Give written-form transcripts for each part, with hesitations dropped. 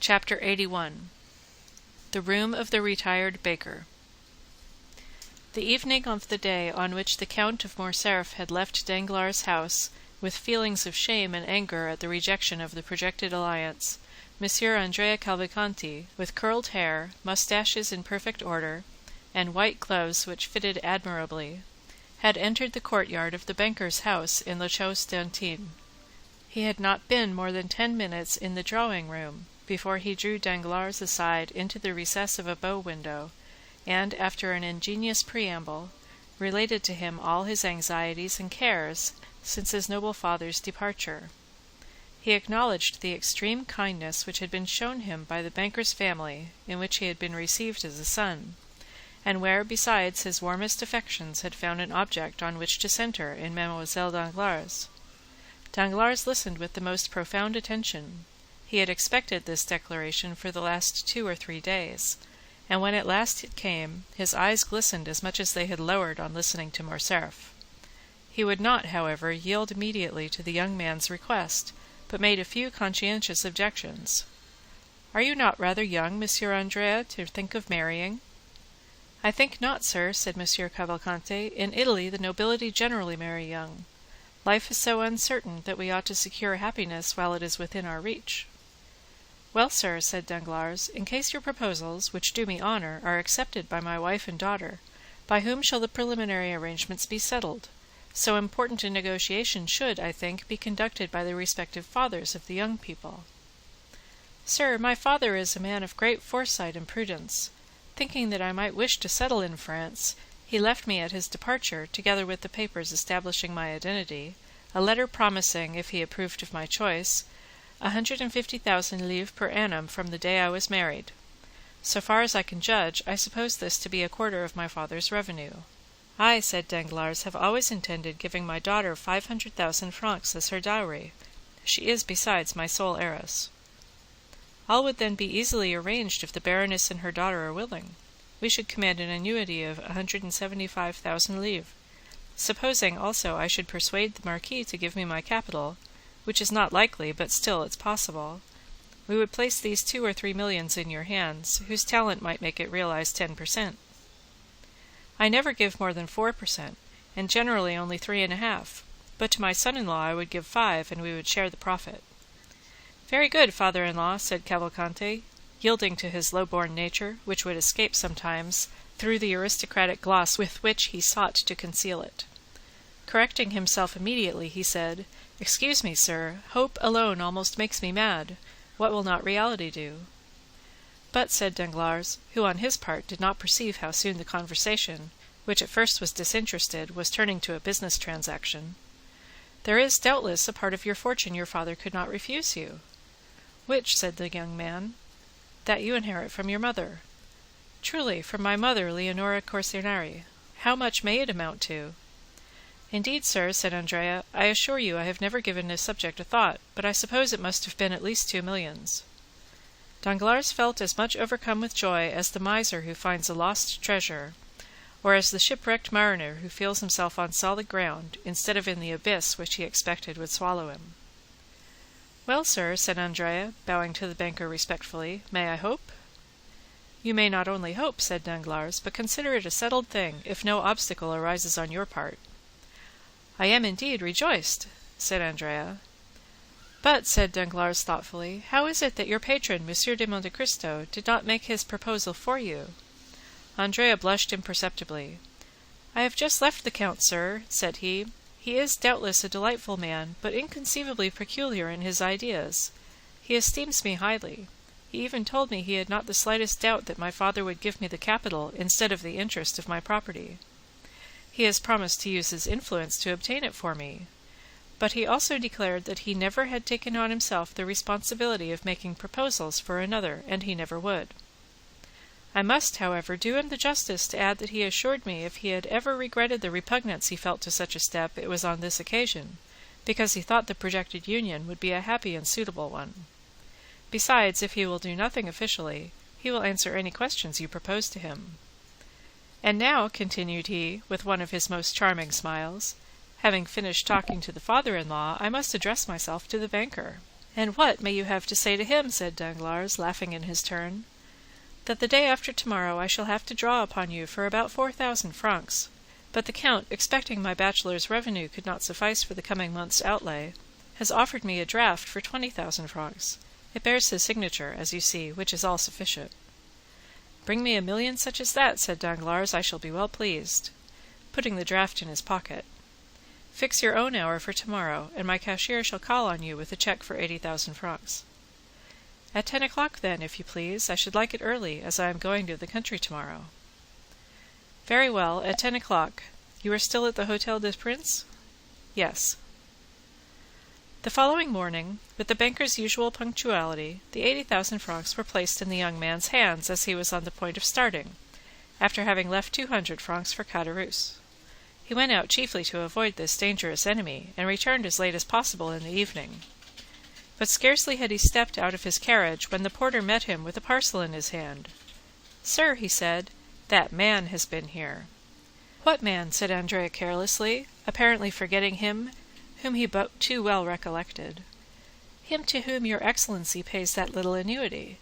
Chapter 81. The Room of the Retired Baker. The evening of the day on which the Count of Morcerf had left Danglars' house, with feelings of shame and anger at the rejection of the projected alliance, Monsieur Andrea Cavalcanti, with curled hair, moustaches in perfect order, and white gloves which fitted admirably, had entered the courtyard of the banker's house in the Chausse d'Antin. He had not been more than 10 minutes in the drawing-room before he drew Danglars aside into the recess of a bow-window, and, after an ingenious preamble, related to him all his anxieties and cares since his noble father's departure. He acknowledged the extreme kindness which had been shown him by the banker's family, in which he had been received as a son, and where, besides, his warmest affections had found an object on which to centre in Mademoiselle Danglars. Danglars listened with the most profound attention. He had expected this declaration for the last 2 or 3 days, and when at last it came, his eyes glistened as much as they had lowered on listening to Morcerf. He would not, however, yield immediately to the young man's request, but made a few conscientious objections. "Are you not rather young, Monsieur Andrea, to think of marrying?" "I think not, sir," said Monsieur Cavalcanti. "In Italy the nobility generally marry young. Life is so uncertain that we ought to secure happiness while it is within our reach." "Well, sir," said Danglars, "in case your proposals, which do me honour, are accepted by my wife and daughter, by whom shall the preliminary arrangements be settled? So important a negotiation should, I think, be conducted by the respective fathers of the young people." "Sir, my father is a man of great foresight and prudence. Thinking that I might wish to settle in France, he left me at his departure, together with the papers establishing my identity, a letter promising, if he approved of my choice, 150,000 livres per annum from the day I was married. So far as I can judge, I suppose this to be a quarter of my father's revenue. I, said Danglars, have always intended giving my daughter 500,000 francs as her dowry. She is, besides, my sole heiress." "All would then be easily arranged if the Baroness and her daughter are willing. We should command an annuity of 175,000 livres. Supposing, also, I should persuade the Marquis to give me my capital, which is not likely, but still it's possible, we would place these 2 or 3 millions in your hands, whose talent might make it realize 10%. I never give more than 4%, and generally only 3.5, but to my son-in-law I would give 5, and we would share the profit." "Very good, father-in-law," said Cavalcanti, yielding to his low-born nature, which would escape sometimes through the aristocratic gloss with which he sought to conceal it. Correcting himself immediately, he said, "Excuse me, sir, hope alone almost makes me mad. What will not reality do?" "But," said Danglars, who on his part did not perceive how soon the conversation, which at first was disinterested, was turning to a business transaction, "there is doubtless a part of your fortune your father could not refuse you." "Which?" said the young man. "That you inherit from your mother." "Truly, from my mother, Leonora Corsinari. How much may it amount to?" "Indeed, sir," said Andrea, "I assure you I have never given this subject a thought, but I suppose it must have been at least 2 millions. Danglars felt as much overcome with joy as the miser who finds a lost treasure, or as the shipwrecked mariner who feels himself on solid ground, instead of in the abyss which he expected would swallow him. "Well, sir," said Andrea, bowing to the banker respectfully, "may I hope?" "You may not only hope," said Danglars, "but consider it a settled thing, if no obstacle arises on your part." "I am indeed rejoiced," said Andrea. "But," said Danglars thoughtfully, "how is it that your patron, Monsieur de Monte Cristo, did not make his proposal for you?" Andrea blushed imperceptibly. "I have just left the count, sir," said he. "He is doubtless a delightful man, but inconceivably peculiar in his ideas. He esteems me highly. He even told me he had not the slightest doubt that my father would give me the capital instead of the interest of my property. He has promised to use his influence to obtain it for me. But he also declared that he never had taken on himself the responsibility of making proposals for another, and he never would. I must, however, do him the justice to add that he assured me if he had ever regretted the repugnance he felt to such a step, it was on this occasion, because he thought the projected union would be a happy and suitable one. Besides, if he will do nothing officially, he will answer any questions you propose to him. And now," continued he, with one of his most charming smiles, "having finished talking to the father-in-law, I must address myself to the banker. And what may you have to say to him? Said Danglars, laughing in his turn. That the day after tomorrow I shall have to draw upon you for about 4,000 francs, but the count, expecting my bachelor's revenue could not suffice for the coming month's outlay, has offered me a draft for 20,000 francs. It bears his signature, as you see, which is all sufficient. Bring me 1,000,000 such as that, said Danglars, I shall be well pleased, putting the draft in his pocket. Fix your own hour for tomorrow, and my cashier shall call on you with a cheque for 80,000 francs. At 10 o'clock, then, if you please. I should like it early, as I am going to the country tomorrow. Very well, at 10 o'clock. You are still at the Hôtel des Princes? Yes. The following morning, with the banker's usual punctuality, the 80,000 francs were placed in the young man's hands as he was on the point of starting, after having left 200 francs for Caderousse. He went out chiefly to avoid this dangerous enemy, and returned as late as possible in the evening. But scarcely had he stepped out of his carriage when the porter met him with a parcel in his hand. Sir, he said, that man has been here. What man? Said Andrea carelessly, apparently forgetting him whom he but too well recollected. Him to whom your excellency pays that little annuity.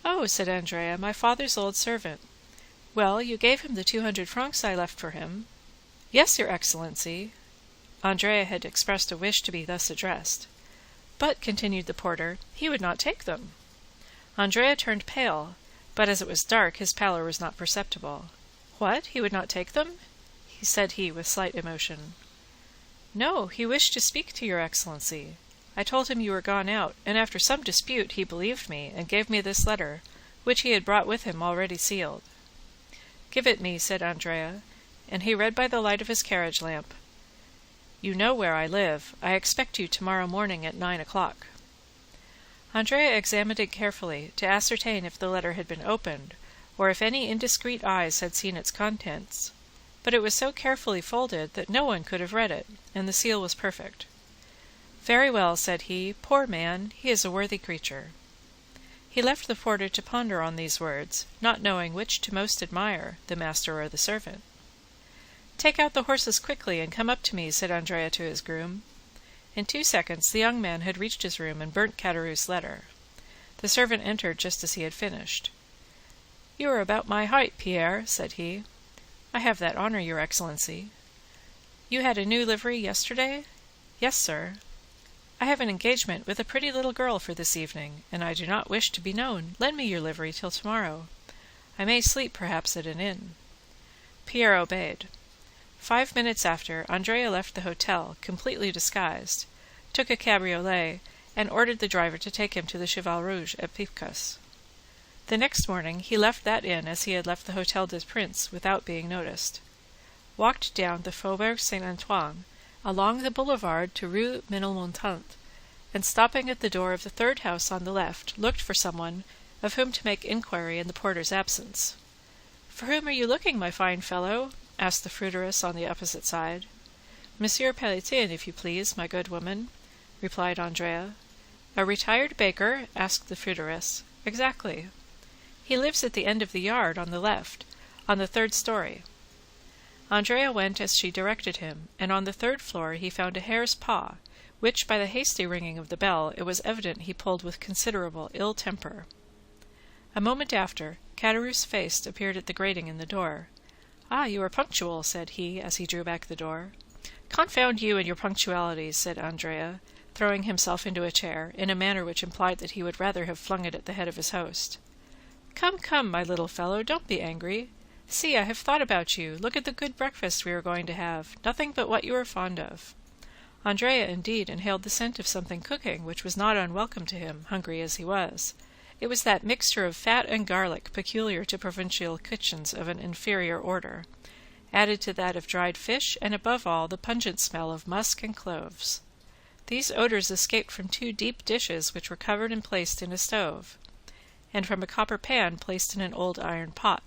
Oh, said Andrea, my father's old servant. Well, you gave him the 200 francs I left for him. Yes, your excellency. Andrea had expressed a wish to be thus addressed. But, continued the porter, he would not take them. Andrea turned pale, but as it was dark his pallor was not perceptible. What, he would not take them? Said he with slight emotion. No, he wished to speak to your excellency. I told him you were gone out, and after some dispute he believed me, and gave me this letter, which he had brought with him already sealed. Give it me, said Andrea, and he read by the light of his carriage lamp. You know where I live. I expect you tomorrow morning at 9 o'clock. Andrea examined it carefully, to ascertain if the letter had been opened, or if any indiscreet eyes had seen its contents, but it was so carefully folded that no one could have read it, and the seal was perfect. Very well, said he, poor man, he is a worthy creature. He left the porter to ponder on these words, not knowing which to most admire, the master or the servant. Take out the horses quickly and come up to me, said Andrea to his groom. In 2 seconds the young man had reached his room and burnt Caderousse's letter. The servant entered just as he had finished. You are about my height, Pierre, said he. I have that honour, your excellency. You had a new livery yesterday? Yes, sir. I have an engagement with a pretty little girl for this evening, and I do not wish to be known. Lend me your livery till tomorrow. I may sleep perhaps at an inn. Pierre obeyed. 5 minutes after, Andrea left the hotel, completely disguised, took a cabriolet, and ordered the driver to take him to the Cheval Rouge at Picpus. The next morning he left that inn as he had left the Hôtel des Princes without being noticed, walked down the Faubourg Saint-Antoine, along the boulevard to Rue Ménilmontant, and stopping at the door of the third house on the left, looked for someone of whom to make inquiry in the porter's absence. For whom are you looking, my fine fellow? Asked the fruiteress on the opposite side. Monsieur Pelletin, if you please, my good woman, replied Andrea. A retired baker? Asked the fruiteress. Exactly. He lives at the end of the yard on the left, on the 3rd story. Andrea went as she directed him, and on the 3rd floor he found a hare's paw, which, by the hasty ringing of the bell, it was evident he pulled with considerable ill temper. A moment after, Caderousse faced appeared at the grating in the door. Ah, you are punctual, said he, as he drew back the door. Confound you and your punctualities, said Andrea, throwing himself into a chair, in a manner which implied that he would rather have flung it at the head of his host. Come, come, my little fellow, don't be angry. See, I have thought about you. Look at the good breakfast we are going to have. Nothing but what you are fond of. Andrea, indeed, inhaled the scent of something cooking, which was not unwelcome to him, hungry as he was. It was that mixture of fat and garlic peculiar to provincial kitchens of an inferior order, added to that of dried fish, and above all the pungent smell of musk and cloves. These odours escaped from 2 deep dishes which were covered and placed in a stove, and from a copper pan placed in an old iron pot.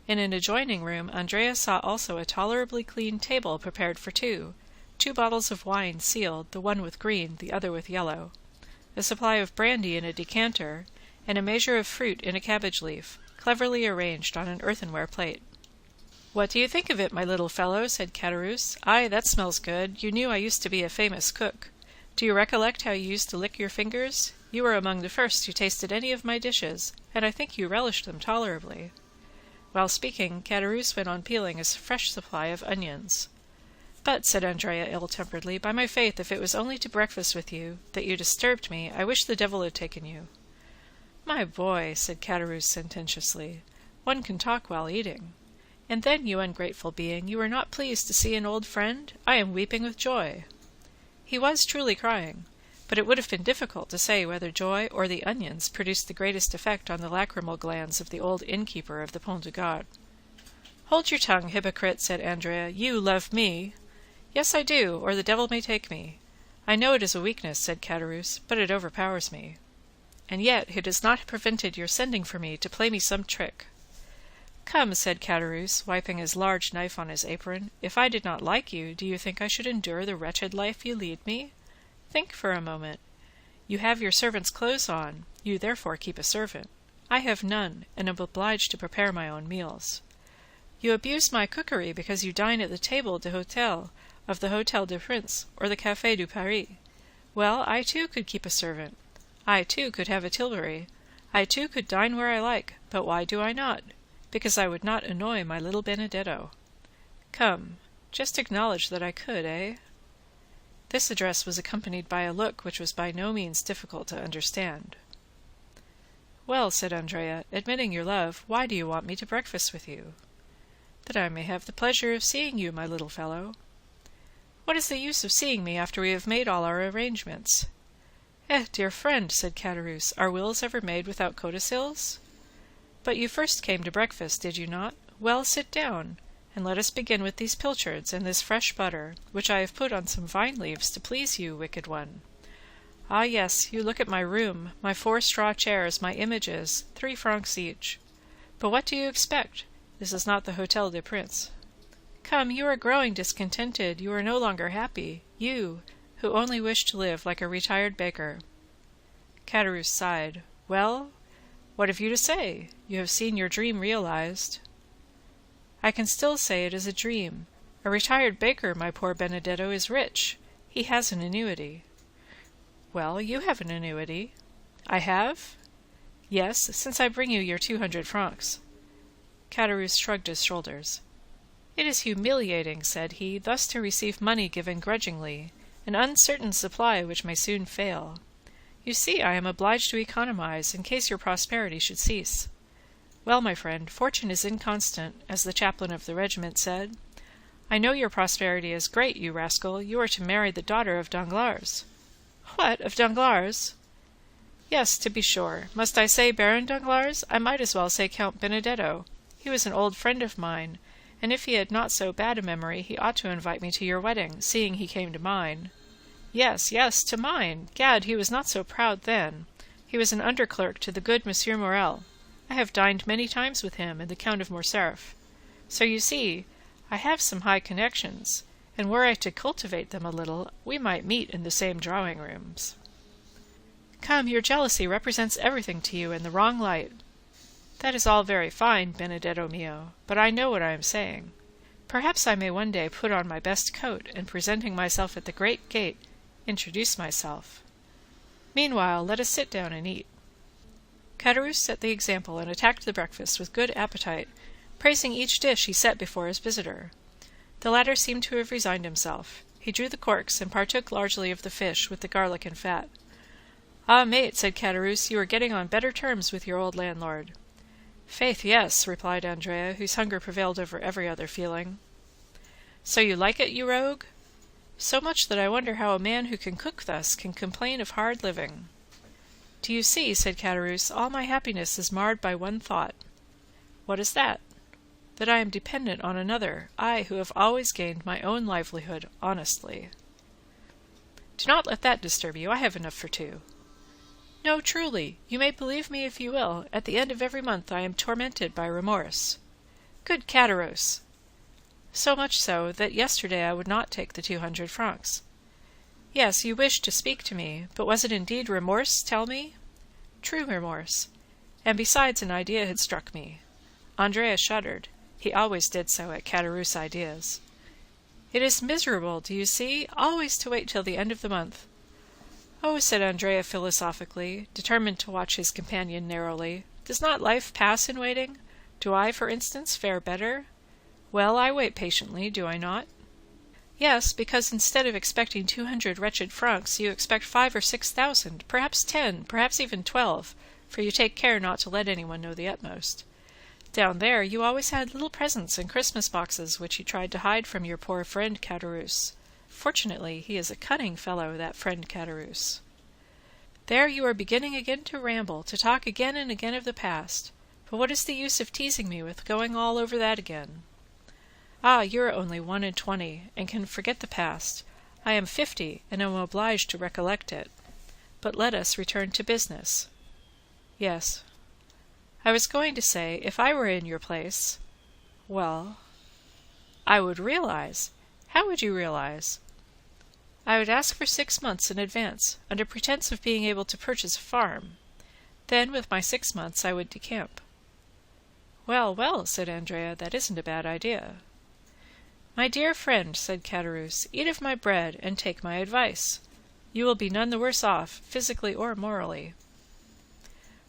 In an adjoining room Andrea saw also a tolerably clean table prepared for 2 bottles of wine sealed, the one with green, the other with yellow, a supply of brandy in a decanter, and a measure of fruit in a cabbage leaf, cleverly arranged on an earthenware plate. What do you think of it, my little fellow? Said Caderousse. Aye, that smells good. You knew I used to be a famous cook. Do you recollect how you used to lick your fingers? You were among the first who tasted any of my dishes, and I think you relished them tolerably." While speaking, Caderousse went on peeling a fresh supply of onions. "But," said Andrea ill-temperedly, "by my faith, if it was only to breakfast with you that you disturbed me, I wish the devil had taken you." "My boy," said Caderousse sententiously, "one can talk while eating. And then, you ungrateful being, you are not pleased to see an old friend? I am weeping with joy." He was truly crying, but it would have been difficult to say whether joy or the onions produced the greatest effect on the lachrymal glands of the old innkeeper of the Pont du Gard. "Hold your tongue, hypocrite," said Andrea. "You love me." "Yes, I do, or the devil may take me." "I know it is a weakness," said Caderousse, "but it overpowers me." "And yet it has not prevented your sending for me to play me some trick." "Come," said Caderousse, wiping his large knife on his apron, "if I did not like you, do you think I should endure the wretched life you lead me? Think for a moment. You have your servant's clothes on, you therefore keep a servant. I have none, and am obliged to prepare my own meals. You abuse my cookery because you dine at the table d'hôte of the Hôtel des Princes or the Café du Paris. Well, I too could keep a servant. I too could have a tilbury. I too could dine where I like, but why do I not? Because I would not annoy my little Benedetto. Come, just acknowledge that I could, eh?" This address was accompanied by a look which was by no means difficult to understand. "Well," said Andrea, "admitting your love, why do you want me to breakfast with you?" "That I may have the pleasure of seeing you, my little fellow." "What is the use of seeing me after we have made all our arrangements?" Dear friend," said Caderousse, "are wills ever made without codicils? But you first came to breakfast, did you not? Well, sit down, and let us begin with these pilchards and this fresh butter, which I have put on some vine leaves to please you, wicked one. Ah, yes, you look at my room, my 4 straw chairs, my images, 3 francs each. But what do you expect? This is not the Hôtel des Princes. Come, you are growing discontented, you are no longer happy, you, who only wish to live like a retired baker." Caderousse sighed. "Well, what have you to say? You have seen your dream realized." "I can still say it is a dream. A retired baker, my poor Benedetto, is rich. He has an annuity." "Well, you have an annuity." "I have?" "Yes, since I bring you your 200 francs. Caderousse shrugged his shoulders. "It is humiliating," said he, "thus to receive money given grudgingly, an uncertain supply which may soon fail. You see, I am obliged to economize in case your prosperity should cease. Well, my friend, fortune is inconstant, as the chaplain of the regiment said. I know your prosperity is great, you rascal. You are to marry the daughter of Danglers." "What, of Danglers?" "Yes, to be sure. Must I say Baron Danglars? I might as well say Count Benedetto. He was an old friend of mine, and if he had not so bad a memory he ought to invite me to your wedding, seeing he came to mine." "Yes, yes, to mine. Gad, he was not so proud then. He was an underclerk to the good Monsieur Morel. I have dined many times with him and the Count of Morcerf. So you see, I have some high connections, and were I to cultivate them a little, we might meet in the same drawing-rooms." "Come, your jealousy represents everything to you in the wrong light." "That is all very fine, Benedetto mio, but I know what I am saying. Perhaps I may one day put on my best coat, and presenting myself at the great gate, introduce myself. Meanwhile, let us sit down and eat." Caderousse set the example and attacked the breakfast with good appetite, praising each dish he set before his visitor. The latter seemed to have resigned himself. He drew the corks and partook largely of the fish with the garlic and fat. "Ah, mate," said Caderousse, "you are getting on better terms with your old landlord." "Faith, yes," replied Andrea, whose hunger prevailed over every other feeling. "So you like it, you rogue?" "So much that I wonder how a man who can cook thus can complain of hard living." "Do you see," said Caderousse, "all my happiness is marred by one thought." "What is that?" "That I am dependent on another, I who have always gained my own livelihood honestly." "Do not let that disturb you. I have enough for 2. "No, truly, you may believe me if you will, at the end of every month I am tormented by remorse." "Good Caderousse!" "So much so, that yesterday I would not take the 200 francs. "Yes, you wished to speak to me, but was it indeed remorse, tell me?" "True remorse. And besides, an idea had struck me." Andrea shuddered. He always did so at Caderousse's ideas. "It is miserable, do you see, always to wait till the end of the month. Oh, said Andrea philosophically, determined to watch his companion narrowly, does not life pass in waiting? Do I, for instance, fare better? Well, I wait patiently, do I not? Yes, because instead of expecting 200 wretched francs, you expect 5 or 6,000, perhaps 10, perhaps even 12, for you take care not to let anyone know the utmost. Down there you always had little presents and Christmas boxes which you tried to hide from your poor friend Caderousse. Fortunately, he is a cunning fellow, that friend Caderousse. There you are beginning again to ramble, to talk again and again of the past. But what is the use of teasing me with going all over that again? Ah, you're only 21, and can forget the past. I am 50, and am obliged to recollect it. But let us return to business. Yes. I was going to say, if I were in your place, well, I would realize. How would you realize? I would ask for 6 months in advance, under pretence of being able to purchase a farm. Then, with my 6 months, I would decamp. Well, well, said Andrea, that isn't a bad idea. My dear friend, said Caderousse, eat of my bread and take my advice. You will be none the worse off, physically or morally.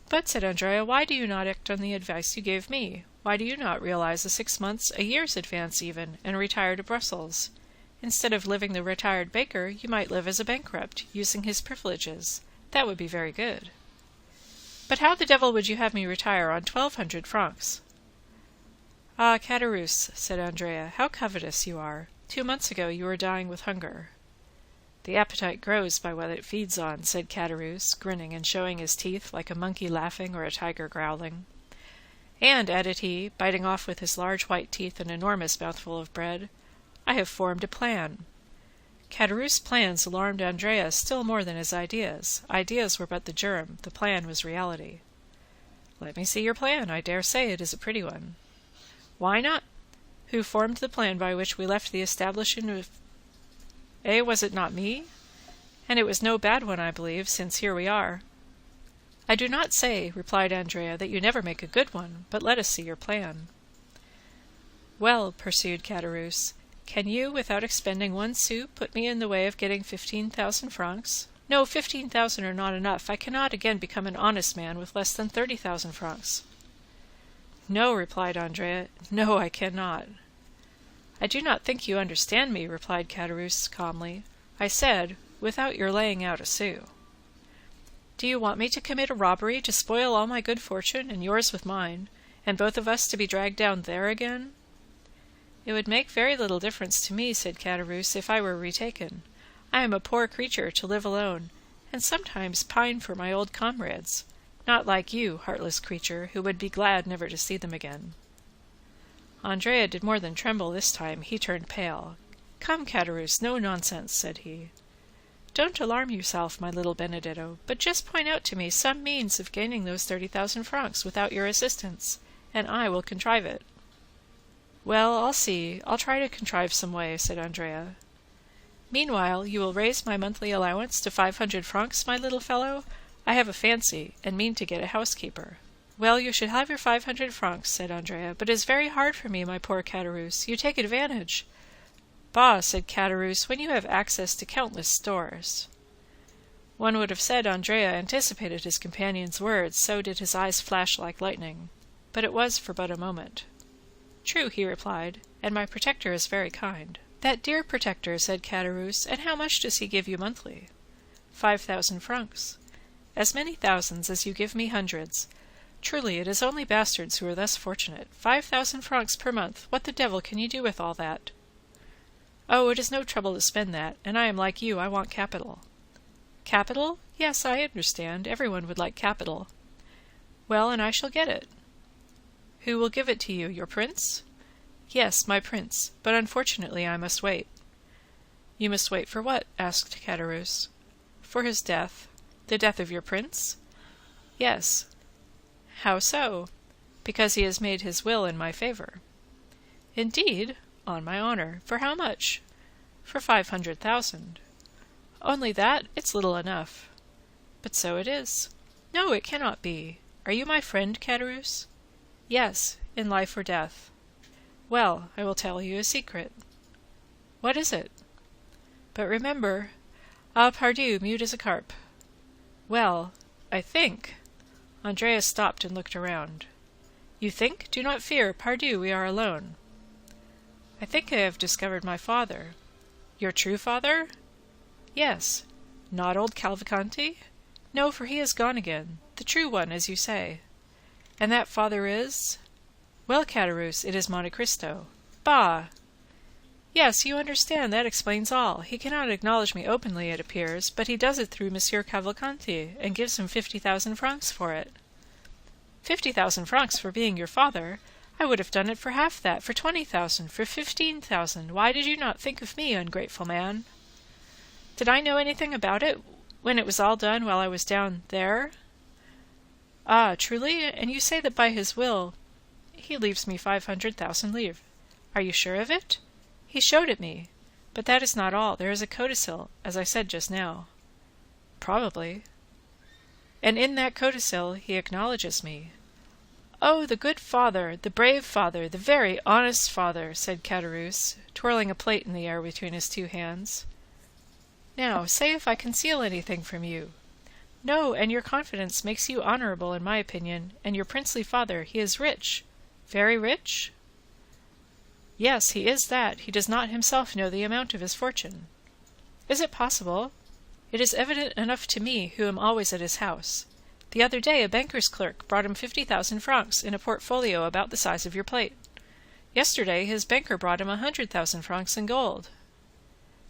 But, said Andrea, why do you not act on the advice you gave me? Why do you not realize a 6 months, a year's advance even, and retire to Brussels? Instead of living the retired baker, you might live as a bankrupt, using his privileges. That would be very good. But how the devil would you have me retire on 1,200 francs? Ah, Caderousse, said Andrea, how covetous you are. 2 months ago you were dying with hunger. The appetite grows by what it feeds on, said Caderousse, grinning and showing his teeth like a monkey laughing or a tiger growling. And, added he, biting off with his large white teeth an enormous mouthful of bread, I have formed a plan. Caderousse's plans alarmed Andrea still more than his ideas. Ideas were but the germ, the plan was reality. Let me see your plan, I dare say it is a pretty one. Why not? Who formed the plan by which we left the establishment of... was it not me? And it was no bad one, I believe, since here we are. I do not say, replied Andrea, that you never make a good one, but let us see your plan. Well, pursued Caderousse, can you, without expending 1 sou, put me in the way of getting 15,000 francs? No, 15,000 are not enough. I cannot again become an honest man with less than 30,000 francs. No, replied Andrea, no, I cannot. I do not think you understand me, replied Caderousse calmly. I said, without your laying out a sou. Do you want me to commit a robbery to spoil all my good fortune and yours with mine, and both of us to be dragged down there again? It would make very little difference to me, said Caderousse, if I were retaken. I am a poor creature to live alone, and sometimes pine for my old comrades, not like you, heartless creature, who would be glad never to see them again. Andrea did more than tremble this time, he turned pale. Come, Caderousse, no nonsense, said he. Don't alarm yourself, my little Benedetto, but just point out to me some means of gaining those 30,000 francs without your assistance, and I will contrive it. Well, I'll see. I'll try to contrive some way, said Andrea. Meanwhile, you will raise my monthly allowance to 500 francs, my little fellow? I have a fancy, and mean to get a housekeeper. Well, you should have your 500 francs, said Andrea, but it is very hard for me, my poor Caderousse. You take advantage. Bah, said Caderousse, when you have access to countless stores. One would have said Andrea anticipated his companion's words, so did his eyes flash like lightning. But it was for but a moment. True, he replied, and my protector is very kind. That dear protector, said Caderousse, and how much does he give you monthly? 5,000 francs. As many thousands as you give me hundreds. Truly, it is only bastards who are thus fortunate. 5,000 francs per month. What the devil can you do with all that? Oh, it is no trouble to spend that, and I am like you, I want capital. Capital? Yes, I understand. Everyone would like capital. Well, and I shall get it. Who will give it to you, your prince? Yes, my prince, but unfortunately I must wait. You must wait for what? Asked Caderousse. For his death. The death of your prince? Yes. How so? Because he has made his will in my favour. Indeed? On my honour. For how much? For 500,000. Only that? It's little enough. But so it is. No, it cannot be. Are you my friend, Caderousse? Yes, in life or death. Well, I will tell you a secret. What is it? But remember, Ah, pardieu, mute as a carp. Well, I think. Andrea stopped and looked around. You think? Do not fear, pardieu, we are alone. I think I have discovered my father. Your true father? Yes. Not old Cavalcanti? No, for he is gone again. The true one, as you say. And that father is? Well, Caderousse, it is Monte Cristo. Bah! Yes, you understand, that explains all. He cannot acknowledge me openly, it appears, but he does it through Monsieur Cavalcanti, and gives him 50,000 francs for it. 50,000 francs for being your father? I would have done it for half that, for 20,000, for 15,000. Why did you not think of me, ungrateful man? Did I know anything about it, when it was all done while I was down there? Ah, truly? And you say that by his will he leaves me 500,000 livres. Are you sure of it? He showed it me. But that is not all. There is a codicil, as I said just now. Probably. And in that codicil he acknowledges me. Oh, the good father, the brave father, the very honest father, said Caderousse, twirling a plate in the air between his two hands. Now, say if I conceal anything from you. No, and your confidence makes you honourable in my opinion, and your princely father, he is rich. Very rich? Yes, he is that. He does not himself know the amount of his fortune. Is it possible? It is evident enough to me, who am always at his house. The other day a banker's clerk brought him 50,000 francs in a portfolio about the size of your plate. Yesterday his banker brought him 100,000 francs in gold.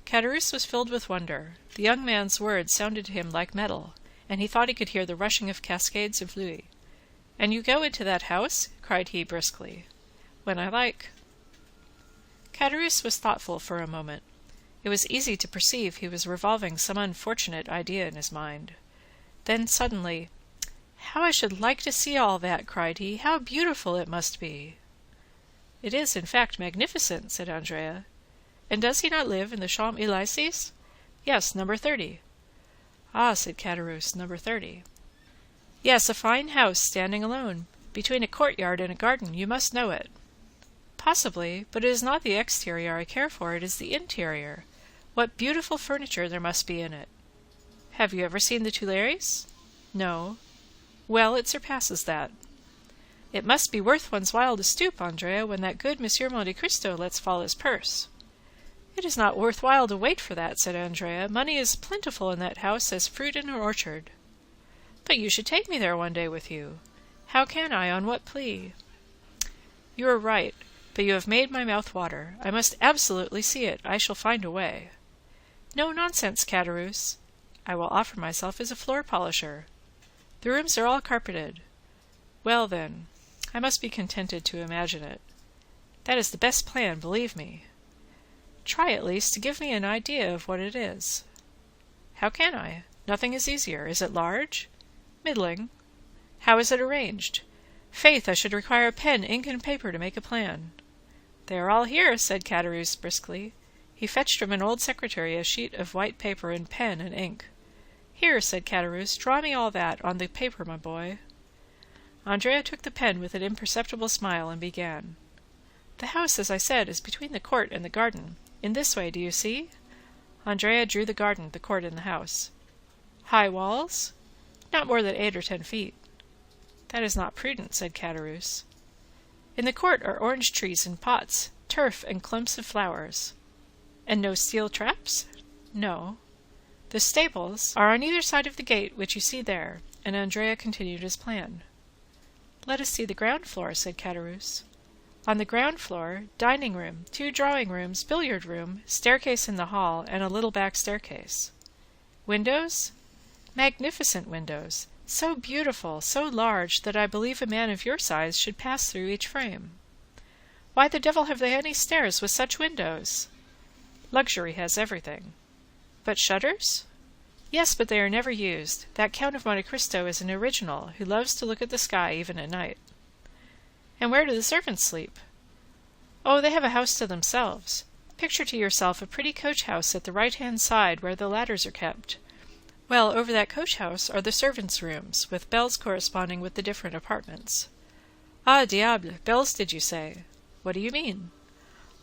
Caderousse was filled with wonder. The young man's words sounded to him like metal, and he thought he could hear the rushing of cascades of louis. And you go into that house? Cried he briskly. When I like. Caderousse was thoughtful for a moment. It was easy to perceive he was revolving some unfortunate idea in his mind. Then suddenly, "How I should like to see all that," cried he. "How beautiful it must be!" "It is, in fact, magnificent," said Andrea. "And does he not live in the Champs-Élysées?" "Yes, number 30. "Ah," said Caderousse, "number 30. "Yes, a fine house standing alone, between a courtyard and a garden. You must know it." "Possibly, but it is not the exterior I care for, it is the interior. What beautiful furniture there must be in it." "Have you ever seen the Tuileries?" "No." "Well, it surpasses that." "It must be worth one's while to stoop, Andrea, when that good Monsieur Monte Cristo lets fall his purse." "It is not worth while to wait for that," said Andrea. "Money is plentiful in that house as fruit in an orchard." "But you should take me there one day with you." "How can I? On what plea?" "You are right, but you have made my mouth water. I must absolutely see it. I shall find a way." "No nonsense, Caderousse. I will offer myself as a floor polisher. The rooms are all carpeted." "Well, then, I must be contented to imagine it." "That is the best plan, believe me." "Try at least to give me an idea of what it is." "How can I? Nothing is easier. Is it large?" "Middling." "How is it arranged?" "Faith, I should require pen, ink, and paper to make a plan." "They are all here," said Caderousse briskly. He fetched from an old secretary a sheet of white paper and pen and ink. "Here," said Caderousse, "draw me all that on the paper, my boy." Andrea took the pen with an imperceptible smile and began. "The house, as I said, is between the court and the garden. In this way, do you see?" Andrea drew the garden, the court, and the house. "High walls?" "Not more than 8 or 10 feet." "That is not prudent," said Caderousse. "In the court are orange trees in pots, turf, and clumps of flowers." "And no steel traps?" "No." "The stables are on either side of the gate which you see there," and Andrea continued his plan. "Let us see the ground floor," said Caderousse. "On the ground floor, dining room, 2 drawing rooms, billiard room, staircase in the hall, and a little back staircase." "Windows?" "Magnificent windows, so beautiful, so large, that I believe a man of your size should pass through each frame." "Why the devil have they any stairs with such windows?" "Luxury has everything." "But shutters?" "Yes, but they are never used. That Count of Monte Cristo is an original, who loves to look at the sky even at night." "And where do the servants sleep?" "Oh, they have a house to themselves. Picture to yourself a pretty coach house at the right-hand side where the ladders are kept. Well, over that coach house are the servants' rooms, with bells corresponding with the different apartments." "Ah, diable! Bells, did you say? What do you mean?"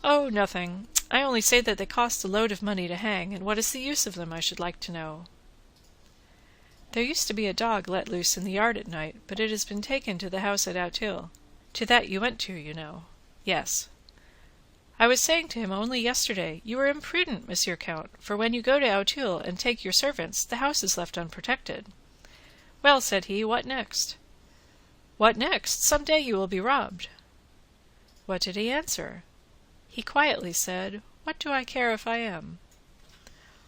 "Oh, nothing. I only say that they cost a load of money to hang, and what is the use of them, I should like to know." "There used to be a dog let loose in the yard at night, but it has been taken to the house at Auteuil. To that you went to, you know." "Yes." "I was saying to him only yesterday, you are imprudent, Monsieur Count, for when you go to Auteuil and take your servants, the house is left unprotected." "Well," said he, "what next?" "What next? Some day you will be robbed." What did he answer? He quietly said, "What do I care if I am?"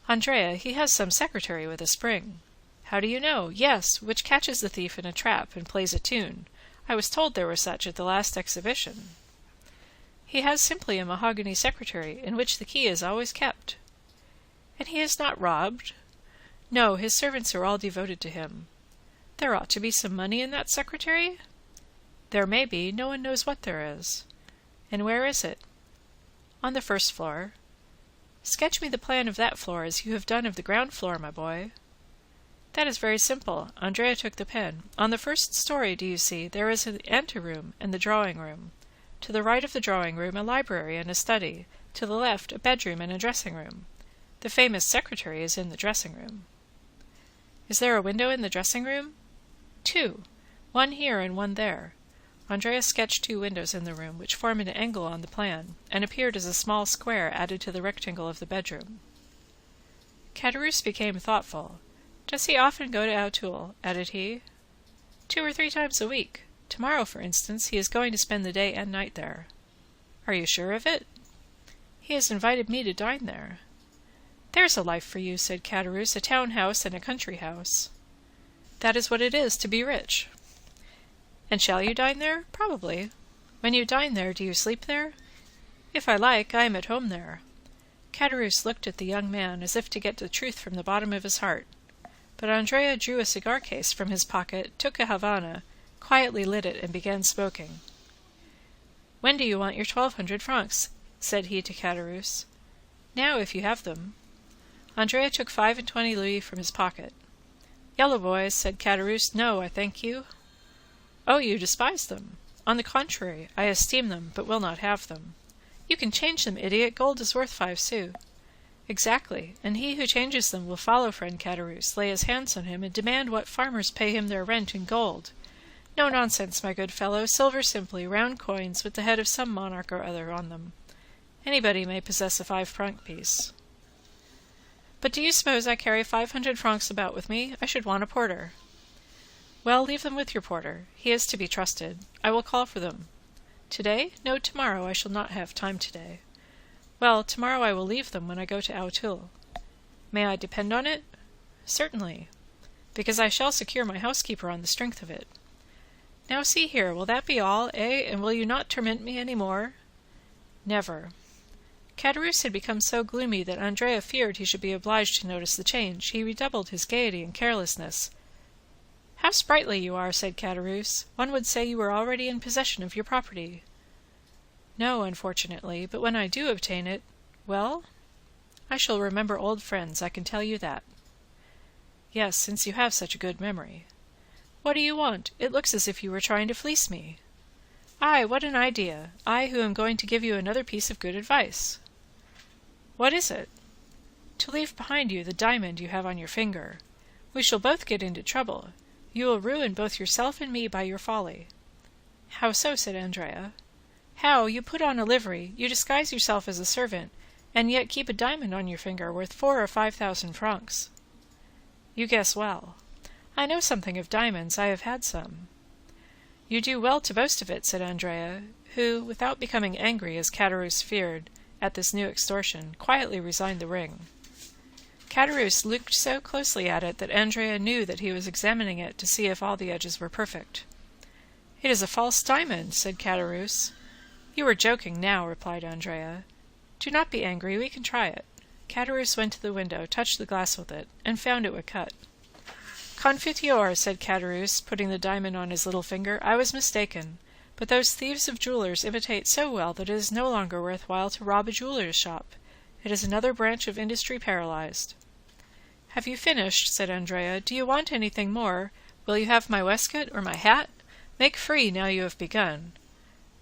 "Andrea, he has some secretary with a spring." "How do you know?" "Yes, which catches the thief in a trap and plays a tune. I was told there were such at the last exhibition." "He has simply a mahogany secretary, in which the key is always kept." "And he is not robbed?" "No, his servants are all devoted to him." "There ought to be some money in that secretary?" "There may be, no one knows what there is." "And where is it?" "On the first floor." "Sketch me the plan of that floor as you have done of the ground floor, my boy." "That is very simple." Andrea took the pen. "On the first story, do you see, there is an anteroom and the drawing-room. To the right of the drawing-room a library and a study. To the left a bedroom and a dressing-room. The famous secretary is in the dressing-room." "Is there a window in the dressing-room?" "Two. One here and one there." Andrea sketched 2 windows in the room, which formed an angle on the plan, and appeared as a small square added to the rectangle of the bedroom. Caderousse became thoughtful. "Does he often go to Auteuil?" added he. 2 or 3 times a week. Tomorrow, for instance, he is going to spend the day and night there." "Are you sure of it?" "He has invited me to dine there." "There's a life for you," said Caderousse, "a town house and a country house. That is what it is to be rich." "And shall you dine there?" "Probably." "When you dine there, do you sleep there?" "If I like, I am at home there." Caderousse looked at the young man as if to get the truth from the bottom of his heart, but Andrea drew a cigar case from his pocket, took a Havana, quietly lit it, and began smoking. "When do you want your 1,200 francs?" said he to Caderousse. "Now, if you have them." Andrea took 25 louis from his pocket. "Yellow boys," said Caderousse. "No, I thank you." "Oh, you despise them." "On the contrary, I esteem them, but will not have them." "You can change them, idiot. Gold is worth 5 sous." "Exactly, and he who changes them will follow friend Caderousse, lay his hands on him, and demand what farmers pay him their rent in gold. No nonsense, my good fellow. Silver simply, round coins, with the head of some monarch or other on them. Anybody may possess a 5-franc piece." "But do you suppose I carry 500 francs about with me? I should want a porter." "Well, leave them with your porter. He is to be trusted. I will call for them." "Today? No, tomorrow. I shall not have time today." "Well, tomorrow I will leave them when I go to Auteuil." "May I depend on it?" "Certainly." "Because I shall secure my housekeeper on the strength of it." "Now see here, will that be all, eh? And will you not torment me any more?" "Never." Caderousse had become so gloomy that Andrea feared he should be obliged to notice the change. He redoubled his gaiety and carelessness. "How sprightly you are," said Caderousse. "One would say you were already in possession of your property." "No, unfortunately, but when I do obtain it—" "Well?" "I shall remember old friends, I can tell you that." "Yes, since you have such a good memory." "What do you want? It looks as if you were trying to fleece me." "Aye, what an idea! I who am going to give you another piece of good advice." "What is it?" "To leave behind you the diamond you have on your finger. We shall both get into trouble. You will ruin both yourself and me by your folly." "How so?" said Andrea. "How? You put on a livery, you disguise yourself as a servant, and yet keep a diamond on your finger worth 4,000 or 5,000 francs." "You guess well." "I know something of diamonds. I have had some." "You do well to boast of it," said Andrea, who, without becoming angry, as Caderousse feared, at this new extortion, quietly resigned the ring. Caderousse looked so closely at it that Andrea knew that he was examining it to see if all the edges were perfect. "It is a false diamond," said Caderousse. "You are joking now," replied Andrea. "Do not be angry, we can try it." Caderousse went to the window, touched the glass with it, and found it would cut. "Confiteor," said Caderousse, putting the diamond on his little finger, "I was mistaken, but those thieves of jewellers imitate so well that it is no longer worth while to rob a jeweller's shop. It is another branch of industry paralyzed." "Have you finished?" said Andrea. "Do you want anything more? Will you have my waistcoat or my hat? Make free now you have begun."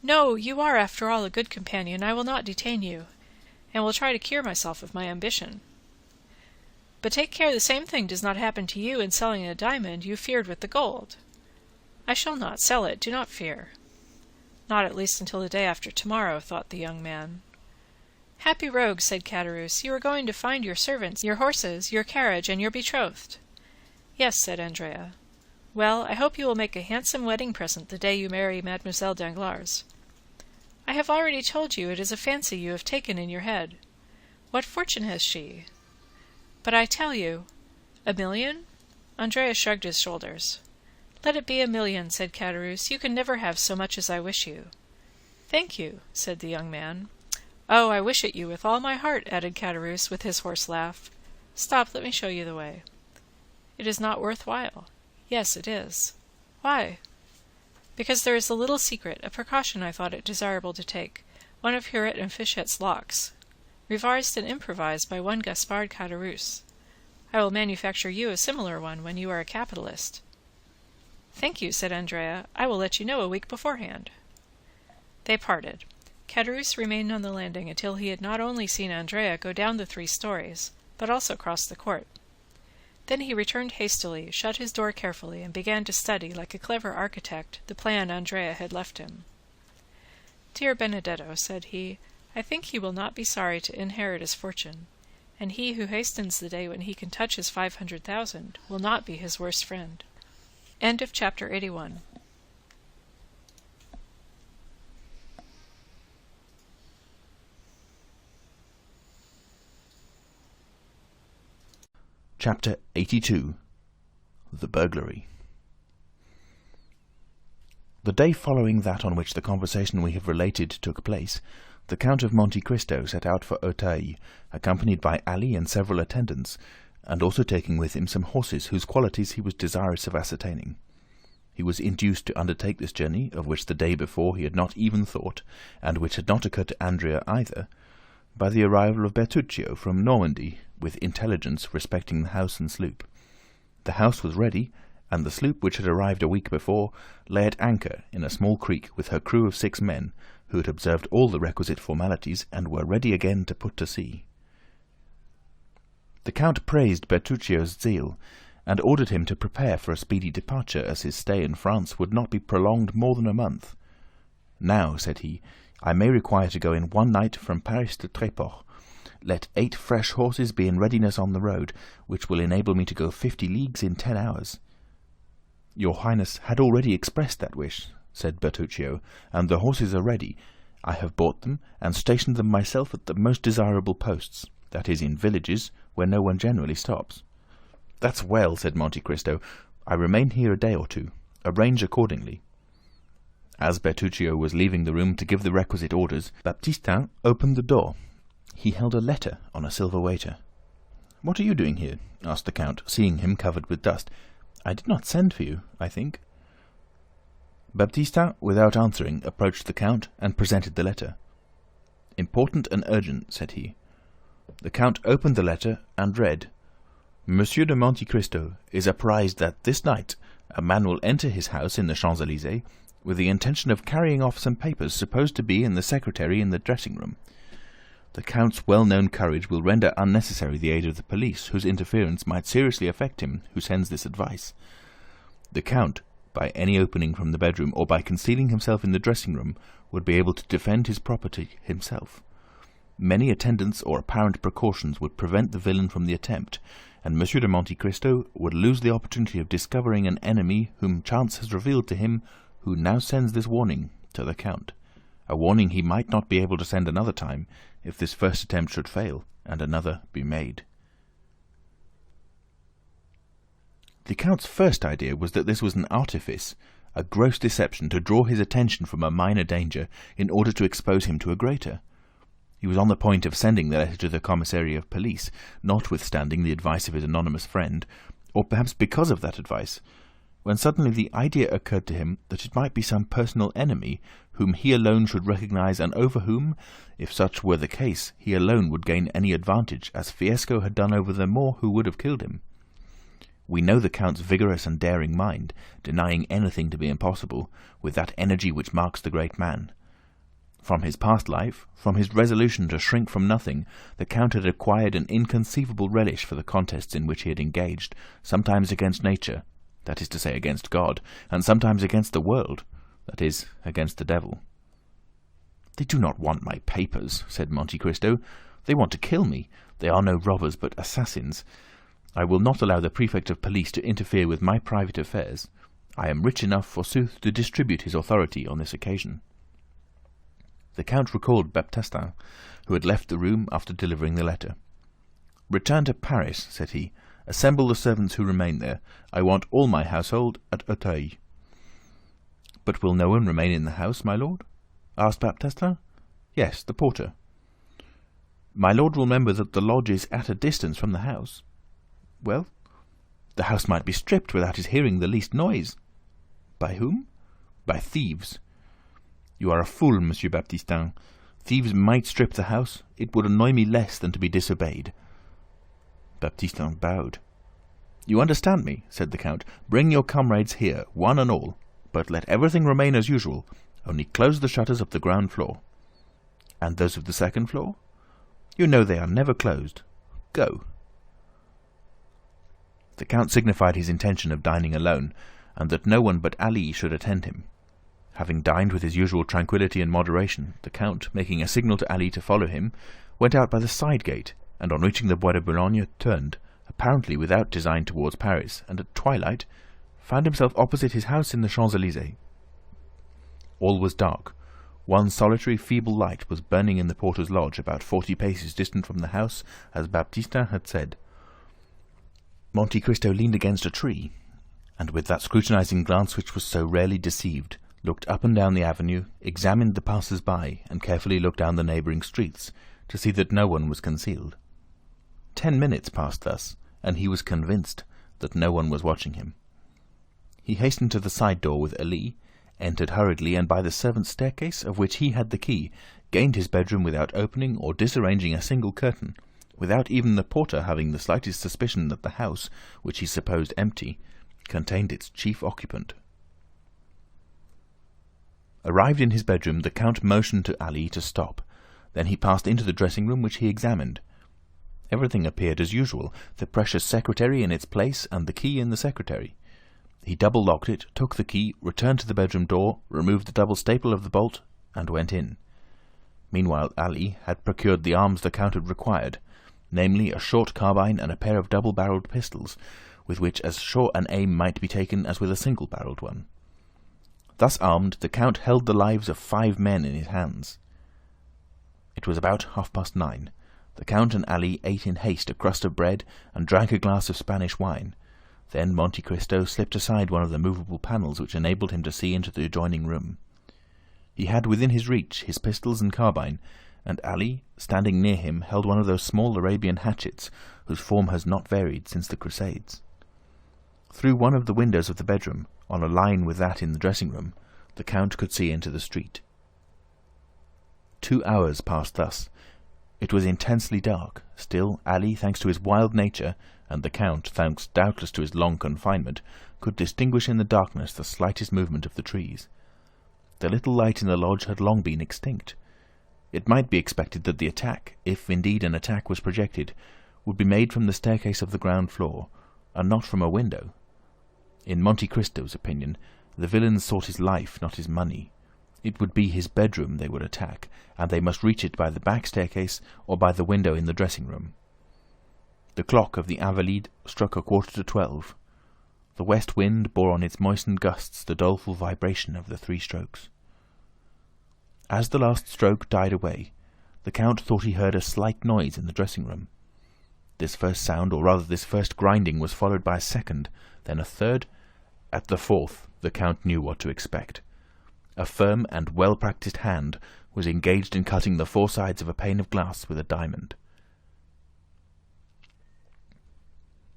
No, you are, after all, a good companion. I will not detain you, and will try to cure myself of my ambition. But take care the same thing does not happen to you in selling a diamond you feared with the gold. I shall not sell it, do not fear. Not at least until the day after tomorrow, thought the young man. Happy rogue, said Caderousse, you are going to find your servants, your horses, your carriage, and your betrothed. Yes, said Andrea. Well, I hope you will make a handsome wedding present the day you marry Mademoiselle Danglars. I have already told you it is a fancy you have taken in your head. What fortune has she? But I tell you, 1,000,000? Andrea shrugged his shoulders. Let it be 1,000,000, said Caderousse. You can never have so much as I wish you. Thank you, said the young man. Oh, I wish it you with all my heart, added Caderousse with his hoarse laugh. Stop, let me show you the way. It is not worth while. Yes, it is. Why? Because there is a little secret, a precaution I thought it desirable to take, one of Huret and Fichet's locks, revised and improvised by one Gaspard Caderousse. I will manufacture you a similar one when you are a capitalist. Thank you, said Andrea. I will let you know a week beforehand. They parted. Caderousse remained on the landing until he had not only seen Andrea go down the 3 stories, but also cross the court. Then he returned hastily, shut his door carefully, and began to study, like a clever architect, the plan Andrea had left him. Dear Benedetto, said he, I think he will not be sorry to inherit his fortune, and he who hastens the day when he can touch his 500,000 will not be his worst friend. End of chapter 81. Chapter 82. The Burglary. The day following that on which the conversation we have related took place, the Count of Monte Cristo set out for Auteuil, accompanied by Ali and several attendants, and also taking with him some horses whose qualities he was desirous of ascertaining. He was induced to undertake this journey, of which the day before he had not even thought, and which had not occurred to Andrea either, by the arrival of Bertuccio from Normandy, with intelligence respecting the house and sloop. The house was ready, and the sloop, which had arrived a week before, lay at anchor in a small creek with her crew of 6 men, who had observed all the requisite formalities and were ready again to put to sea. The Count praised Bertuccio's zeal, and ordered him to prepare for a speedy departure, as his stay in France would not be prolonged more than a month. Now, said he, I may require to go in one night from Paris to Tréport. Let 8 fresh horses be in readiness on the road, which will enable me to go 50 leagues in 10 hours. Your Highness had already expressed that wish, said Bertuccio, and the horses are ready. I have bought them, and stationed them myself at the most desirable posts, that is, in villages, where no one generally stops. That's well, said Monte Cristo. I remain here a day or 2. Arrange accordingly. As Bertuccio was leaving the room to give the requisite orders, Baptistin opened the door. He held a letter on a silver waiter. What are you doing here? Asked the Count, seeing him covered with dust. I did not send for you, I think. Baptistin, without answering, approached the Count and presented the letter. Important and urgent, said he. The Count opened the letter and read, Monsieur de Monte Cristo is apprised that this night a man will enter his house in the Champs-Élysées with the intention of carrying off some papers supposed to be in the secretary in the dressing-room. The Count's well-known courage will render unnecessary the aid of the police, whose interference might seriously affect him who sends this advice. The Count, by any opening from the bedroom or by concealing himself in the dressing-room, would be able to defend his property himself. Many attendants or apparent precautions would prevent the villain from the attempt, and Monsieur de Monte Cristo would lose the opportunity of discovering an enemy whom chance has revealed to him, who now sends this warning to the Count, a warning he might not be able to send another time, if this first attempt should fail, and another be made. The Count's first idea was that this was an artifice, a gross deception to draw his attention from a minor danger in order to expose him to a greater. He was on the point of sending the letter to the commissary of police, notwithstanding the advice of his anonymous friend, or perhaps because of that advice, when suddenly the idea occurred to him that it might be some personal enemy whom he alone should recognize, and over whom, if such were the case, he alone would gain any advantage, as Fiesco had done over the more who would have killed him. We know the Count's vigorous and daring mind, denying anything to be impossible, with that energy which marks the great man. From his past life, from his resolution to shrink from nothing, the Count had acquired an inconceivable relish for the contests in which he had engaged, sometimes against nature, that is to say, against God, and sometimes against the world, that is, against the devil. "They do not want my papers," said Monte Cristo. "They want to kill me. They are no robbers, but assassins. I will not allow the prefect of police to interfere with my private affairs. I am rich enough, forsooth, to distribute his authority on this occasion." The Count recalled Baptistin, who had left the room after delivering the letter. "Return to Paris," said he. "Assemble the servants who remain there. I want all my household at Auteuil." "But will no one remain in the house, my lord?" asked Baptistin. "Yes, the porter." "My lord will remember that the lodge is at a distance from the house." "Well?" "The house might be stripped without his hearing the least noise." "By whom?" "By thieves." "You are a fool, Monsieur Baptistin. Thieves might strip the house. It would annoy me less than to be disobeyed." Baptistin bowed. "You understand me," said the Count. "Bring your comrades here, one and all, but let everything remain as usual. Only close the shutters of the ground floor." "And those of the second floor?" "You know they are never closed. Go." The Count signified his intention of dining alone, and that no one but Ali should attend him. Having dined with his usual tranquillity and moderation, the Count, making a signal to Ali to follow him, went out by the side gate, and on reaching the Bois de Boulogne turned, apparently without design, towards Paris, and at twilight found himself opposite his house in the Champs-Élysées. All was dark. One solitary feeble light was burning in the porter's lodge, about 40 paces distant from the house, as Baptistin had said. Monte Cristo leaned against a tree, and with that scrutinizing glance which was so rarely deceived, looked up and down the avenue, examined the passers-by, and carefully looked down the neighbouring streets, to see that no one was concealed. 10 minutes passed thus, and he was convinced that no one was watching him. He hastened to the side door with Ali, entered hurriedly, and by the servants' staircase, of which he had the key, gained his bedroom without opening or disarranging a single curtain, without even the porter having the slightest suspicion that the house, which he supposed empty, contained its chief occupant. Arrived in his bedroom, the Count motioned to Ali to stop. Then he passed into the dressing-room, which he examined. Everything appeared as usual, the precious secretary in its place and the key in the secretary. He double-locked it, took the key, returned to the bedroom door, removed the double staple of the bolt, and went in. Meanwhile Ali had procured the arms the Count had required, namely a short carbine and a pair of double-barrelled pistols, with which as sure an aim might be taken as with a single-barrelled one. Thus armed, the Count held the lives of 5 men in his hands. It was about 9:30. The Count and Ali ate in haste a crust of bread and drank a glass of Spanish wine. Then Monte Cristo slipped aside one of the movable panels which enabled him to see into the adjoining room. He had within his reach his pistols and carbine, and Ali, standing near him, held one of those small Arabian hatchets whose form has not varied since the Crusades. Through one of the windows of the bedroom, on a line with that in the dressing-room, the Count could see into the street. 2 hours passed thus. It was intensely dark. Still, Ali, thanks to his wild nature, and the Count, thanks doubtless to his long confinement, could distinguish in the darkness the slightest movement of the trees. The little light in the lodge had long been extinct. It might be expected that the attack, if indeed an attack was projected, would be made from the staircase of the ground floor, and not from a window. In Monte Cristo's opinion, the villains sought his life, not his money. It would be his bedroom they would attack, and they must reach it by the back staircase or by the window in the dressing-room. The clock of the Invalides struck 11:45. The west wind bore on its moistened gusts the doleful vibration of the 3 strokes. As the last stroke died away, the Count thought he heard a slight noise in the dressing-room. This first sound, or rather this first grinding, was followed by a second, then a third. At the 4th, the Count knew what to expect. A firm and well-practised hand was engaged in cutting the 4 sides of a pane of glass with a diamond.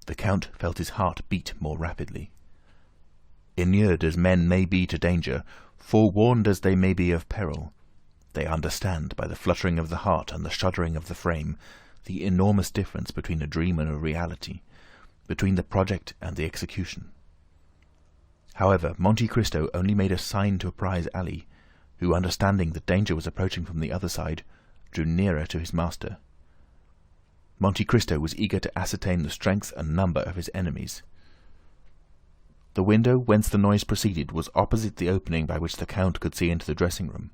The Count felt his heart beat more rapidly. Inured as men may be to danger, forewarned as they may be of peril, they understand, by the fluttering of the heart and the shuddering of the frame, the enormous difference between a dream and a reality, between the project and the execution. However, Monte Cristo only made a sign to apprise Ali, who, understanding that danger was approaching from the other side, drew nearer to his master. Monte Cristo was eager to ascertain the strength and number of his enemies. The window whence the noise proceeded was opposite the opening by which the Count could see into the dressing-room.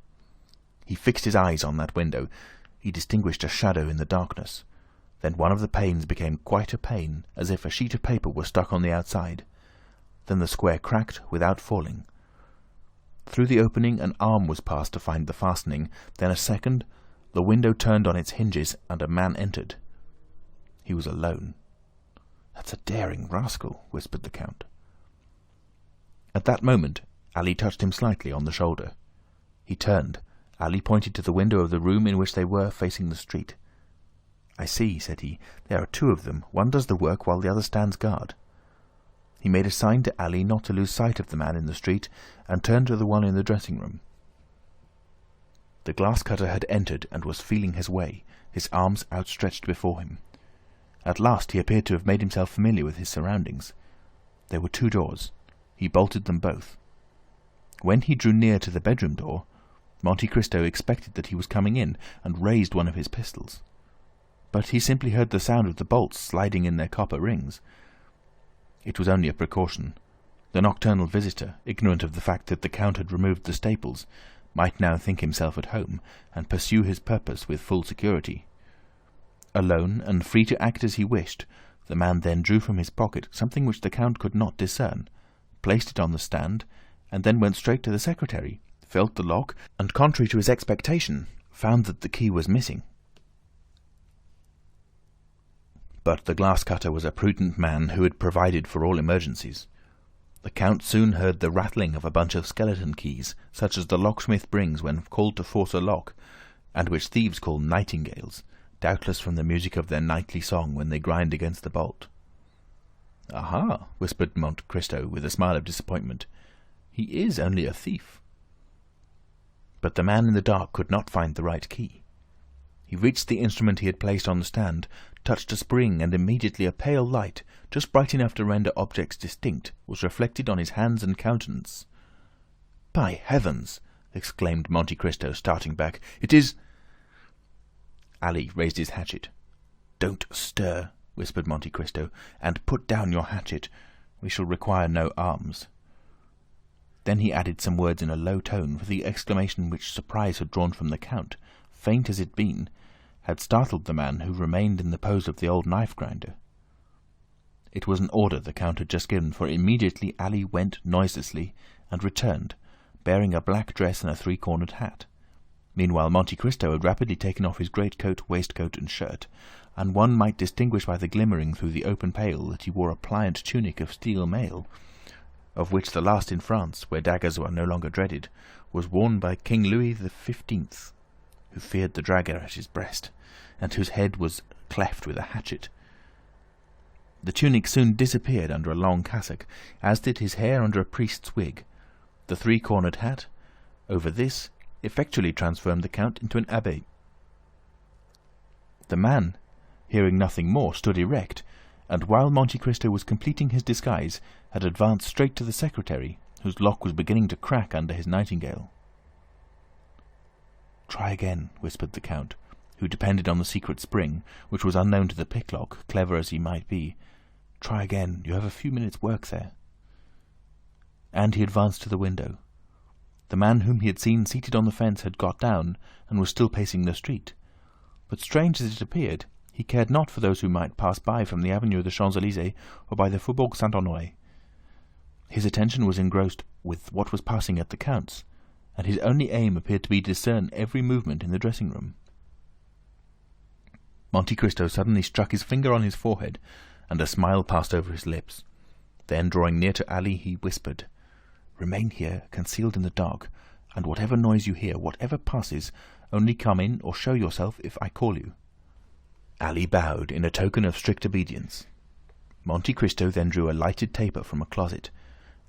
He fixed his eyes on that window. He distinguished a shadow in the darkness. Then one of the panes became quite a pane, as if a sheet of paper were stuck on the outside. Then the square cracked without falling. Through the opening an arm was passed to find the fastening, then a second, the window turned on its hinges, and a man entered. He was alone. "That's a daring rascal," whispered the Count. At that moment, Ali touched him slightly on the shoulder. He turned. Ali pointed to the window of the room in which they were, facing the street. "I see," said he. "There are two of them. One does the work while the other stands guard." He made a sign to Ali not to lose sight of the man in the street, and turned to the one in the dressing-room. The glass-cutter had entered and was feeling his way, his arms outstretched before him. At last he appeared to have made himself familiar with his surroundings. There were two doors. He bolted them both. When he drew near to the bedroom door, Monte Cristo expected that he was coming in, and raised one of his pistols. But he simply heard the sound of the bolts sliding in their copper rings. It was only a precaution. The nocturnal visitor, ignorant of the fact that the Count had removed the staples, might now think himself at home, and pursue his purpose with full security. Alone, and free to act as he wished, the man then drew from his pocket something which the Count could not discern, placed it on the stand, and then went straight to the secretary, felt the lock, and, contrary to his expectation, found that the key was missing. But the glass-cutter was a prudent man who had provided for all emergencies. The Count soon heard the rattling of a bunch of skeleton keys, such as the locksmith brings when called to force a lock, and which thieves call nightingales, doubtless from the music of their nightly song when they grind against the bolt. "Aha!" whispered Monte Cristo with a smile of disappointment. "He is only a thief." But the man in the dark could not find the right key. He reached the instrument he had placed on the stand, touched a spring, and immediately a pale light, just bright enough to render objects distinct, was reflected on his hands and countenance. "By heavens!" exclaimed Monte Cristo, starting back. "It is—" Ali raised his hatchet. "Don't stir," whispered Monte Cristo, "and put down your hatchet. We shall require no arms." Then he added some words in a low tone, for the exclamation which surprise had drawn from the Count, faint as it had been, had startled the man, who remained in the pose of the old knife-grinder. It was an order the Count had just given, for immediately Ali went noiselessly and returned, bearing a black dress and a three-cornered hat. Meanwhile Monte Cristo had rapidly taken off his greatcoat, waistcoat, and shirt, and one might distinguish by the glimmering through the open pale that he wore a pliant tunic of steel mail, of which the last in France, where daggers were no longer dreaded, was worn by King Louis XV, who feared the dagger at his breast, and whose head was cleft with a hatchet. The tunic soon disappeared under a long cassock, as did his hair under a priest's wig. The three-cornered hat, over this, effectually transformed the Count into an abbé. The man, hearing nothing more, stood erect, and while Monte Cristo was completing his disguise, had advanced straight to the secretary, whose lock was beginning to crack under his nightingale. "Try again," whispered the Count, who depended on the secret spring, which was unknown to the picklock, clever as he might be. "Try again. You have a few minutes' work there." And he advanced to the window. The man whom he had seen seated on the fence had got down, and was still pacing the street. But strange as it appeared, he cared not for those who might pass by from the avenue of the Champs-Élysées or by the Faubourg Saint-Honoré. His attention was engrossed with what was passing at the Count's, and his only aim appeared to be to discern every movement in the dressing-room. Monte Cristo suddenly struck his finger on his forehead, and a smile passed over his lips. Then, drawing near to Ali, he whispered, "Remain here, concealed in the dark, and whatever noise you hear, whatever passes, only come in or show yourself if I call you." Ali bowed in a token of strict obedience. Monte Cristo then drew a lighted taper from a closet,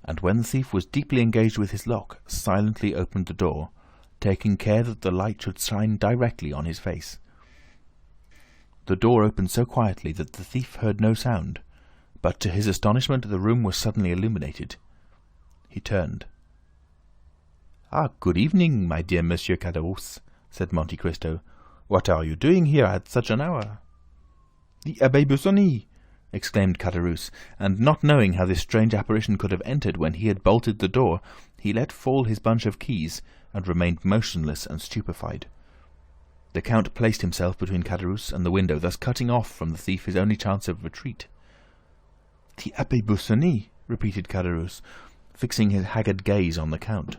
and when the thief was deeply engaged with his lock, silently opened the door, taking care that the light should shine directly on his face. The door opened so quietly that the thief heard no sound, but to his astonishment the room was suddenly illuminated. He turned. "Ah, good evening, my dear Monsieur Caderousse," said Monte Cristo. "What are you doing here at such an hour?" "The Abbé Busoni!" exclaimed Caderousse, and not knowing how this strange apparition could have entered when he had bolted the door, he let fall his bunch of keys and remained motionless and stupefied. The Count placed himself between Caderousse and the window, thus cutting off from the thief his only chance of retreat. "The Abbé Busoni!" repeated Caderousse, fixing his haggard gaze on the Count.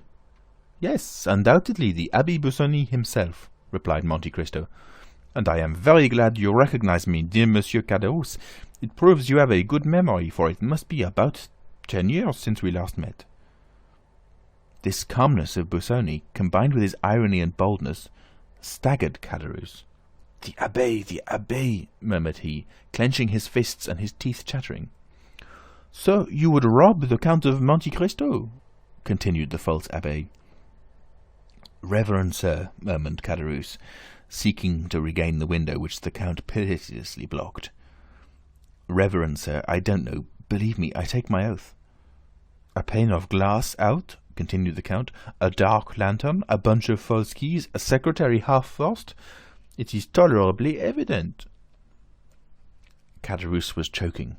"Yes, undoubtedly, the Abbé Busoni himself," replied Monte Cristo. "And I am very glad you recognize me, dear Monsieur Caderousse. It proves you have a good memory, for it must be about 10 years since we last met." This calmness of Busoni, combined with his irony and boldness, staggered Caderousse. "The Abbé," murmured he, clenching his fists and his teeth chattering. "So you would rob the Count of Monte Cristo?" continued the false Abbé. "Reverend sir," murmured Caderousse, seeking to regain the window which the Count pitilessly blocked. "Reverend sir, I don't know. Believe me, I take my oath." "A pane of glass out?" continued the Count. "A dark lantern, a bunch of false keys, a secretary half-forced? It is tolerably evident." Caderousse was choking.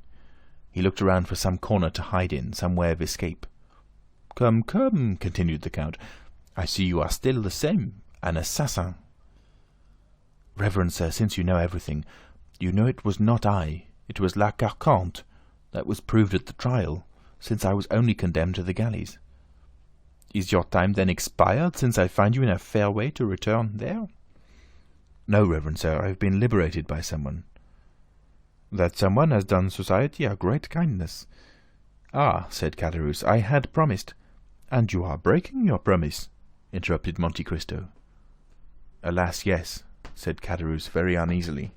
He looked around for some corner to hide in, some way of escape. "Come, come," continued the Count. "I see you are still the same, an assassin." "Reverend sir, since you know everything, you know it was not I, it was La Carconte. That was proved at the trial, since I was only condemned to the galleys." "Is your time then expired, since I find you in a fair way to return there?" "No, reverend sir, I have been liberated by someone." "That someone has done society a great kindness." "Ah," said Caderousse, "I had promised—" "And you are breaking your promise," interrupted Monte Cristo. "Alas, yes," said Caderousse very uneasily.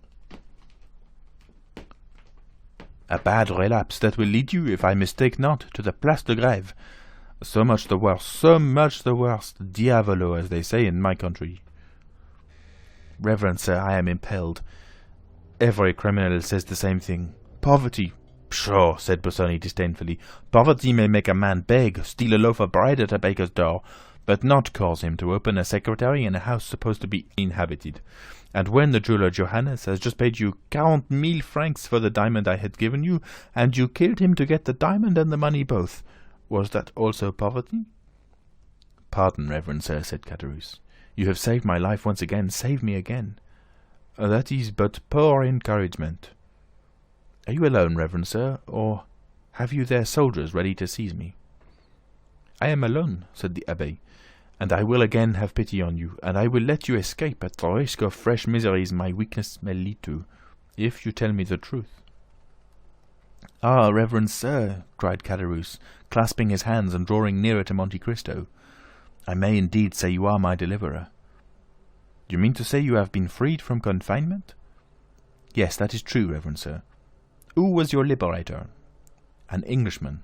"A bad relapse that will lead you, if I mistake not, to the Place de Grève. So much the worse, so much the worse, diavolo, as they say in my country." "Reverend sir, I am impelled. Every criminal says the same thing. Poverty—" "Pshaw!" said Busoni disdainfully. "Poverty may make a man beg, steal a loaf of bread at a baker's door, but not cause him to open a secretary in a house supposed to be inhabited. And when the jeweler Johannes has just paid you 40,000 francs for the diamond I had given you, and you killed him to get the diamond and the money both, was that also poverty?" "Pardon, reverend sir," said Caderousse. "You have saved my life once again. Save me again." "That is but poor encouragement." "Are you alone, reverend sir, or have you there soldiers ready to seize me?" "I am alone," said the Abbé, "and I will again have pity on you, and I will let you escape at the risk of fresh miseries my weakness may lead to, if you tell me the truth." "Ah, reverend sir," cried Caderousse, clasping his hands and drawing nearer to Monte Cristo, "I may indeed say you are my deliverer." "You mean to say you have been freed from confinement?" "Yes, that is true, reverend sir." "Who was your liberator?" "An Englishman."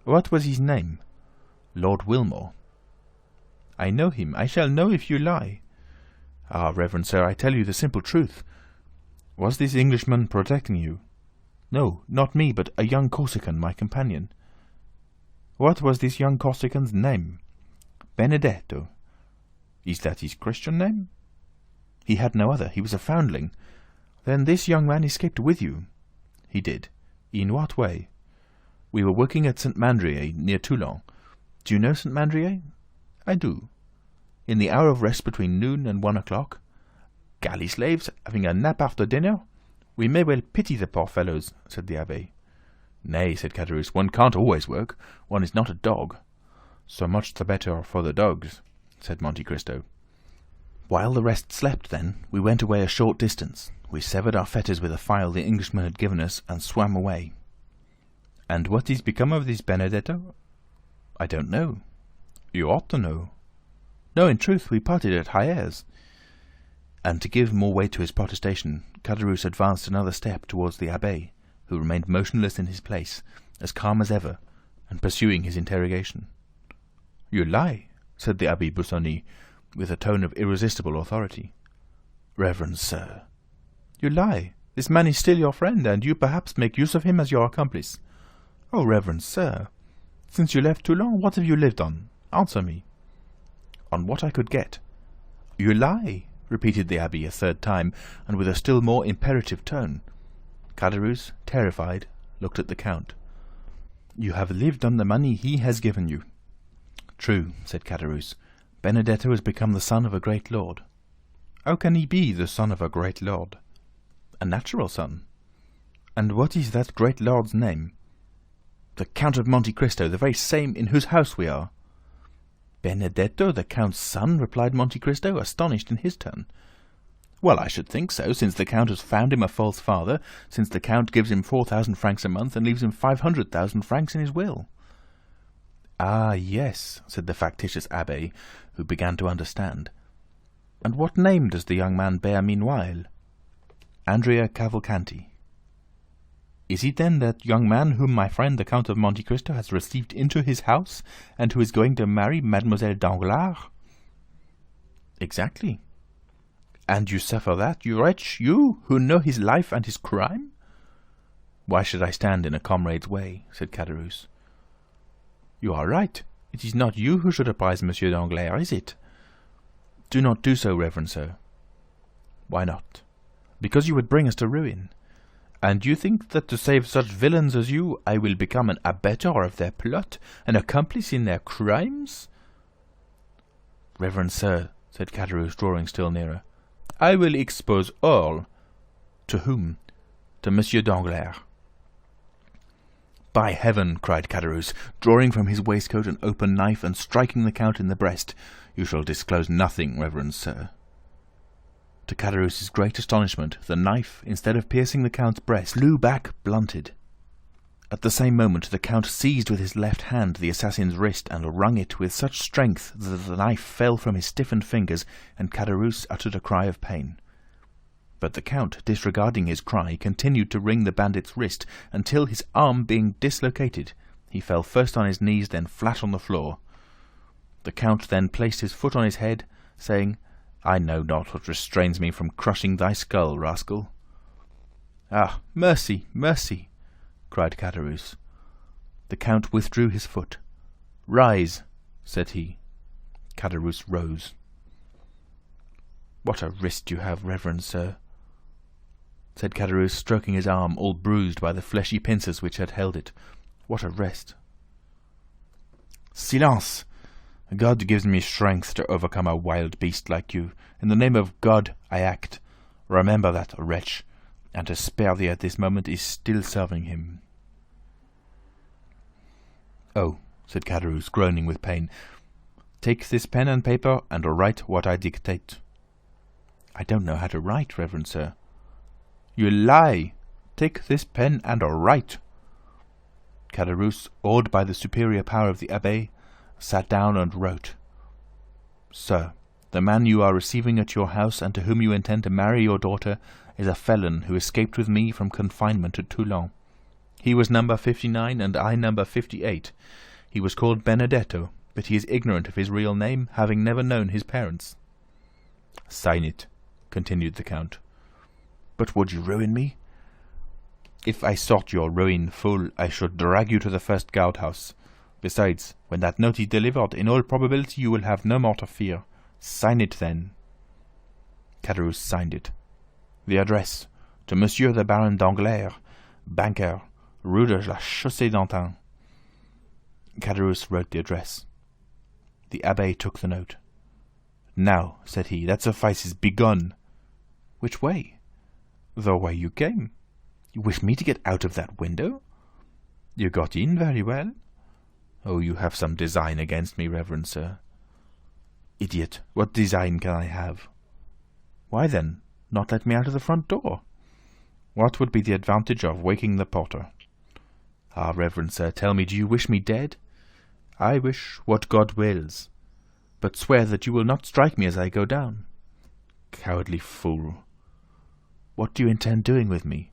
"What was his name?" "Lord Wilmore." "I know him. I shall know if you lie." "Ah, reverend sir, I tell you the simple truth." "Was this Englishman protecting you?" "No, not me, but a young Corsican, my companion." "What was this young Corsican's name?" "Benedetto." "Is that his Christian name?" "He had no other. He was a foundling." "Then this young man escaped with you?" "He did." "In what way?" "We were working at St. Mandrier, near Toulon. Do you know St. Mandrier?" "I do." "In the hour of rest between noon and 1 o'clock?" "Galley slaves having a nap after dinner? We may well pity the poor fellows," said the Abbé. "Nay," said Caderousse, "one can't always work. One is not a dog." "So much the better for the dogs," said Monte Cristo. "While the rest slept, then, we went away a short distance. We severed our fetters with a file the Englishman had given us, and swam away." "And what is become of this Benedetto?" "I don't know." "You ought to know." "No, in truth, we parted at Hyères." And to give more weight to his protestation, Caderousse advanced another step towards the Abbé, who remained motionless in his place, as calm as ever, and pursuing his interrogation. "You lie," said the Abbé Busoni, with a tone of irresistible authority. "Reverend sir." "You lie. This man is still your friend, and you perhaps make use of him as your accomplice." "Oh, reverend sir, since you left Toulon, what have you lived on? Answer me." on what I could get." "You lie," repeated the abbé a third time, and with a still more imperative tone. Caderousse, terrified, looked at the Count. "You have lived on the money he has given you." "True," said Caderousse. "Benedetto has become the son of a great lord." "How can he be the son of a great lord?" "A natural son." "And what is that great lord's name?" "The Count of Monte Cristo, the very same in whose house we are." "Benedetto, the Count's son?" replied Monte Cristo, astonished in his turn. "Well, I should think so, since the Count has found him a false father, since the Count gives him 4,000 francs a month and leaves him 500,000 francs in his will." "Ah, yes," said the factitious abbé, who began to understand. "And what name does the young man bear meanwhile?" "Andrea Cavalcanti." "Is he then that young man whom my friend the Count of Monte Cristo has received into his house, and who is going to marry Mademoiselle Danglars?" "Exactly." "And you suffer that, you wretch, you, who know his life and his crime?" "Why should I stand in a comrade's way?" said Caderousse. "You are right. It is not you who should apprise Monsieur Danglars, is it?" "Do not do so, reverend sir." "Why not?" "Because you would bring us to ruin." "And you think that to save such villains as you, I will become an abettor of their plot, an accomplice in their crimes?" "Reverend sir," said Caderousse, drawing still nearer, "I will expose all." "To whom?" "To Monsieur Danglars." "By heaven!" cried Caderousse, drawing from his waistcoat an open knife and striking the Count in the breast. "You shall disclose nothing, reverend sir." To Caderousse's great astonishment, the knife, instead of piercing the Count's breast, flew back blunted. At the same moment the Count seized with his left hand the assassin's wrist and wrung it with such strength that the knife fell from his stiffened fingers, and Caderousse uttered a cry of pain. But the Count, disregarding his cry, continued to wring the bandit's wrist until, his arm being dislocated, he fell first on his knees, then flat on the floor. The Count then placed his foot on his head, saying, "I know not what restrains me from crushing thy skull, rascal." "Ah, mercy, mercy!" cried Caderousse. The Count withdrew his foot. "Rise," said he. Caderousse rose. "What a wrist you have, reverend sir," said Caderousse, stroking his arm, all bruised by the fleshy pincers which had held it. "What a wrist!" "Silence! God gives me strength to overcome a wild beast like you. In the name of God, I act. Remember that, wretch, and to spare thee at this moment is still serving him." "Oh," said Caderousse, groaning with pain, "take this pen and paper and write what I dictate." "I don't know how to write, reverend sir." "You lie! Take this pen and write." Caderousse, awed by the superior power of the abbé, sat down and wrote, "Sir, the man you are receiving at your house and to whom you intend to marry your daughter is a felon who escaped with me from confinement at Toulon. He was number 59 and I number 58. He was called Benedetto, but he is ignorant of his real name, having never known his parents." "Sign it," continued the Count. "But would you ruin me?" "If I sought your ruin, fool, I should drag you to the first guardhouse. Besides, when that note is delivered, in all probability you will have no more to fear. Sign it then." Caderousse signed it. The address: to Monsieur the Baron Danglers, banker, Rue de la Chaussée-d'Antin. Caderousse wrote the address. The abbé took the note. "Now," said he, "that suffices. Begone." "Which way?" "The way you came." "You wish me to get out of that window?" "You got in very well." "Oh, you have some design against me, reverend sir." "Idiot! What design can I have?" "Why then, not let me out of the front door." "What would be the advantage of waking the porter?" "Ah, reverend sir, tell me, do you wish me dead?" "I wish what God wills." "But swear that you will not strike me as I go down." "Cowardly fool!" "What do you intend doing with me?"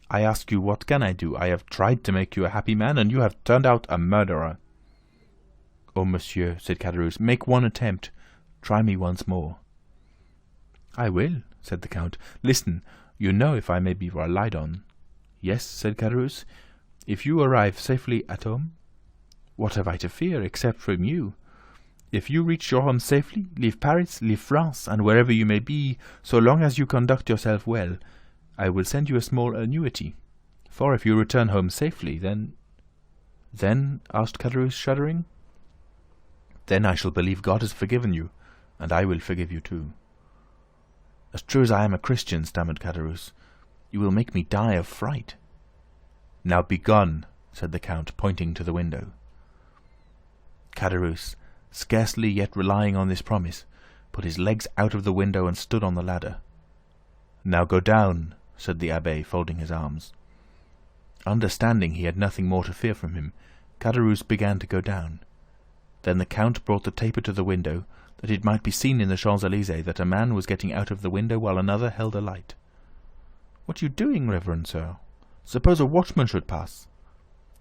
"I ask you, what can I do? I have tried to make you a happy man, and you have turned out a murderer." "Oh, monsieur," said Caderousse, "make one attempt. Try me once more." "I will," said the Count. "Listen, you know if I may be relied on." "Yes," said Caderousse, "if you arrive safely at home." "What have I to fear, except from you?" If you reach your home safely, leave Paris, leave France, and wherever you may be, so long as you conduct yourself well, I will send you a small annuity. For if you return home safely, then... Then? Asked Caderousse, shuddering. Then I shall believe God has forgiven you, and I will forgive you too. As true as I am a Christian, stammered Caderousse, you will make me die of fright. Now begone, said the Count, pointing to the window. Caderousse, scarcely yet relying on this promise, put his legs out of the window and stood on the ladder. Now go down, said the abbé, folding his arms. Understanding he had nothing more to fear from him, Caderousse began to go down. Then the Count brought the taper to the window, that it might be seen in the Champs-Élysées that a man was getting out of the window while another held a light. "What are you doing, reverend sir? Suppose a watchman should pass."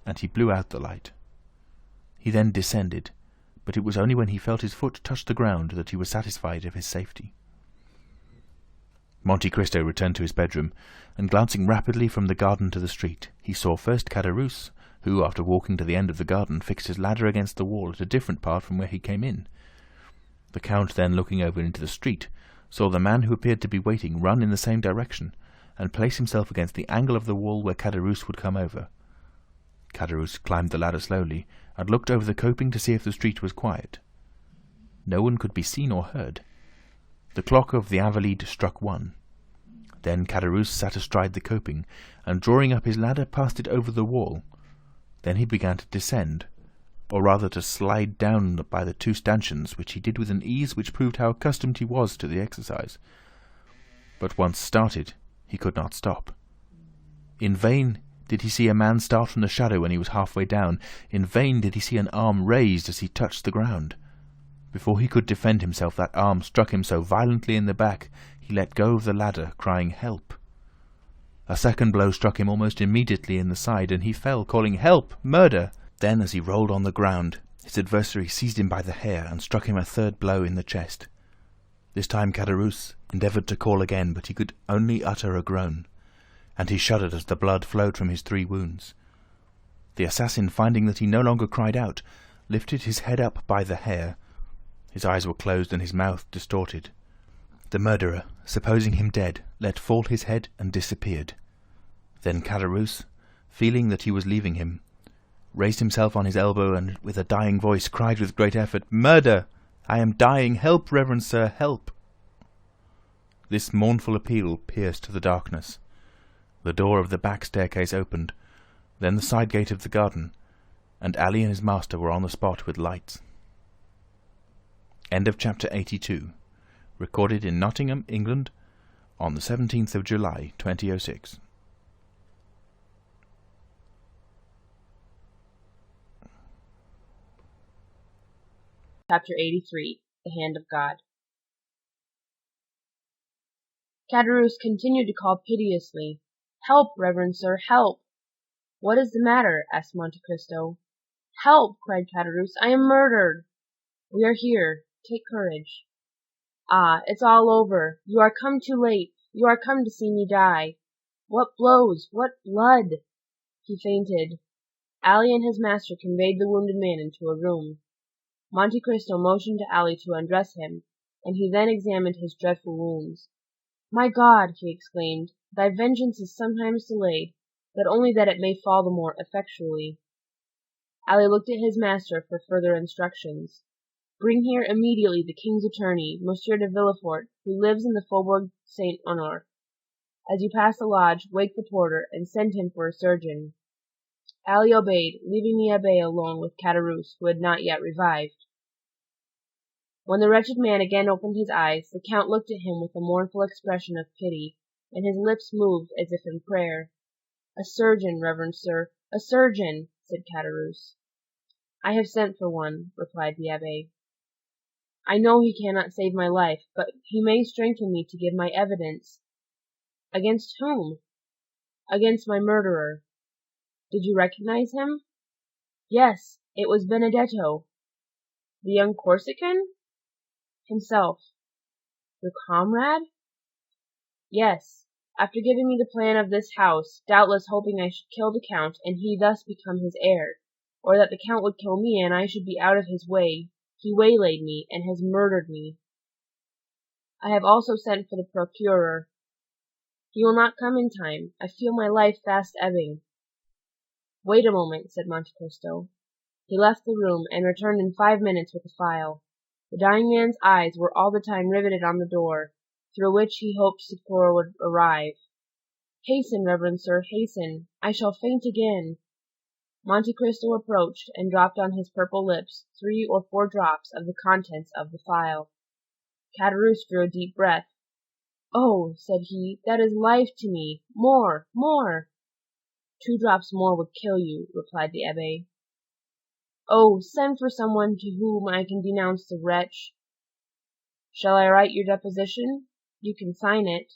And he blew out the light. He then descended, but it was only when he felt his foot touch the ground that he was satisfied of his safety. Monte Cristo returned to his bedroom, and glancing rapidly from the garden to the street, he saw first Caderousse, who, after walking to the end of the garden, fixed his ladder against the wall at a different part from where he came in. The Count then, looking over into the street, saw the man who appeared to be waiting run in the same direction, and place himself against the angle of the wall where Caderousse would come over. Caderousse climbed the ladder slowly, and looked over the coping to see if the street was quiet. No one could be seen or heard. The clock of the Invalides struck 1. Then Caderousse sat astride the coping, and drawing up his ladder, passed it over the wall. Then he began to descend, or rather to slide down by the 2 stanchions, which he did with an ease which proved how accustomed he was to the exercise. But once started, he could not stop. In vain did he see a man start from the shadow when he was halfway down. In vain did he see an arm raised as he touched the ground. Before he could defend himself, that arm struck him so violently in the back, he let go of the ladder, crying, "Help!" A second blow struck him almost immediately in the side, and he fell, calling, "Help! Murder!" Then, as he rolled on the ground, his adversary seized him by the hair and struck him a third blow in the chest. This time Caderousse endeavoured to call again, but he could only utter a groan, and he shuddered as the blood flowed from his 3 wounds. The assassin, finding that he no longer cried out, lifted his head up by the hair. His eyes were closed and his mouth distorted. The murderer, supposing him dead, let fall his head and disappeared. Then Caderousse, feeling that he was leaving him, raised himself on his elbow and, with a dying voice, cried with great effort, "Murder! I am dying! Help, reverend sir, help!" This mournful appeal pierced the darkness. The door of the back staircase opened, then the side gate of the garden, and Ali and his master were on the spot with lights. End of chapter 82. Recorded in Nottingham, England, on the 17th of July, 2006. Chapter 83. The Hand of God. Caderousse continued to call piteously, "Help, reverend sir, help!" "What is the matter?" asked Monte Cristo. "Help!" cried Caderousse. "I am murdered!" "We are here. Take courage." "Ah, it's all over. You are come too late. You are come to see me die. What blows! What blood!" He fainted. Ali and his master conveyed the wounded man into a room. Monte Cristo motioned to Ali to undress him, and he then examined his dreadful wounds. "My God!" he exclaimed, "thy vengeance is sometimes delayed, but only that it may fall the more effectually." Ali looked at his master for further instructions. "Bring here immediately the king's attorney, Monsieur de Villefort, who lives in the Faubourg Saint-Honore. As you pass the lodge, wake the porter, and send him for a surgeon." Ali obeyed, leaving the abbé alone with Caderousse, who had not yet revived. When the wretched man again opened his eyes, the Count looked at him with a mournful expression of pity, and his lips moved as if in prayer. "A surgeon, reverend sir, a surgeon," said Caderousse. "I have sent for one," replied the abbé. "I know he cannot save my life, but he may strengthen me to give my evidence." "Against whom?" "Against my murderer." "Did you recognize him?" "Yes, it was Benedetto." "The young Corsican?" "Himself." "Your comrade?" "Yes. After giving me the plan of this house, doubtless hoping I should kill the Count and he thus become his heir, or that the Count would kill me and I should be out of his way, He waylaid me, and has murdered me. I have also sent for the procureur. He will not come in time. I feel my life fast ebbing." "Wait a moment," said Monte Cristo. He left the room, and returned in 5 minutes with a file. The dying man's eyes were all the time riveted on the door, through which he hoped succour would arrive. "Hasten, reverend sir, hasten! I shall faint again." Monte Cristo approached, and dropped on his purple lips 3 or 4 drops of the contents of the phial. Caderousse drew a deep breath. "Oh," said he, "that is life to me! More, more!" "2 drops more would kill you," replied the abbé. "Oh, send for someone to whom I can denounce the wretch." "Shall I write your deposition? You can sign it."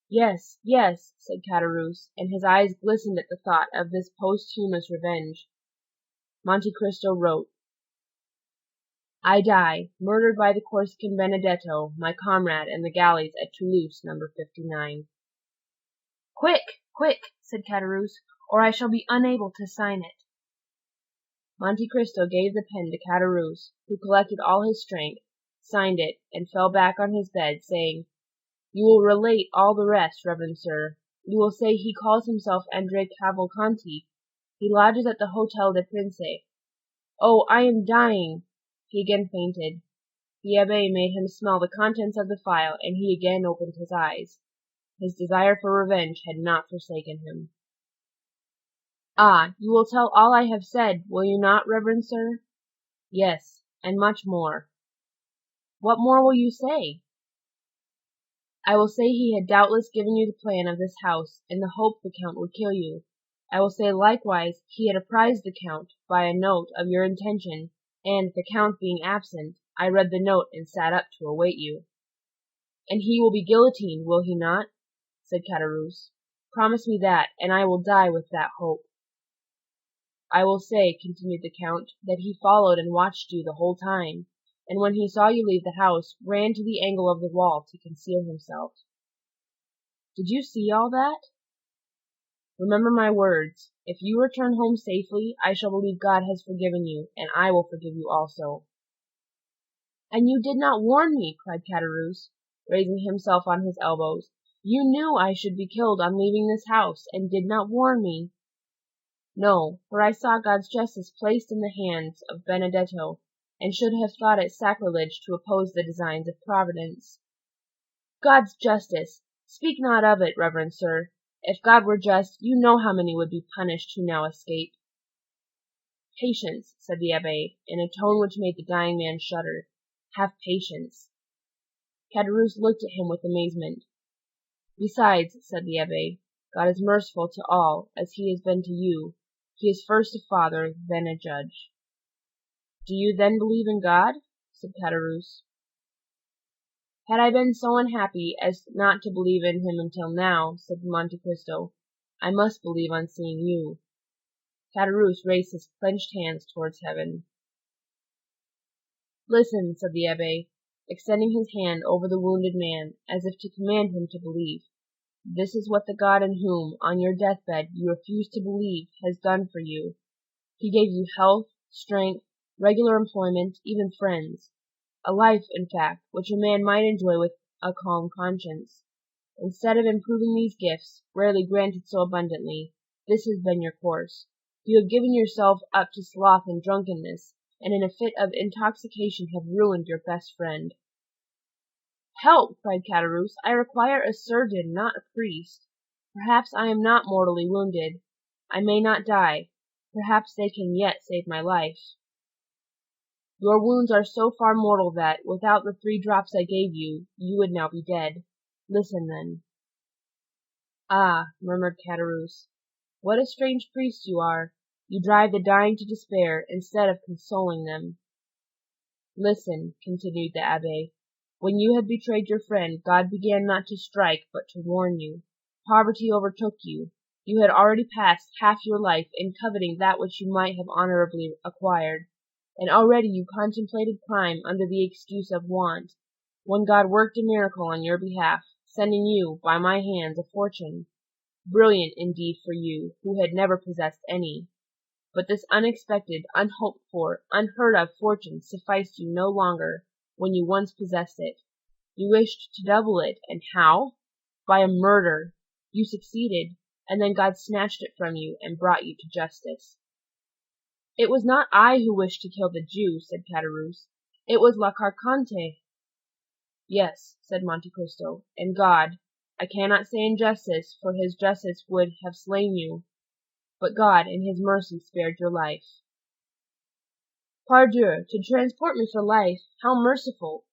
"Yes, yes," said Caderousse, and his eyes glistened at the thought of this posthumous revenge. Monte Cristo wrote, "I die, murdered by the Corsican Benedetto, my comrade in the galleys at Toulouse, number 59. "Quick, quick," said Caderousse, "or I shall be unable to sign it." Monte Cristo gave the pen to Caderousse, who collected all his strength, signed it, and fell back on his bed, saying, "You will relate all the rest, reverend sir. You will say he calls himself Andrea Cavalcanti. He lodges at the Hotel des Princes. Oh, I am dying!" He again fainted. The abbé made him smell the contents of the phial, and he again opened his eyes. His desire for revenge had not forsaken him. "Ah, you will tell all I have said, will you not, reverend sir?" "Yes, and much more." "What more will you say?" "I will say he had doubtless given you the plan of this house, in the hope the Count would kill you. I will say likewise he had apprised the Count, by a note, of your intention, and, the Count being absent, I read the note and sat up to await you." "And he will be guillotined, will he not?" said Caderousse. "Promise me that, and I will die with that hope." "I will say," continued the Count, "that he followed and watched you the whole time, and when he saw you leave the house, ran to the angle of the wall to conceal himself." "Did you see all that?" "Remember my words. If you return home safely, I shall believe God has forgiven you, and I will forgive you also." "And you did not warn me!" cried Caderousse, raising himself on his elbows. "You knew I should be killed on leaving this house, and did not warn me." "No, for I saw God's justice placed in the hands of Benedetto, and should have thought it sacrilege to oppose the designs of Providence." "God's justice! Speak not of it, reverend sir. If God were just, you know how many would be punished who now escape." "Patience," said the abbé, in a tone which made the dying man shudder. "Have patience." Caderousse looked at him with amazement. "Besides," said the abbé, "God is merciful to all, as he has been to you. He is first a father, then a judge." "Do you then believe in God?" said Caderousse. "Had I been so unhappy as not to believe in him until now," said Monte Cristo, "I must believe on seeing you." Caderousse raised his clenched hands towards heaven. "Listen," said the abbé, extending his hand over the wounded man, as if to command him to believe. "This is what the God in whom, on your deathbed, you refused to believe, has done for you. He gave you health, strength, regular employment, even friends. A life, in fact, which a man might enjoy with a calm conscience. Instead of improving these gifts, rarely granted so abundantly, this has been your course. You have given yourself up to sloth and drunkenness, and in a fit of intoxication have ruined your best friend." "Help!" cried Caderousse. "I require a surgeon, not a priest. Perhaps I am not mortally wounded. I may not die. Perhaps they can yet save my life." "Your wounds are so far mortal that, without the 3 drops I gave you, you would now be dead. Listen, then." "Ah," murmured Caderousse, "what a strange priest you are! You drive the dying to despair, instead of consoling them." "Listen," continued the abbé. "When you had betrayed your friend, God began not to strike, but to warn you. Poverty overtook you. You had already passed half your life in coveting that which you might have honorably acquired, and already you contemplated crime under the excuse of want, when God worked a miracle on your behalf, sending you, by my hands, a fortune. Brilliant, indeed, for you, who had never possessed any. But this unexpected, unhoped for, unheard of fortune sufficed you no longer when you once possessed it. You wished to double it, and how? By a murder. You succeeded, and then God snatched it from you and brought you to justice. It was not I who wished to kill the Jew, said Caderousse. It was La Carconte. Yes, said Monte Cristo, and God, I cannot say injustice, for his justice would have slain you, but God in his mercy spared your life. Pardieu, to transport me for life, how merciful!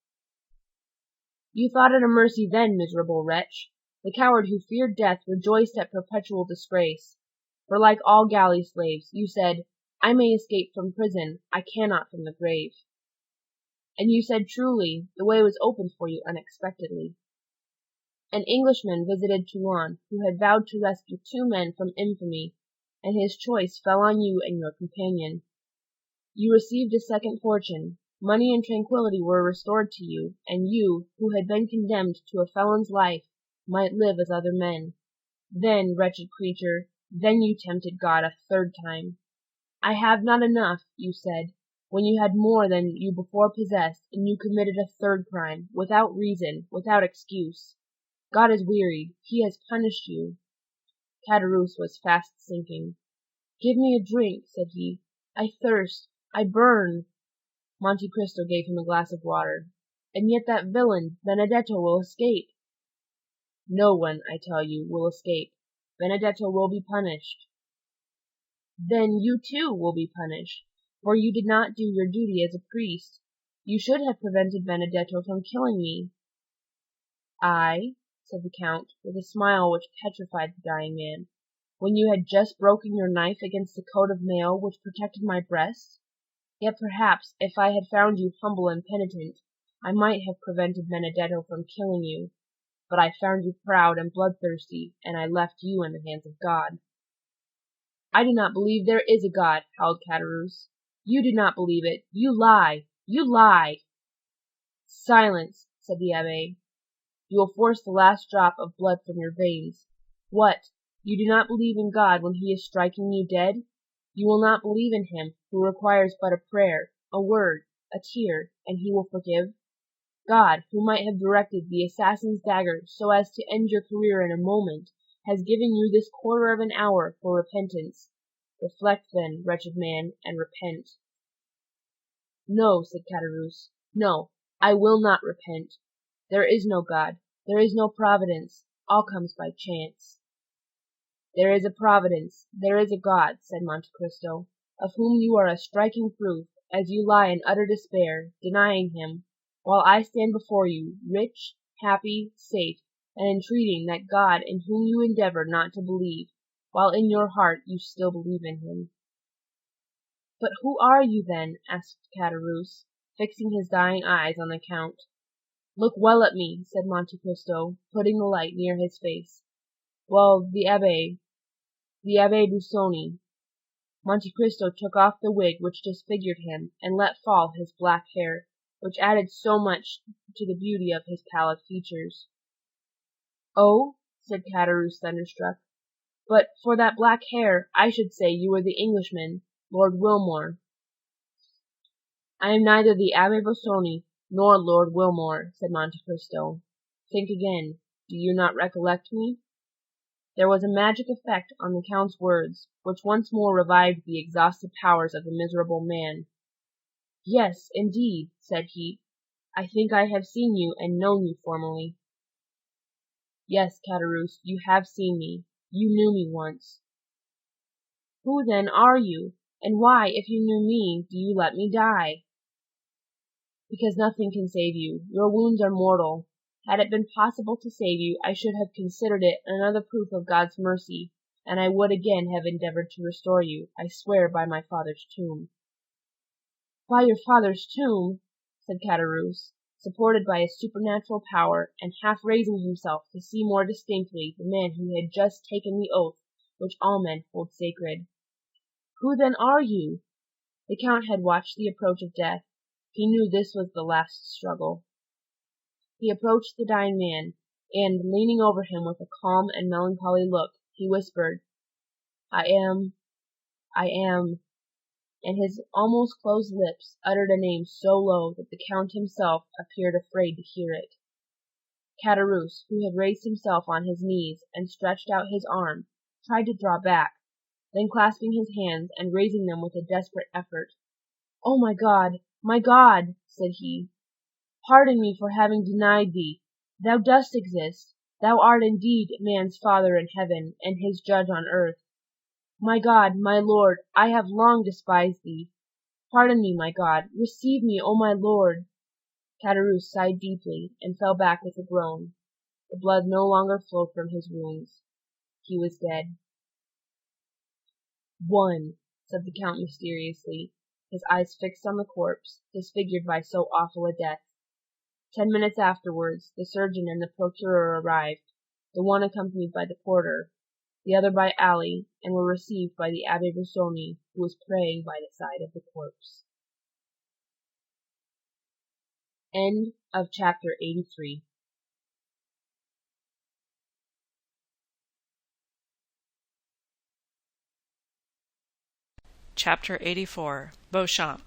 You thought it a mercy then, miserable wretch. The coward who feared death rejoiced at perpetual disgrace. For like all galley slaves, you said, I may escape from prison, I cannot from the grave. And you said truly, the way was opened for you unexpectedly. An Englishman visited Toulon, who had vowed to rescue 2 men from infamy, and his choice fell on you and your companion. You received a second fortune, money and tranquillity were restored to you, and you, who had been condemned to a felon's life, might live as other men. Then, wretched creature, then you tempted God a 3rd time. I have not enough, you said, when you had more than you before possessed, and you committed a 3rd crime, without reason, without excuse. God is wearied, he has punished you. Caderousse was fast sinking. Give me a drink, said he. I thirst, I burn. Monte Cristo gave him a glass of water. And yet that villain, Benedetto, will escape. No one, I tell you, will escape. Benedetto will be punished. Then you too will be punished, for you did not do your duty as a priest. You should have prevented Benedetto from killing me. I, said the Count, with a smile which petrified the dying man, when you had just broken your knife against the coat of mail which protected my breast? Yet perhaps, if I had found you humble and penitent, I might have prevented Benedetto from killing you. But I found you proud and bloodthirsty, and I left you in the hands of God. I do not believe there is a God, howled Caderousse. You do not believe it. You lie. You lie. Silence, said the Abbé. You will force the last drop of blood from your veins. What? You do not believe in God when he is striking you dead? You will not believe in him who requires but a prayer, a word, a tear, and he will forgive? God, who might have directed the assassin's dagger so as to end your career in a moment, has given you this quarter of an hour for repentance. Reflect then, wretched man, and repent. No, said Caderousse. No, I will not repent. There is no God. There is no providence. All comes by chance. There is a providence. There is a God, said Monte Cristo, of whom you are a striking proof, as you lie in utter despair, denying him, while I stand before you, rich, happy, safe, and entreating that God in whom you endeavor not to believe, while in your heart you still believe in him. But who are you, then? asked Caderousse, fixing his dying eyes on the Count. Look well at me, said Monte Cristo, putting the light near his face. Well, the Abbé Busoni. Monte Cristo took off the wig which disfigured him, and let fall his black hair, which added so much to the beauty of his pallid features. Oh, said Caderousse, thunderstruck. But for that black hair, I should say you were the Englishman, Lord Wilmore. I am neither the Abbé Busoni nor Lord Wilmore, said Monte Cristo. Think again. Do you not recollect me? There was a magic effect on the Count's words, which once more revived the exhausted powers of the miserable man. Yes, indeed, said he. I think I have seen you and known you formerly. Yes, Caderousse, you have seen me. You knew me once. Who, then, are you? And why, if you knew me, do you let me die? Because nothing can save you. Your wounds are mortal. Had it been possible to save you, I should have considered it another proof of God's mercy, and I would again have endeavored to restore you, I swear by my father's tomb. By your father's tomb, said Caderousse, supported by a supernatural power, and half raising himself to see more distinctly the man who had just taken the oath which all men hold sacred. Who then are you? The Count had watched the approach of death. He knew this was the last struggle. He approached the dying man, and, leaning over him with a calm and melancholy look, he whispered, I am and his almost closed lips uttered a name so low that the Count himself appeared afraid to hear it. Caderousse, who had raised himself on his knees and stretched out his arm, tried to draw back, then clasping his hands and raising them with a desperate effort, "Oh, my God," said he, "pardon me for having denied thee. Thou dost exist. Thou art indeed man's Father in heaven, and his judge on earth. My God, my Lord, I have long despised thee. Pardon me, my God. Receive me, O my Lord." Caderousse sighed deeply, and fell back with a groan. The blood no longer flowed from his wounds. He was dead. "One," said the Count mysteriously, his eyes fixed on the corpse, disfigured by so awful a death. 10 minutes afterwards, the surgeon and the procureur arrived, the one accompanied by the porter, the other by Ali, and were received by the Abbé Busoni, who was praying by the side of the corpse. End of chapter 83. Chapter 84. Beauchamp.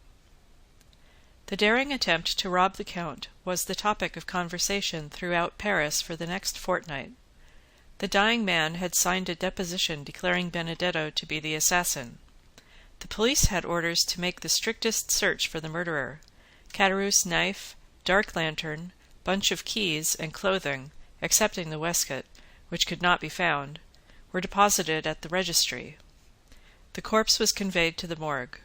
The daring attempt to rob the Count was the topic of conversation throughout Paris for the next fortnight. The dying man had signed a deposition declaring Benedetto to be the assassin. The police had orders to make the strictest search for the murderer. Caderousse's knife, dark lantern, bunch of keys, and clothing, excepting the waistcoat, which could not be found, were deposited at the registry. The corpse was conveyed to the morgue.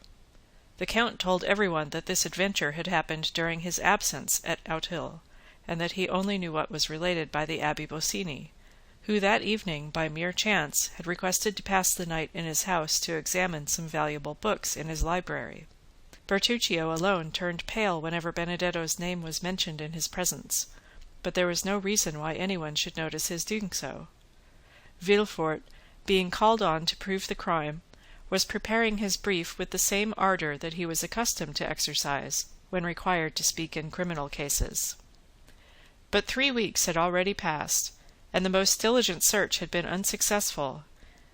The Count told everyone that this adventure had happened during his absence at Auteuil, and that he only knew what was related by the Abbé Busoni, who that evening, by mere chance, had requested to pass the night in his house to examine some valuable books in his library. Bertuccio alone turned pale whenever Benedetto's name was mentioned in his presence, but there was no reason why anyone should notice his doing so. Villefort, being called on to prove the crime, was preparing his brief with the same ardour that he was accustomed to exercise when required to speak in criminal cases. But 3 weeks had already passed, and the most diligent search had been unsuccessful.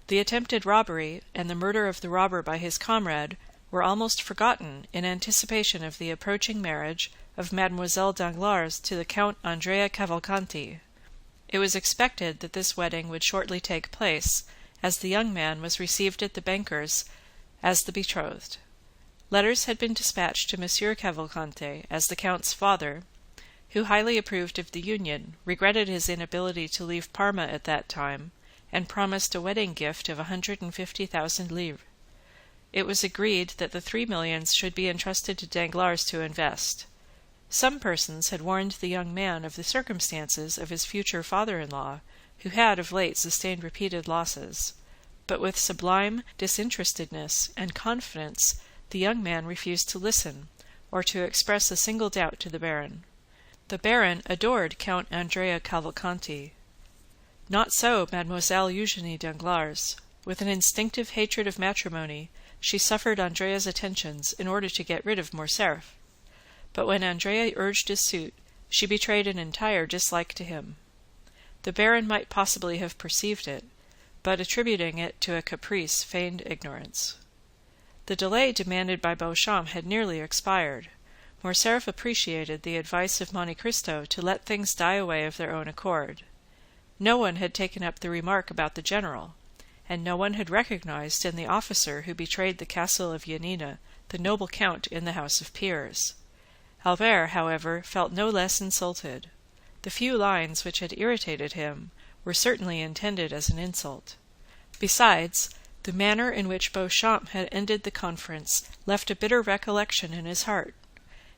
The attempted robbery and the murder of the robber by his comrade were almost forgotten in anticipation of the approaching marriage of Mademoiselle Danglers to the Count Andrea Cavalcanti. It was expected that this wedding would shortly take place, as the young man was received at the banker's as the betrothed. Letters had been dispatched to Monsieur Cavalcanti as the Count's father, who highly approved of the union, regretted his inability to leave Parma at that time, and promised a wedding gift of 150,000 livres. It was agreed that the 3 millions should be entrusted to Danglars to invest. Some persons had warned the young man of the circumstances of his future father-in-law, who had of late sustained repeated losses, but with sublime disinterestedness and confidence the young man refused to listen, or to express a single doubt to the Baron. The Baron adored Count Andrea Cavalcanti. Not so Mademoiselle Eugénie Danglars. With an instinctive hatred of matrimony, she suffered Andrea's attentions in order to get rid of Morcerf. But when Andrea urged his suit, she betrayed an entire dislike to him. The Baron might possibly have perceived it, but attributing it to a caprice feigned ignorance. The delay demanded by Beauchamp had nearly expired. Morcerf appreciated the advice of Monte Cristo to let things die away of their own accord. No one had taken up the remark about the general, and no one had recognized in the officer who betrayed the castle of Yanina the noble count in the House of Peers. Albert, however, felt no less insulted. The few lines which had irritated him were certainly intended as an insult. Besides, the manner in which Beauchamp had ended the conference left a bitter recollection in his heart.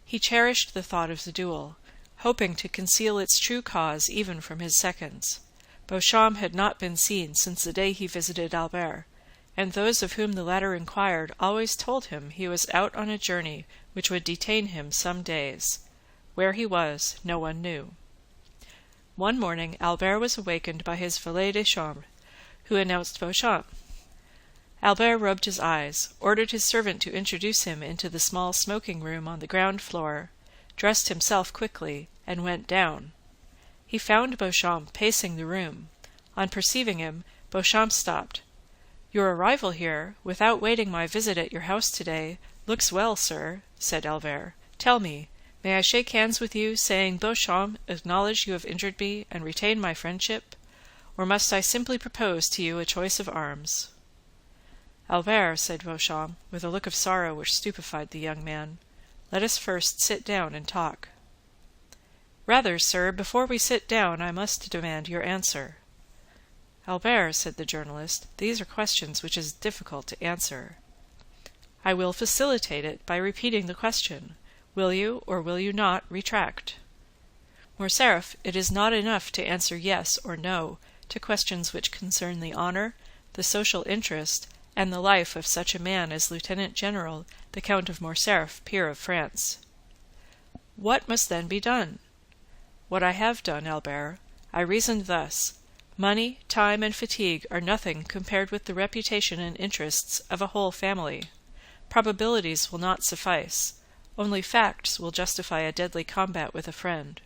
He cherished the thought of the duel, hoping to conceal its true cause even from his seconds. Beauchamp had not been seen since the day he visited Albert, and those of whom the latter inquired always told him he was out on a journey which would detain him some days. Where he was, no one knew. One morning Albert was awakened by his valet de chambre, who announced Beauchamp. Albert rubbed his eyes, ordered his servant to introduce him into the small smoking room on the ground floor, dressed himself quickly, and went down. He found Beauchamp pacing the room. On perceiving him, Beauchamp stopped. Your arrival here, without waiting my visit at your house today, looks well, sir, said Albert. Tell me, may I shake hands with you, saying, Beauchamp, acknowledge you have injured me, and retain my friendship? Or must I simply propose to you a choice of arms? Albert, said Beauchamp, with a look of sorrow which stupefied the young man, let us first sit down and talk. Rather, sir, before we sit down, I must demand your answer. Albert, said the journalist, these are questions which it is difficult to answer. I will facilitate it by repeating the question. Will you, or will you not, retract? Morcerf, it is not enough to answer yes or no to questions which concern the honour, the social interest, and the life of such a man as Lieutenant General the Count of Morcerf, peer of France. What must then be done? What I have done, Albert. I reasoned thus. Money, time, and fatigue are nothing compared with the reputation and interests of a whole family. Probabilities will not suffice. Only facts will justify a deadly combat with a friend.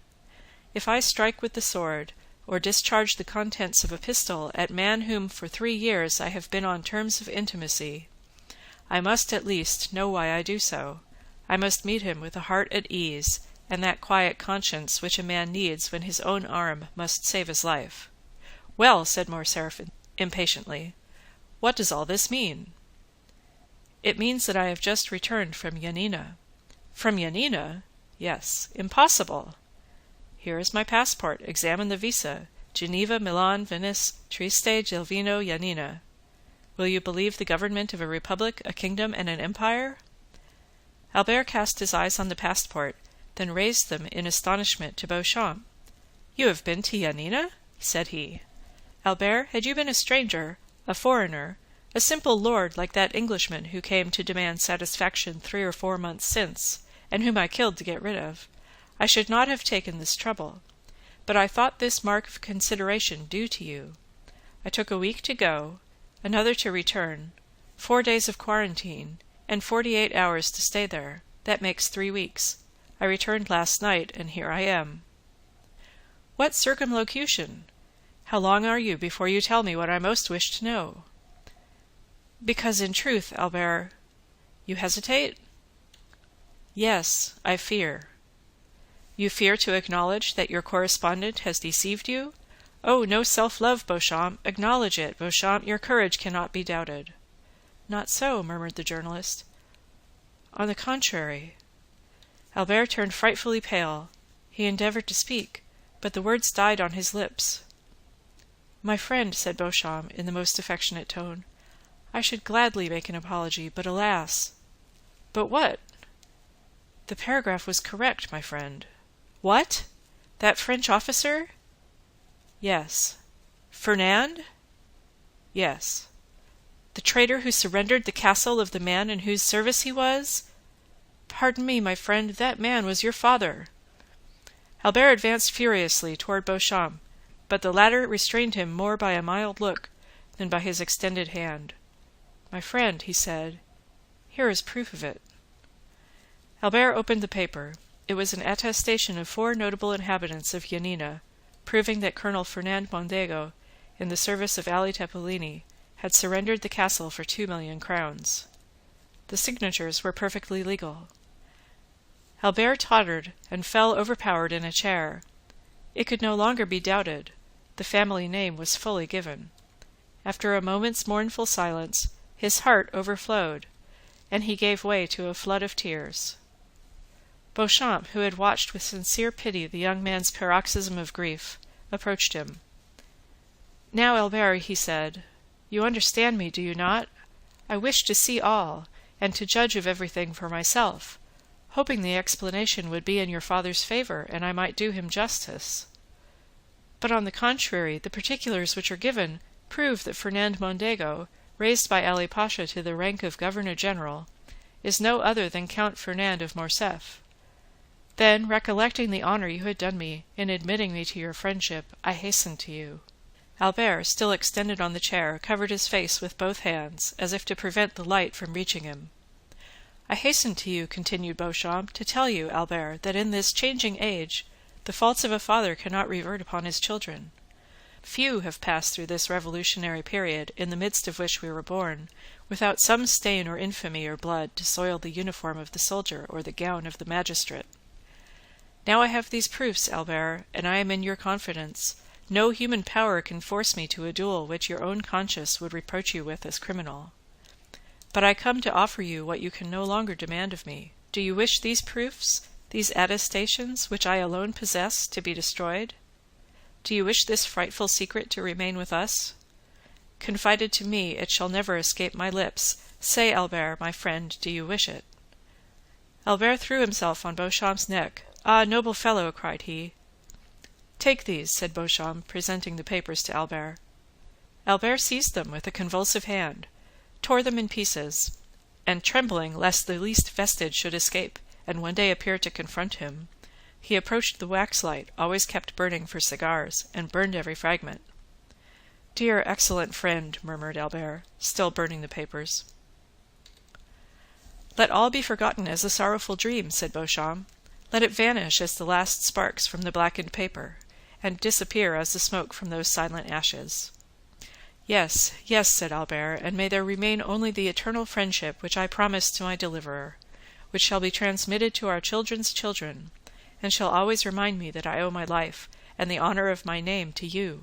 If I strike with the sword, or discharge the contents of a pistol at man whom for 3 years I have been on terms of intimacy, I must at least know why I do so. I must meet him with a heart at ease, and that quiet conscience which a man needs when his own arm must save his life. Well, said Morcerf impatiently, what does all this mean? It means that I have just returned from Yanina. From Yanina? Yes. Impossible. Here is my passport. Examine the visa. Geneva, Milan, Venice, Trieste, Gelvino, Yanina. Will you believe the government of a republic, a kingdom, and an empire? Albert cast his eyes on the passport, then raised them in astonishment to Beauchamp. You have been to Yanina? Said he. Albert, had you been a stranger, a foreigner, a simple lord like that Englishman who came to demand satisfaction 3 or 4 months since, and whom I killed to get rid of, I should not have taken this trouble. But I thought this mark of consideration due to you. I took a week to go, another to return, 4 days of quarantine, and 48 hours to stay there. That makes 3 weeks. I returned last night, and here I am. What circumlocution! How long are you before you tell me what I most wish to know? Because in truth, Albert— You hesitate? Yes, I fear. You fear to acknowledge that your correspondent has deceived you? Oh, no self-love, Beauchamp. Acknowledge it, Beauchamp. Your courage cannot be doubted. Not so, murmured the journalist. On the contrary. Albert turned frightfully pale. He endeavoured to speak, but the words died on his lips. My friend, said Beauchamp in the most affectionate tone, I should gladly make an apology, but alas! But what? The paragraph was correct, my friend. What? That French officer? Yes. Fernand? Yes. The traitor who surrendered the castle of the man in whose service he was? Pardon me, my friend, that man was your father. Albert advanced furiously toward Beauchamp, but the latter restrained him more by a mild look than by his extended hand. My friend, he said, here is proof of it. Albert opened the paper. It was an attestation of 4 notable inhabitants of Yanina, proving that Colonel Fernand Mondego, in the service of Ali Tepelini, had surrendered the castle for 2 million crowns. The signatures were perfectly legal. Albert tottered and fell overpowered in a chair. It could no longer be doubted. The family name was fully given. After a moment's mournful silence, his heart overflowed, and he gave way to a flood of tears. Beauchamp, who had watched with sincere pity the young man's paroxysm of grief, approached him. Now, Albert, he said, you understand me, do you not? I wish to see all, and to judge of everything for myself, hoping the explanation would be in your father's favour, and I might do him justice. But on the contrary, the particulars which are given prove that Fernand Mondego, raised by Ali Pasha to the rank of Governor-General, is no other than Count Fernand of Morcerf. Then, recollecting the honour you had done me in admitting me to your friendship, I hastened to you. Albert, still extended on the chair, covered his face with both hands, as if to prevent the light from reaching him. I hastened to you, continued Beauchamp, to tell you, Albert, that in this changing age the faults of a father cannot revert upon his children. Few have passed through this revolutionary period, in the midst of which we were born, without some stain or infamy or blood to soil the uniform of the soldier or the gown of the magistrate. Now I have these proofs, Albert, and I am in your confidence. No human power can force me to a duel which your own conscience would reproach you with as criminal. But I come to offer you what you can no longer demand of me. Do you wish these proofs, these attestations, which I alone possess, to be destroyed? Do you wish this frightful secret to remain with us? Confided to me, it shall never escape my lips. Say, Albert, my friend, do you wish it? Albert threw himself on Beauchamp's neck. Ah, noble fellow, cried he. Take these, said Beauchamp, presenting the papers to Albert. Albert seized them with a convulsive hand, tore them in pieces, and trembling lest the least vestige should escape and one day appear to confront him, he approached the waxlight, always kept burning for cigars, and burned every fragment. Dear, excellent friend, murmured Albert, still burning the papers. Let all be forgotten as a sorrowful dream, said Beauchamp. Let it vanish as the last sparks from the blackened paper, and disappear as the smoke from those silent ashes. Yes, yes, said Albert, and may there remain only the eternal friendship which I promised to my deliverer, which shall be transmitted to our children's children, and shall always remind me that I owe my life and the honour of my name to you.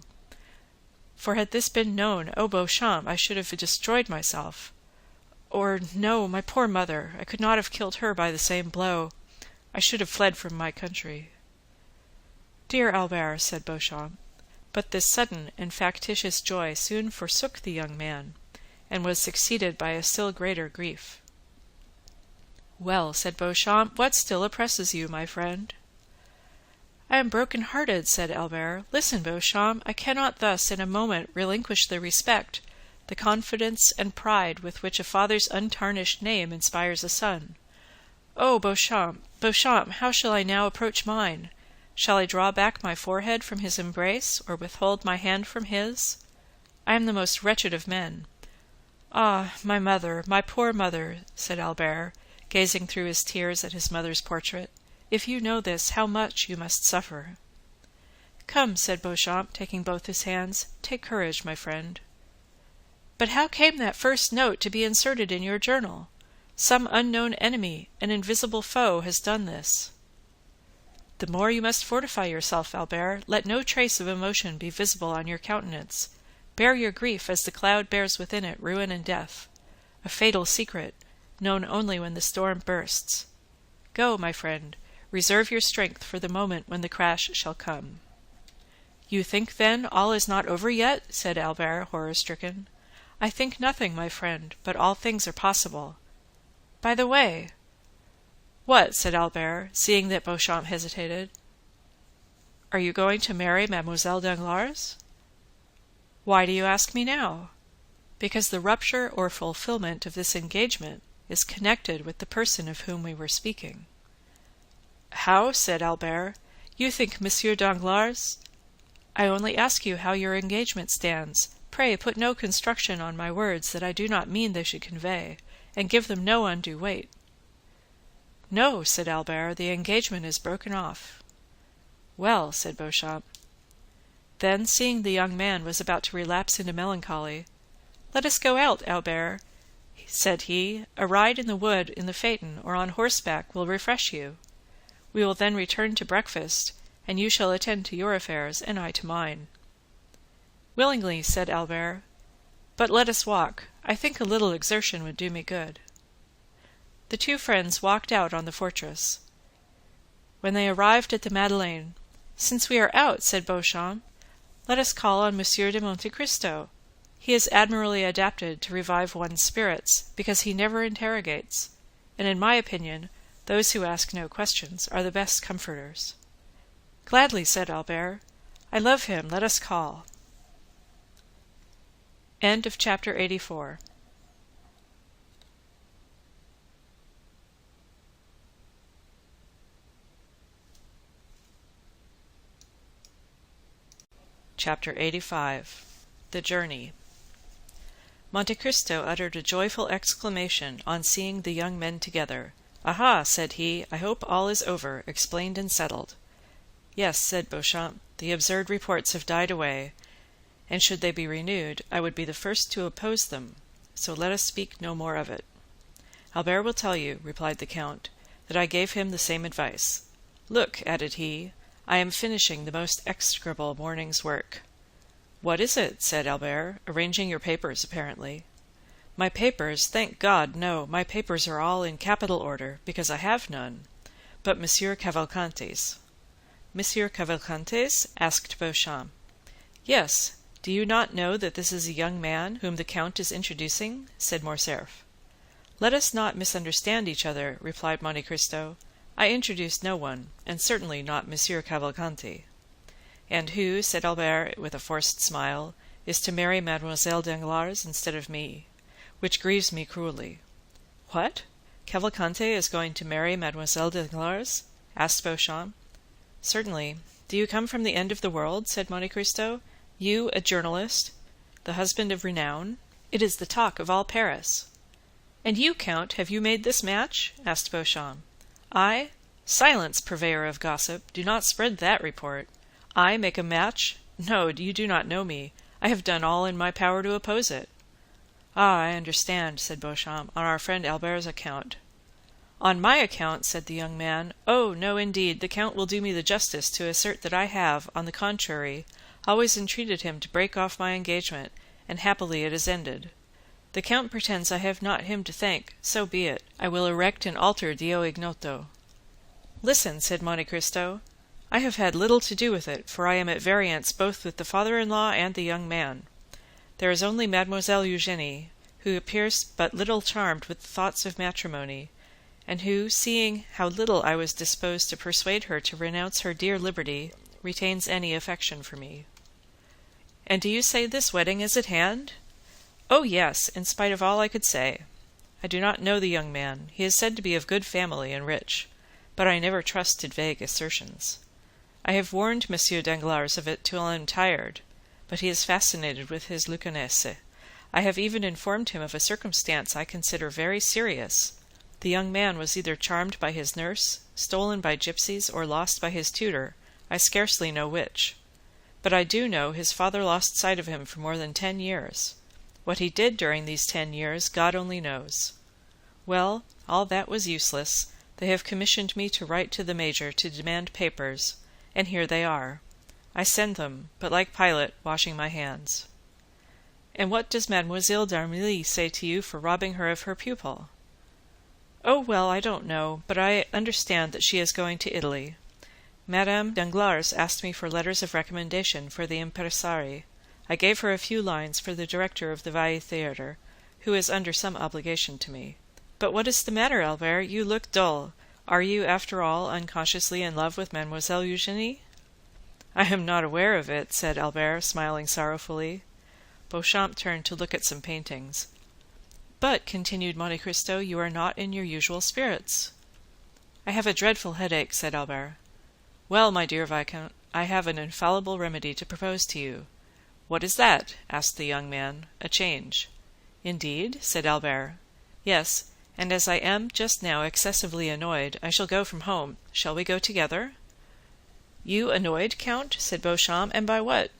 For had this been known, O Beauchamp, I should have destroyed myself. Or, no, my poor mother, I could not have killed her by the same blow. I should have fled from my country. Dear Albert, said Beauchamp, but this sudden and factitious joy soon forsook the young man, and was succeeded by a still greater grief. Well, said Beauchamp, what still oppresses you, my friend? I am broken-hearted, said Albert. Listen, Beauchamp, I cannot thus in a moment relinquish the respect, the confidence and pride with which a father's untarnished name inspires a son. Oh, Beauchamp, Beauchamp, how shall I now approach mine? Shall I draw back my forehead from his embrace, or withhold my hand from his? I am the most wretched of men. Ah, my mother, my poor mother, said Albert, gazing through his tears at his mother's portrait. If you know this, how much you must suffer. Come, said Beauchamp, taking both his hands, take courage, my friend. But how came that first note to be inserted in your journal? Some unknown enemy, an invisible foe, has done this. The more you must fortify yourself, Albert. Let no trace of emotion be visible on your countenance. Bear your grief as the cloud bears within it ruin and death, a fatal secret, known only when the storm bursts. Go, my friend, reserve your strength for the moment when the crash shall come. You think, then, all is not over yet? Said Albert, horror-stricken. I think nothing, my friend, but all things are possible. By the way— What? Said Albert, seeing that Beauchamp hesitated. Are you going to marry Mademoiselle Danglars? Why do you ask me now? Because the rupture or fulfilment of this engagement is connected with the person of whom we were speaking. How? Said Albert. You think Monsieur Danglars— I only ask you how your engagement stands. Pray put no construction on my words that I do not mean they should convey, and give them no undue weight. No, said Albert, the engagement is broken off. Well, said Beauchamp. Then, seeing the young man was about to relapse into melancholy, Let us go out, Albert, said he. A ride in the wood in the phaeton or on horseback will refresh you. We will then return to breakfast, and you shall attend to your affairs, and I to mine. Willingly, said Albert, but let us walk. I think a little exertion would do me good. The two friends walked out on the fortress. When they arrived at the Madeleine, Since we are out, said Beauchamp, let us call on Monsieur de Monte Cristo. He is admirably adapted to revive one's spirits, because he never interrogates, and in my opinion, those who ask no questions are the best comforters. Gladly, said Albert. I love him. Let us call. End of chapter 84. Chapter 85. The Journey. Monte Cristo uttered a joyful exclamation on seeing the young men together. Aha, said he, I hope all is over, explained and settled. Yes, said Beauchamp, the absurd reports have died away, and should they be renewed, I would be the first to oppose them, so let us speak no more of it. Albert will tell you, replied the count, that I gave him the same advice. Look, added he, I am finishing the most execrable morning's work. What is it? Said Albert, arranging your papers apparently. My papers? Thank God, no, my papers are all in capital order, because I have none, but Monsieur Cavalcante's. Monsieur Cavalcante's? Asked Beauchamp. Yes. Do you not know that this is a young man whom the count is introducing? Said Morcerf. Let us not misunderstand each other, replied Monte Cristo. I introduced no one, and certainly not Monsieur Cavalcanti. And who, said Albert with a forced smile, is to marry Mademoiselle Danglars instead of me, which grieves me cruelly. What? Cavalcanti is going to marry Mademoiselle Danglars? Asked Beauchamp. Certainly. Do you come from the end of the world? Said Monte Cristo. You, a journalist, the husband of renown? It is the talk of all Paris. And you, Count, have you made this match? Asked Beauchamp. I? Silence, purveyor of gossip, do not spread that report. I make a match? No, you do not know me. I have done all in my power to oppose it. Ah, I understand, said Beauchamp, on our friend Albert's account. On my account, said the young man. Oh, no, indeed, the count will do me the justice to assert that I have, on the contrary, always entreated him to break off my engagement, and happily it is ended. The count pretends I have not him to thank, so be it. I will erect an altar Dio ignoto. Listen, said Monte Cristo. I have had little to do with it, for I am at variance both with the father-in-law and the young man. There is only Mademoiselle Eugénie, who appears but little charmed with the thoughts of matrimony, and who, seeing how little I was disposed to persuade her to renounce her dear liberty, retains any affection for me. And do you say this wedding is at hand? Oh, yes, in spite of all I could say. I do not know the young man. He is said to be of good family and rich, but I never trusted vague assertions. I have warned Monsieur Danglars of it till I am tired, but he is fascinated with his Lucanese. I have even informed him of a circumstance I consider very serious. The young man was either charmed by his nurse, stolen by gypsies, or lost by his tutor, I scarcely know which. But I do know his father lost sight of him for more than 10 years. What he did during these 10 years, God only knows. Well, all that was useless. They have commissioned me to write to the major to demand papers, and here they are. I send them, but like Pilate, washing my hands. And what does Mademoiselle d'Armilly say to you for robbing her of her pupil? Oh, well, I don't know, but I understand that she is going to Italy. Madame Danglars asked me for letters of recommendation for the impresarii. I gave her a few lines for the director of the Valle Theatre, who is under some obligation to me. But what is the matter, Albert? You look dull. Are you, after all, unconsciously in love with Mademoiselle Eugénie? I am not aware of it, said Albert, smiling sorrowfully. Beauchamp turned to look at some paintings. But, continued Monte Cristo, you are not in your usual spirits. I have a dreadful headache, said Albert. Well, my dear Viscount, I have an infallible remedy to propose to you. What is that? Asked the young man. A change. Indeed? Said Albert. Yes, and as I am just now excessively annoyed, I shall go from home. Shall we go together? You annoyed, Count? Said Beauchamp, and by what?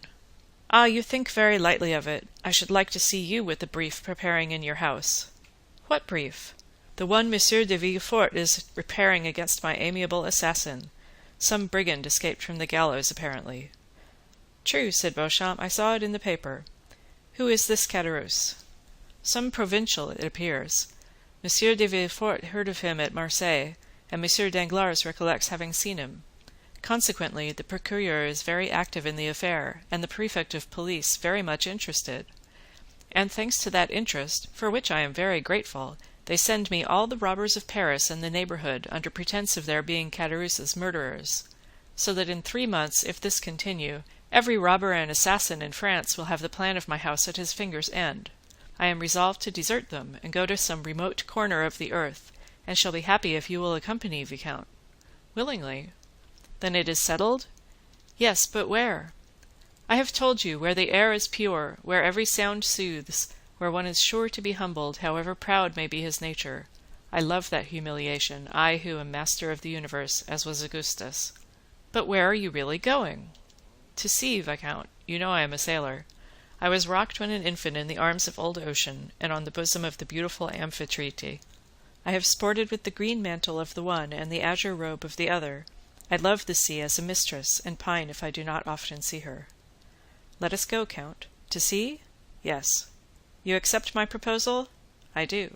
Ah, you think very lightly of it. I should like to see you with the brief preparing in your house. What brief? The one Monsieur de Villefort is preparing against my amiable assassin. Some brigand escaped from the gallows, apparently. True, said Beauchamp, I saw it in the paper. Who is this Caderousse? Some provincial, it appears. Monsieur de Villefort heard of him at Marseilles, and Monsieur Danglars recollects having seen him. Consequently, the procureur is very active in the affair, and the prefect of police very much interested. And thanks to that interest, for which I am very grateful, they send me all the robbers of Paris and the neighbourhood under pretence of their being Caderousse's murderers, so that in 3 months, if this continue, every robber and assassin in France will have the plan of my house at his finger's end. I am resolved to desert them and go to some remote corner of the earth, and shall be happy if you will accompany, Viscount. Willingly. Then it is settled? Yes, but where? I have told you, where the air is pure, where every sound soothes, where one is sure to be humbled, however proud may be his nature. I love that humiliation, I who am master of the universe, as was Augustus. But where are you really going? To sea, Viscount. You know I am a sailor. I was rocked when an infant in the arms of old ocean, and on the bosom of the beautiful Amphitrite. I have sported with the green mantle of the one and the azure robe of the other. I love the sea as a mistress, and pine if I do not often see her. Let us go, Count. To sea? Yes. You accept my proposal? I do.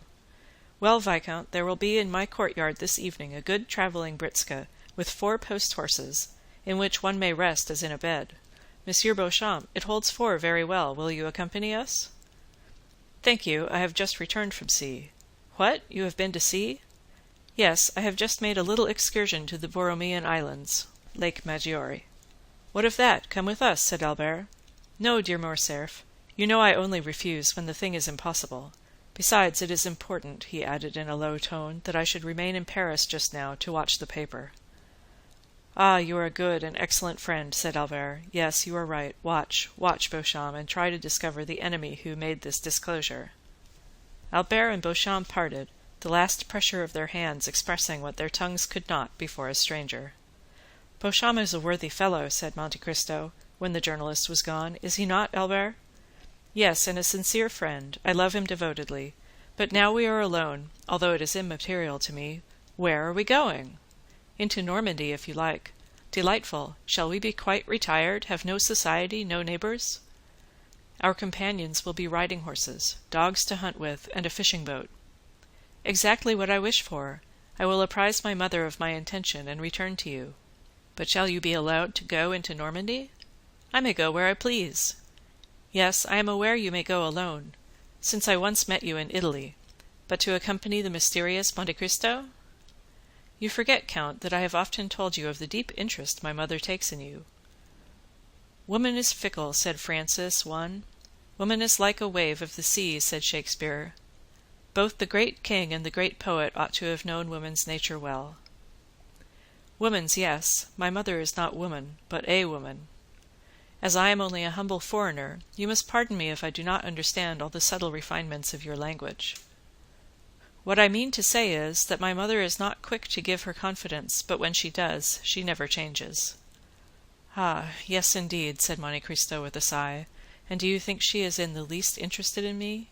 Well, Viscount, there will be in my courtyard this evening a good travelling britska, with 4 post-horses, in which one may rest as in a bed. Monsieur Beauchamp, it holds 4 very well. Will you accompany us? Thank you, I have just returned from sea. What? You have been to sea? Yes, I have just made a little excursion to the Borromean Islands, Lake Maggiore. What of that? Come with us, said Albert. No, dear Morcerf, you know I only refuse when the thing is impossible. Besides, it is important, he added in a low tone, that I should remain in Paris just now to watch the paper. Ah, you are a good and excellent friend, said Albert. Yes, you are right. Watch, Beauchamp, and try to discover the enemy who made this disclosure. Albert and Beauchamp parted, the last pressure of their hands expressing what their tongues could not before a stranger. Beauchamp is a worthy fellow, said Monte Cristo, when the journalist was gone. Is he not, Albert? Yes, and a sincere friend. I love him devotedly. But now we are alone, although it is immaterial to me. Where are we going? Into Normandy, if you like. Delightful. Shall we be quite retired, have no society, no neighbours? Our companions will be riding horses, dogs to hunt with, and a fishing boat. Exactly what I wish for. I will apprise my mother of my intention and return to you. But shall you be allowed to go into Normandy? I may go where I please. Yes, I am aware you may go alone, since I once met you in Italy, but to accompany the mysterious Monte Cristo? You forget, Count, that I have often told you of the deep interest my mother takes in you. Woman is fickle, said Francis I. Woman is like a wave of the sea, said Shakespeare. Both the great king and the great poet ought to have known woman's nature well. Woman's, yes. My mother is not woman, but a woman. As I am only a humble foreigner, you must pardon me if I do not understand all the subtle refinements of your language. What I mean to say is, that my mother is not quick to give her confidence, but when she does, she never changes. Ah, yes, indeed, said Monte Cristo with a sigh. And do you think she is in the least interested in me?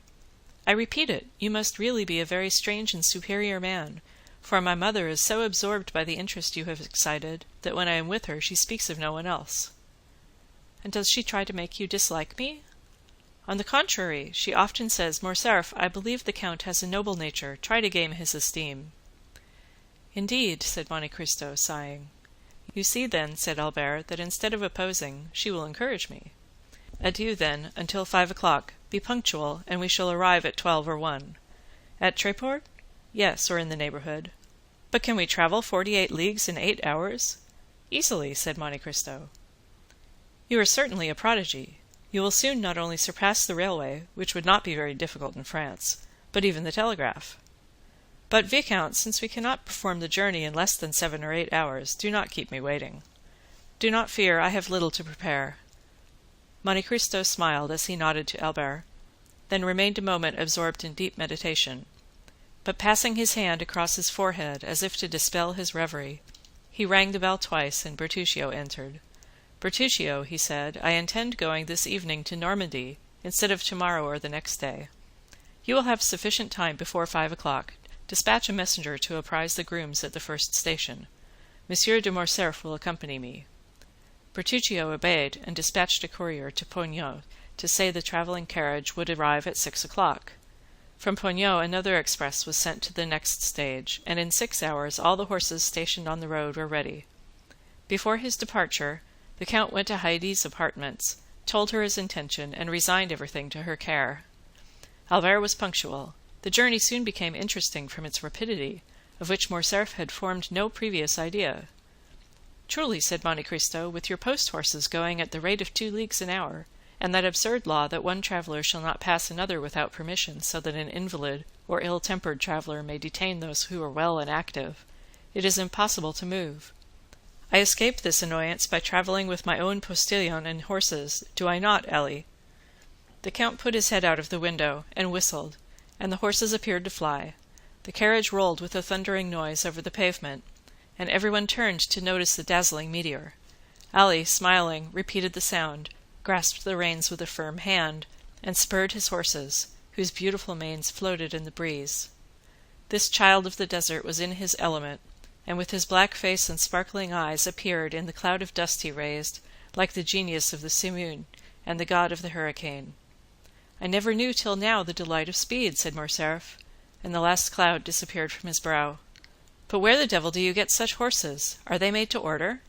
I repeat it, you must really be a very strange and superior man, for my mother is so absorbed by the interest you have excited, that when I am with her she speaks of no one else. And does she try to make you dislike me? On the contrary, she often says, Morcerf, I believe the Count has a noble nature. Try to gain his esteem. Indeed, said Monte Cristo, sighing. You see, then, said Albert, that instead of opposing, she will encourage me. Adieu, then, until 5 o'clock. Be punctual, and we shall arrive at 12 or 1. At Tréport? Yes, or in the neighbourhood. But can we travel 48 leagues in 8 hours? Easily, said Monte Cristo. You are certainly a prodigy. You will soon not only surpass the railway, which would not be very difficult in France, but even the telegraph. But, Viscount, since we cannot perform the journey in less than 7 or 8 hours, do not keep me waiting. Do not fear, I have little to prepare. Monte Cristo smiled as he nodded to Albert, then remained a moment absorbed in deep meditation. But passing his hand across his forehead as if to dispel his reverie, he rang the bell twice, and Bertuccio entered. Bertuccio, he said, I intend going this evening to Normandy, instead of tomorrow or the next day. You will have sufficient time before 5 o'clock. Dispatch a messenger to apprise the grooms at the first station. Monsieur de Morcerf will accompany me. Bertuccio obeyed, and dispatched a courier to Pognon to say the travelling carriage would arrive at 6 o'clock. From Pognon another express was sent to the next stage, and in 6 hours all the horses stationed on the road were ready. Before his departure, the Count went to Heidi's apartments, told her his intention, and resigned everything to her care. Albert was punctual. The journey soon became interesting from its rapidity, of which Morcerf had formed no previous idea. Truly, said Monte Cristo, with your post-horses going at the rate of 2 leagues an hour, and that absurd law that one traveller shall not pass another without permission, so that an invalid or ill-tempered traveller may detain those who are well and active, it is impossible to move. I escape this annoyance by travelling with my own postilion and horses, do I not, Ellie? The Count put his head out of the window, and whistled, and the horses appeared to fly. The carriage rolled with a thundering noise over the pavement, and everyone turned to notice the dazzling meteor. Ali, smiling, repeated the sound, grasped the reins with a firm hand, and spurred his horses, whose beautiful manes floated in the breeze. This child of the desert was in his element, and with his black face and sparkling eyes appeared, in the cloud of dust he raised, like the genius of the simoon and the god of the hurricane. "I never knew till now the delight of speed," said Morcerf, and the last cloud disappeared from his brow. "But where the devil do you get such horses? Are they made to order?"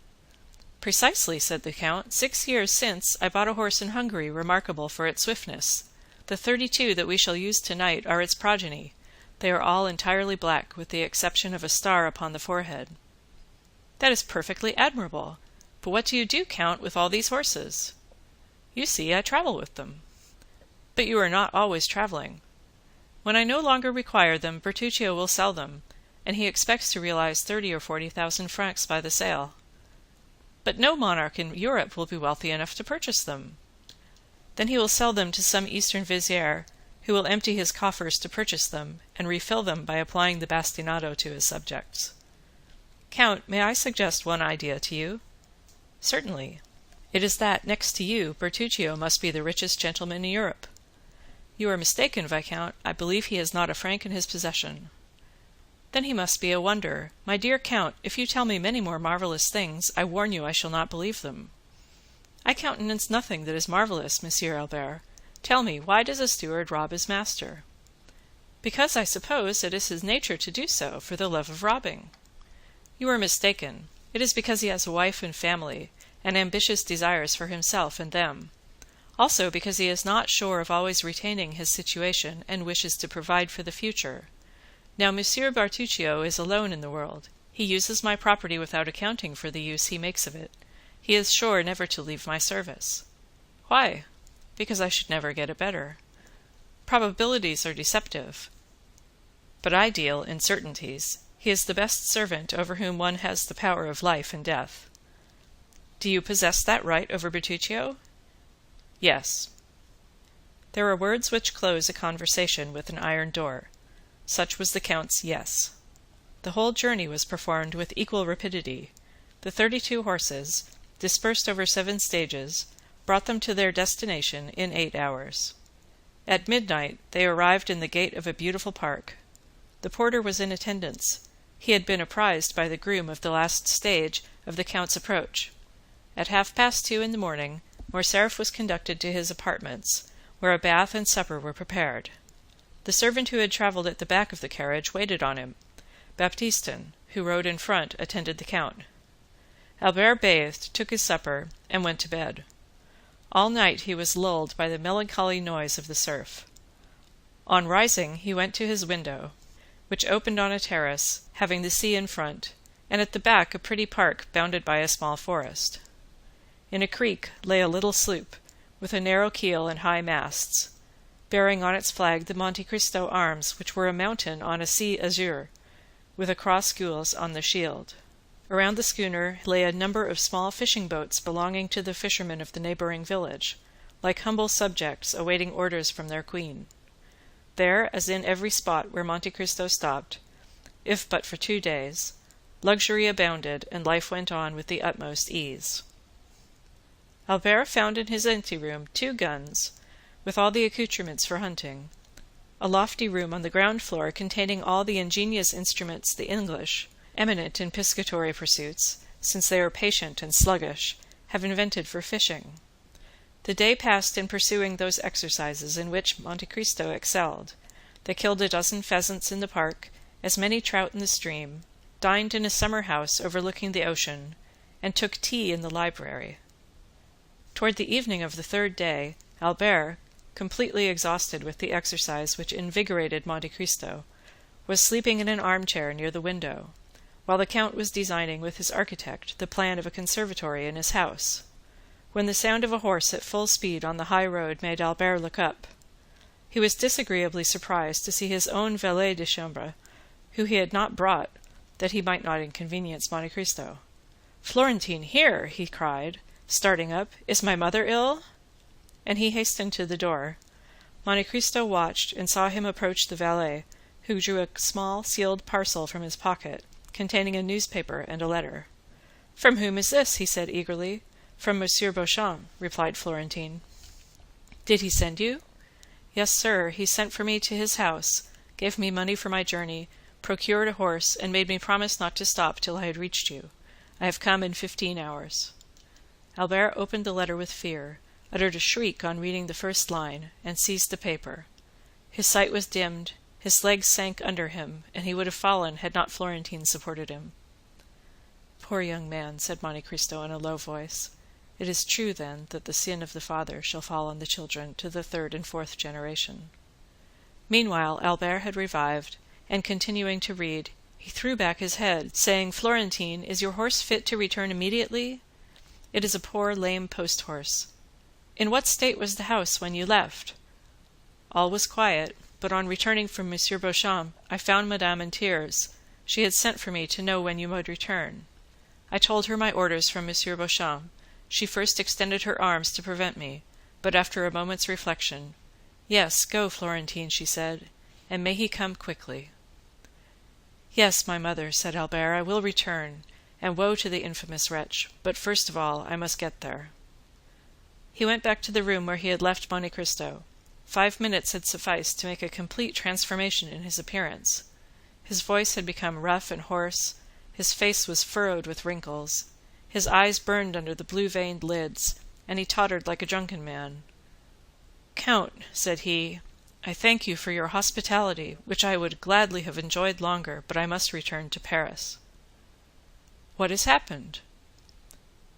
"Precisely," said the count. 6 years since I bought a horse in Hungary remarkable for its swiftness. The 32 that we shall use tonight are its progeny. They are all entirely black, with the exception of a star upon the forehead." "That is perfectly admirable. But what do you do, count, with all these horses?" "You see, I travel with them." "But you are not always travelling." "When I no longer require them, Bertuccio will sell them, and he expects to realize 30 or 40,000 francs by the sale." "But no monarch in Europe will be wealthy enough to purchase them." "Then he will sell them to some eastern vizier, who will empty his coffers to purchase them, and refill them by applying the bastinado to his subjects." "Count, may I suggest one idea to you?" "Certainly." "It is that, next to you, Bertuccio must be the richest gentleman in Europe." "You are mistaken, Viscount. I believe he has not a franc in his possession." "Then he must be a wonder. My dear count, if you tell me many more marvellous things, I warn you I shall not believe them." "I countenance nothing that is marvellous, Monsieur Albert. Tell me, why does a steward rob his master?" "Because I suppose it is his nature to do so, for the love of robbing." "You are mistaken. It is because he has a wife and family, and ambitious desires for himself and them. Also because he is not sure of always retaining his situation, and wishes to provide for the future. Now Monsieur Bertuccio is alone in the world. He uses my property without accounting for the use he makes of it. He is sure never to leave my service." "Why?" "Because I should never get a better." "Probabilities are deceptive." "But I deal in certainties. He is the best servant over whom one has the power of life and death." "Do you possess that right over Bertuccio?" "Yes." There are words which close a conversation with an iron door. Such was the count's yes. The whole journey was performed with equal rapidity. The 32 horses, dispersed over 7 stages, brought them to their destination in 8 hours. At midnight they arrived in the gate of a beautiful park. The porter was in attendance. He had been apprised by the groom of the last stage of the count's approach. At 2:30 in the morning, Morcerf was conducted to his apartments, where a bath and supper were prepared. The servant who had travelled at the back of the carriage waited on him. Baptistin, who rode in front, attended the count. Albert bathed, took his supper, and went to bed. All night he was lulled by the melancholy noise of the surf. On rising, he went to his window, which opened on a terrace, having the sea in front, and at the back a pretty park bounded by a small forest. In a creek lay a little sloop, with a narrow keel and high masts, bearing on its flag the Monte Cristo arms, which were a mountain on a sea azure, with a cross gules on the shield. Around the schooner lay a number of small fishing boats belonging to the fishermen of the neighbouring village, like humble subjects awaiting orders from their queen. There, as in every spot where Monte Cristo stopped, if but for 2 days, luxury abounded and life went on with the utmost ease. Albert found in his anteroom 2 guns, with all the accoutrements for hunting, a lofty room on the ground floor containing all the ingenious instruments the English, eminent in piscatory pursuits, since they are patient and sluggish, have invented for fishing. The day passed in pursuing those exercises in which Monte Cristo excelled. They killed a dozen pheasants in the park, as many trout in the stream, dined in a summer house overlooking the ocean, and took tea in the library. Toward the evening of the 3rd day, Albert, completely exhausted with the exercise which invigorated Monte Cristo, was sleeping in an armchair near the window, while the count was designing with his architect the plan of a conservatory in his house, when the sound of a horse at full speed on the high road made Albert look up. He was disagreeably surprised to see his own valet de chambre, who he had not brought, that he might not inconvenience Monte Cristo. "Florentine here!" he cried, starting up. "Is my mother ill?" And he hastened to the door. Monte Cristo watched and saw him approach the valet, who drew a small sealed parcel from his pocket, containing a newspaper and a letter. "From whom is this?" he said eagerly. "From Monsieur Beauchamp," replied Florentine. "Did he send you?" "Yes, sir, he sent for me to his house, gave me money for my journey, procured a horse, and made me promise not to stop till I had reached you. I have come in 15 hours. Albert opened the letter with fear, uttered a shriek on reading the first line, and seized the paper. His sight was dimmed, his legs sank under him, and he would have fallen had not Florentine supported him. "Poor young man," said Monte Cristo in a low voice. "It is true, then, that the sin of the father shall fall on the children to the 3rd and 4th generation." Meanwhile Albert had revived, and continuing to read, he threw back his head, saying, "Florentine, is your horse fit to return immediately? It is a poor lame post-horse. In what state was the house when you left?" "All was quiet, but on returning from Monsieur Beauchamp, I found Madame in tears. She had sent for me to know when you would return. I told her my orders from Monsieur Beauchamp. She first extended her arms to prevent me, but after a moment's reflection, 'Yes, go, Florentine,' she said, 'and may he come quickly.'" "Yes, my mother," said Albert, "I will return, and woe to the infamous wretch, but first of all I must get there." He went back to the room where he had left Monte Cristo. 5 minutes had sufficed to make a complete transformation in his appearance. His voice had become rough and hoarse, his face was furrowed with wrinkles, his eyes burned under the blue-veined lids, and he tottered like a drunken man. "Count," said he, "I thank you for your hospitality, which I would gladly have enjoyed longer, but I must return to Paris." "What has happened?"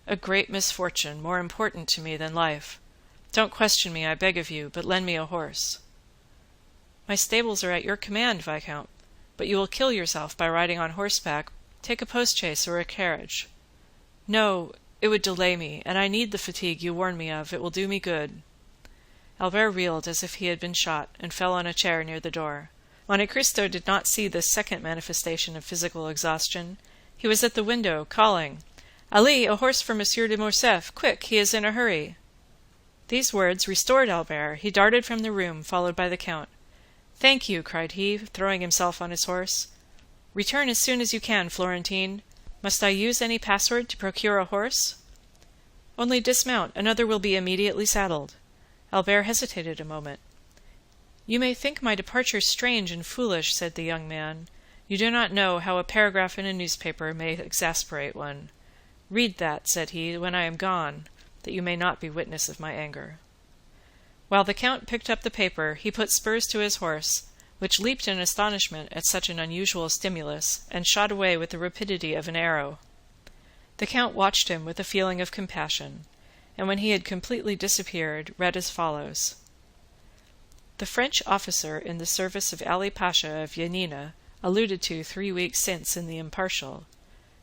"A great misfortune, more important to me than life. Don't question me, I beg of you, but lend me a horse." "My stables are at your command, Viscount, but you will kill yourself by riding on horseback. Take a post-chaise or a carriage." "No, it would delay me, and I need the fatigue you warn me of. It will do me good." Albert reeled as if he had been shot, and fell on a chair near the door. Monte Cristo did not see this second manifestation of physical exhaustion. He was at the window, calling, "Ali, a horse for Monsieur de Morcerf! Quick, he is in a hurry!" These words restored Albert. He darted from the room, followed by the count. "Thank you," cried he, throwing himself on his horse. "Return as soon as you can, Florentine. Must I use any password to procure a horse?" "Only dismount, another will be immediately saddled." Albert hesitated a moment. "You may think my departure strange and foolish," said the young man. "You do not know how a paragraph in a newspaper may exasperate one. Read that," said he, "when I am gone, that you may not be witness of my anger." While the count picked up the paper, he put spurs to his horse, which leaped in astonishment at such an unusual stimulus, and shot away with the rapidity of an arrow. The count watched him with a feeling of compassion, and when he had completely disappeared, read as follows: "The French officer in the service of Ali Pasha of Yanina, alluded to 3 weeks since in the Impartial,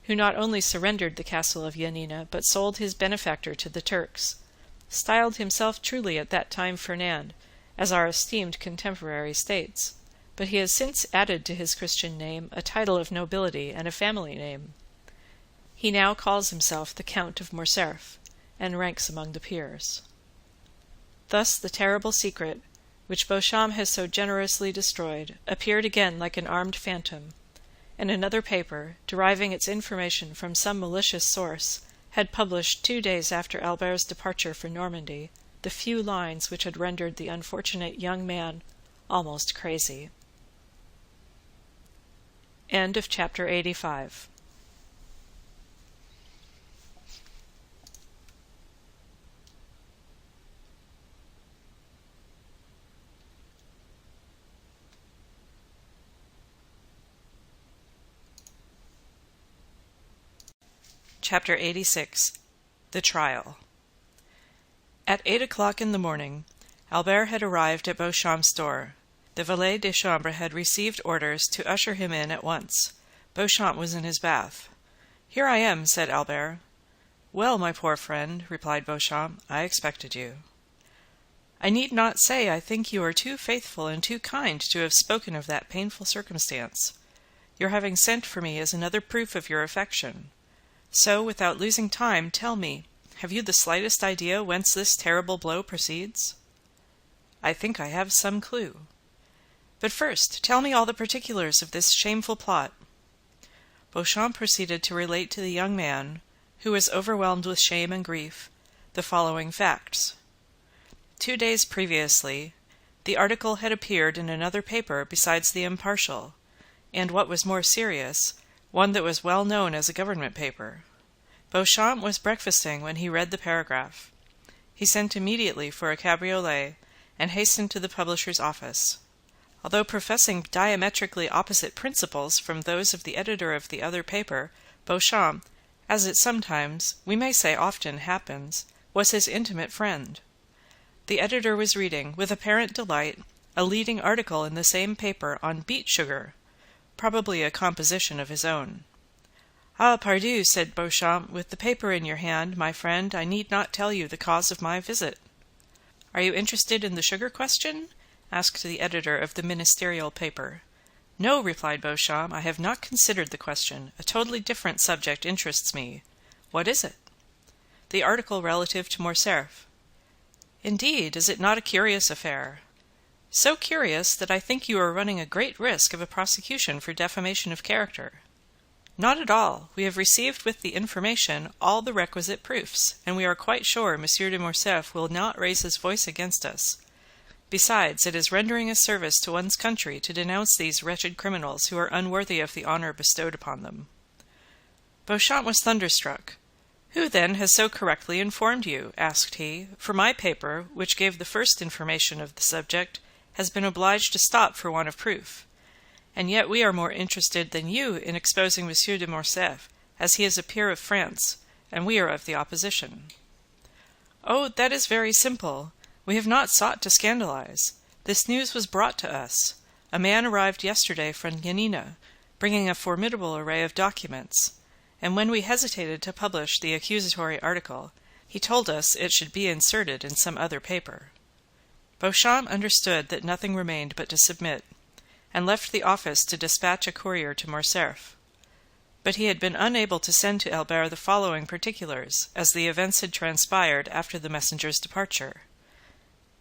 who not only surrendered the castle of Yanina, but sold his benefactor to the Turks, styled himself truly at that time Fernand, as our esteemed contemporary states, but he has since added to his Christian name a title of nobility and a family name. He now calls himself the Count of Morcerf, and ranks among the peers." Thus the terrible secret, which Beauchamp has so generously destroyed, appeared again like an armed phantom, and another paper, deriving its information from some malicious source, had published 2 days after Albert's departure for Normandy the few lines which had rendered the unfortunate young man almost crazy. End of chapter 85. Chapter 86. The Trial. At 8 o'clock in the morning, Albert had arrived at Beauchamp's door. The valet de chambre had received orders to usher him in at once. Beauchamp was in his bath. "Here I am," said Albert. "Well, my poor friend," replied Beauchamp, "I expected you." "I need not say I think you are too faithful and too kind to have spoken of that painful circumstance. Your having sent for me is another proof of your affection. So, without losing time, tell me, have you the slightest idea whence this terrible blow proceeds?" "I think I have some clue." "But first, tell me all the particulars of this shameful plot." Beauchamp proceeded to relate to the young man, who was overwhelmed with shame and grief, the following facts. 2 days previously, the article had appeared in another paper besides the Impartial, and, what was more serious, one that was well known as a government paper. Beauchamp was breakfasting when he read the paragraph. He sent immediately for a cabriolet and hastened to the publisher's office. Although professing diametrically opposite principles from those of the editor of the other paper, Beauchamp, as it sometimes, we may say often, happens, was his intimate friend. The editor was reading, with apparent delight, a leading article in the same paper on beet sugar, probably a composition of his own. "Ah, pardieu," said Beauchamp, "with the paper in your hand, my friend, I need not tell you the cause of my visit." "Are you interested in the sugar question?" asked the editor of the ministerial paper. "No," replied Beauchamp, "I have not considered the question. A totally different subject interests me." "What is it?" "The article relative to Morcerf." "Indeed, is it not a curious affair?" "So curious that I think you are running a great risk of a prosecution for defamation of character." "Not at all. We have received with the information all the requisite proofs, and we are quite sure Monsieur de Morcerf will not raise his voice against us. Besides, it is rendering a service to one's country to denounce these wretched criminals who are unworthy of the honour bestowed upon them." Beauchamp was thunderstruck. "Who, then, has so correctly informed you?" asked he, "for my paper, which gave the first information of the subject, has been obliged to stop for want of proof. And yet we are more interested than you in exposing Monsieur de Morcerf, as he is a peer of France, and we are of the opposition." "Oh, that is very simple. We have not sought to scandalize. This news was brought to us. A man arrived yesterday from Yanina, bringing a formidable array of documents, and when we hesitated to publish the accusatory article, he told us it should be inserted in some other paper." Beauchamp understood that nothing remained but to submit, and left the office to dispatch a courier to Morcerf. But he had been unable to send to Albert the following particulars, as the events had transpired after the messenger's departure.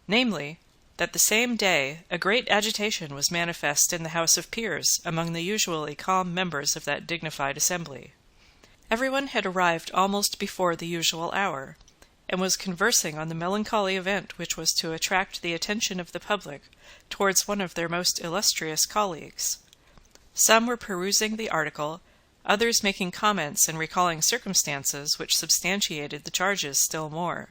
Namely, that the same day a great agitation was manifest in the House of Peers among the usually calm members of that dignified assembly. Everyone had arrived almost before the usual hour, and was conversing on the melancholy event which was to attract the attention of the public towards one of their most illustrious colleagues. Some were perusing the article, others making comments and recalling circumstances which substantiated the charges still more.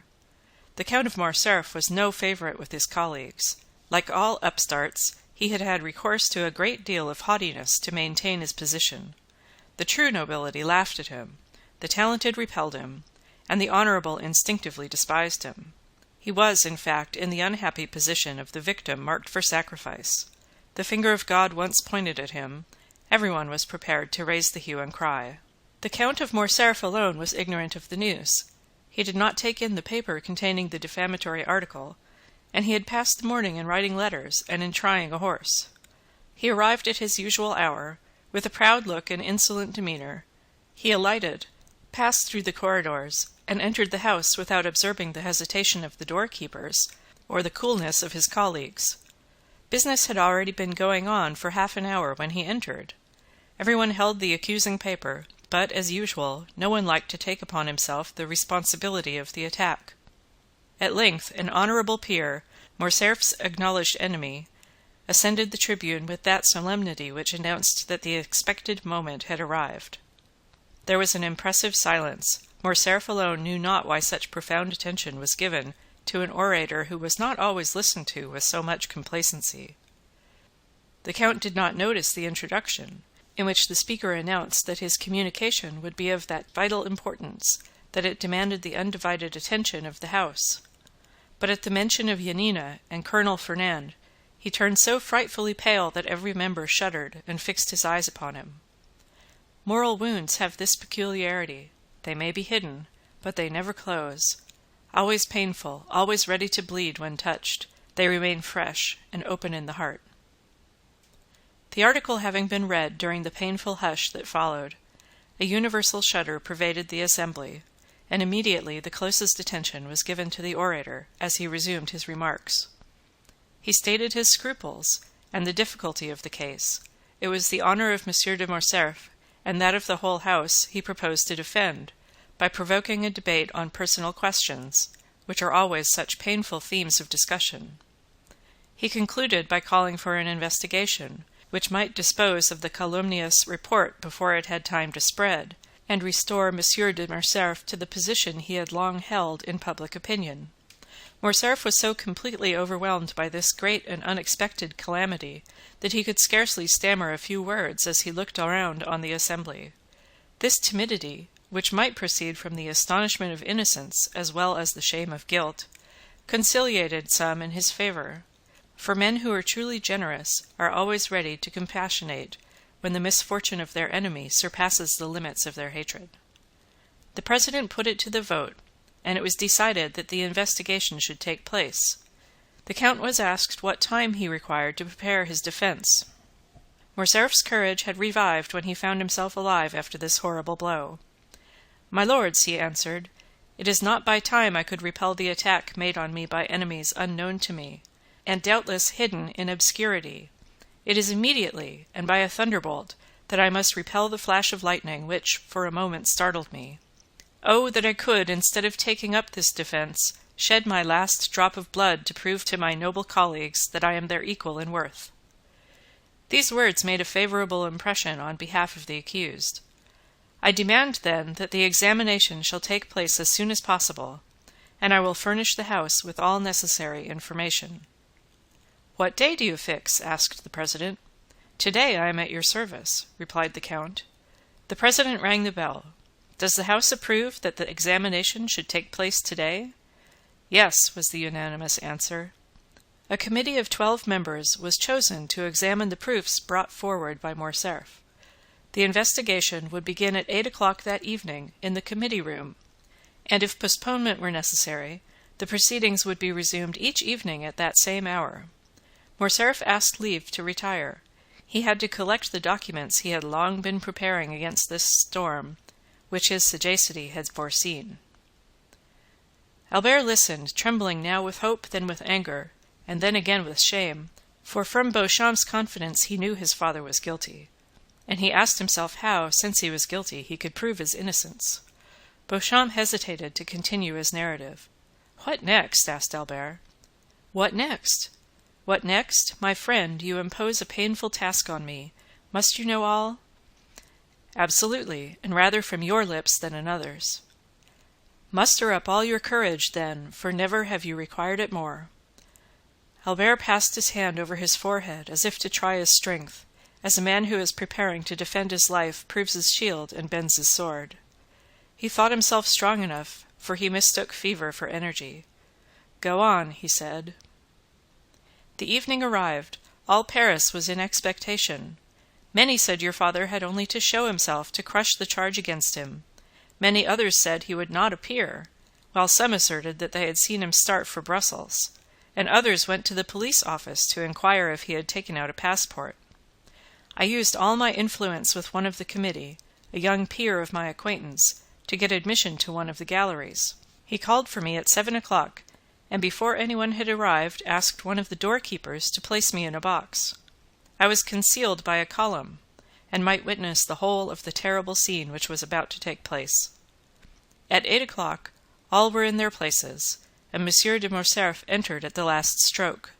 The Count of Morcerf was no favourite with his colleagues. Like all upstarts, he had had recourse to a great deal of haughtiness to maintain his position. The true nobility laughed at him, the talented repelled him, and the honourable instinctively despised him. He was, in fact, in the unhappy position of the victim marked for sacrifice. The finger of God once pointed at him, everyone was prepared to raise the hue and cry. The Count of Morcerf alone was ignorant of the news. He did not take in the paper containing the defamatory article, and he had passed the morning in writing letters and in trying a horse. He arrived at his usual hour, with a proud look and insolent demeanour. He alighted, passed through the corridors, and entered the house without observing the hesitation of the doorkeepers or the coolness of his colleagues. Business had already been going on for half an hour when he entered. Everyone held the accusing paper, but, as usual, no one liked to take upon himself the responsibility of the attack. At length an honourable peer, Morcerf's acknowledged enemy, ascended the tribune with that solemnity which announced that the expected moment had arrived. There was an impressive silence. Morcerf alone knew not why such profound attention was given to an orator who was not always listened to with so much complacency. The Count did not notice the introduction, in which the speaker announced that his communication would be of that vital importance that it demanded the undivided attention of the House. But at the mention of Yanina and Colonel Fernand, he turned so frightfully pale that every member shuddered and fixed his eyes upon him. Moral wounds have this peculiarity: they may be hidden, but they never close. Always painful, always ready to bleed when touched, they remain fresh and open in the heart. The article having been read during the painful hush that followed, a universal shudder pervaded the assembly, and immediately the closest attention was given to the orator as he resumed his remarks. He stated his scruples and the difficulty of the case. It was the honour of Monsieur de Morcerf, and that of the whole house, he proposed to defend, by provoking a debate on personal questions, which are always such painful themes of discussion. He concluded by calling for an investigation, which might dispose of the calumnious report before it had time to spread, and restore Monsieur de Morcerf to the position he had long held in public opinion. Morcerf was so completely overwhelmed by this great and unexpected calamity that he could scarcely stammer a few words as he looked around on the assembly. This timidity, which might proceed from the astonishment of innocence as well as the shame of guilt, conciliated some in his favour, for men who are truly generous are always ready to compassionate when the misfortune of their enemy surpasses the limits of their hatred. The president put it to the vote, and it was decided that the investigation should take place. The count was asked what time he required to prepare his defence. Morcerf's courage had revived when he found himself alive after this horrible blow. "My lords," he answered, "it is not by time I could repel the attack made on me by enemies unknown to me, and doubtless hidden in obscurity. It is immediately, and by a thunderbolt, that I must repel the flash of lightning which for a moment startled me. Oh, that I could, instead of taking up this defence, shed my last drop of blood to prove to my noble colleagues that I am their equal in worth." These words made a favourable impression on behalf of the accused. "I demand, then, that the examination shall take place as soon as possible, and I will furnish the House with all necessary information." "What day do you fix?" asked the president. "Today I am at your service," replied the count. The president rang the bell. "Does the House approve that the examination should take place today?" "Yes," was the unanimous answer. A committee of 12 members was chosen to examine the proofs brought forward by Morcerf. The investigation would begin at 8 o'clock that evening in the committee room, and if postponement were necessary, the proceedings would be resumed each evening at that same hour. Morcerf asked leave to retire. He had to collect the documents he had long been preparing against this storm, which his sagacity had foreseen. Albert listened, trembling now with hope, then with anger, and then again with shame, for from Beauchamp's confidence he knew his father was guilty, and he asked himself how, since he was guilty, he could prove his innocence. Beauchamp hesitated to continue his narrative. "What next?" asked Albert. "What next? What next? My friend, you impose a painful task on me. Must you know all?" "Absolutely, and rather from your lips than another's." "Muster up all your courage, then, for never have you required it more." Albert passed his hand over his forehead as if to try his strength, as a man who is preparing to defend his life proves his shield and bends his sword. He thought himself strong enough, for he mistook fever for energy. "Go on," he said. "The evening arrived. All Paris was in expectation. Many said your father had only to show himself to crush the charge against him. Many others said he would not appear, while some asserted that they had seen him start for Brussels, and others went to the police office to inquire if he had taken out a passport. I used all my influence with one of the committee, a young peer of my acquaintance, to get admission to one of the galleries. He called for me at 7 o'clock, and before anyone had arrived asked one of the doorkeepers to place me in a box. I was concealed by a column, and might witness the whole of the terrible scene which was about to take place. At 8 o'clock all were in their places, and Monsieur de Morcerf entered at the last stroke.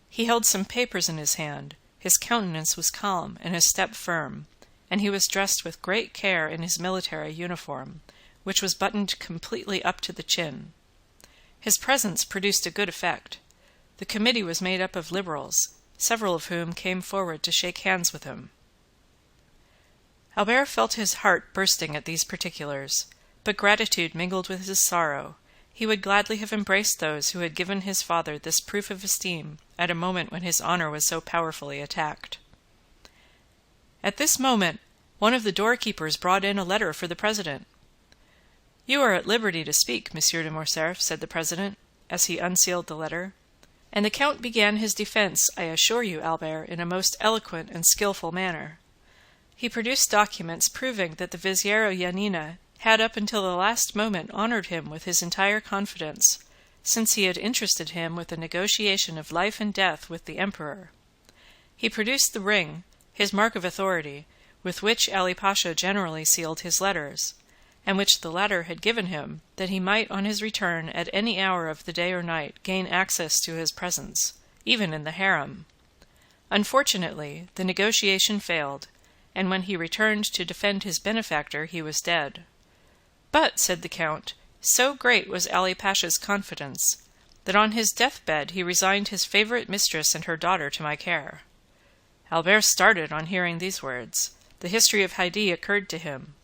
He held some papers in his hand, his countenance was calm and his step firm, and he was dressed with great care in his military uniform, which was buttoned completely up to the chin. His presence produced a good effect. The committee was made up of liberals, several of whom came forward to shake hands with him. Albert felt his heart bursting at these particulars, but gratitude mingled with his sorrow. He would gladly have embraced those who had given his father this proof of esteem at a moment when his honour was so powerfully attacked. At this moment, one of the doorkeepers brought in a letter for the president. "You are at liberty to speak, Monsieur de Morcerf," said the president, as he unsealed the letter. And the count began his defence, I assure you, Albert, in a most eloquent and skilful manner. He produced documents proving that the Vizier Yanina had up until the last moment honoured him with his entire confidence, since he had interested him with the negotiation of life and death with the emperor. He produced the ring, his mark of authority, with which Ali Pasha generally sealed his letters, and which the latter had given him, that he might on his return at any hour of the day or night gain access to his presence, even in the harem. Unfortunately, the negotiation failed, and when he returned to defend his benefactor he was dead. But, said the Count, so great was Ali Pasha's confidence, that on his death-bed he resigned his favourite mistress and her daughter to my care. Albert started on hearing these words. The history of Haydée occurred to him,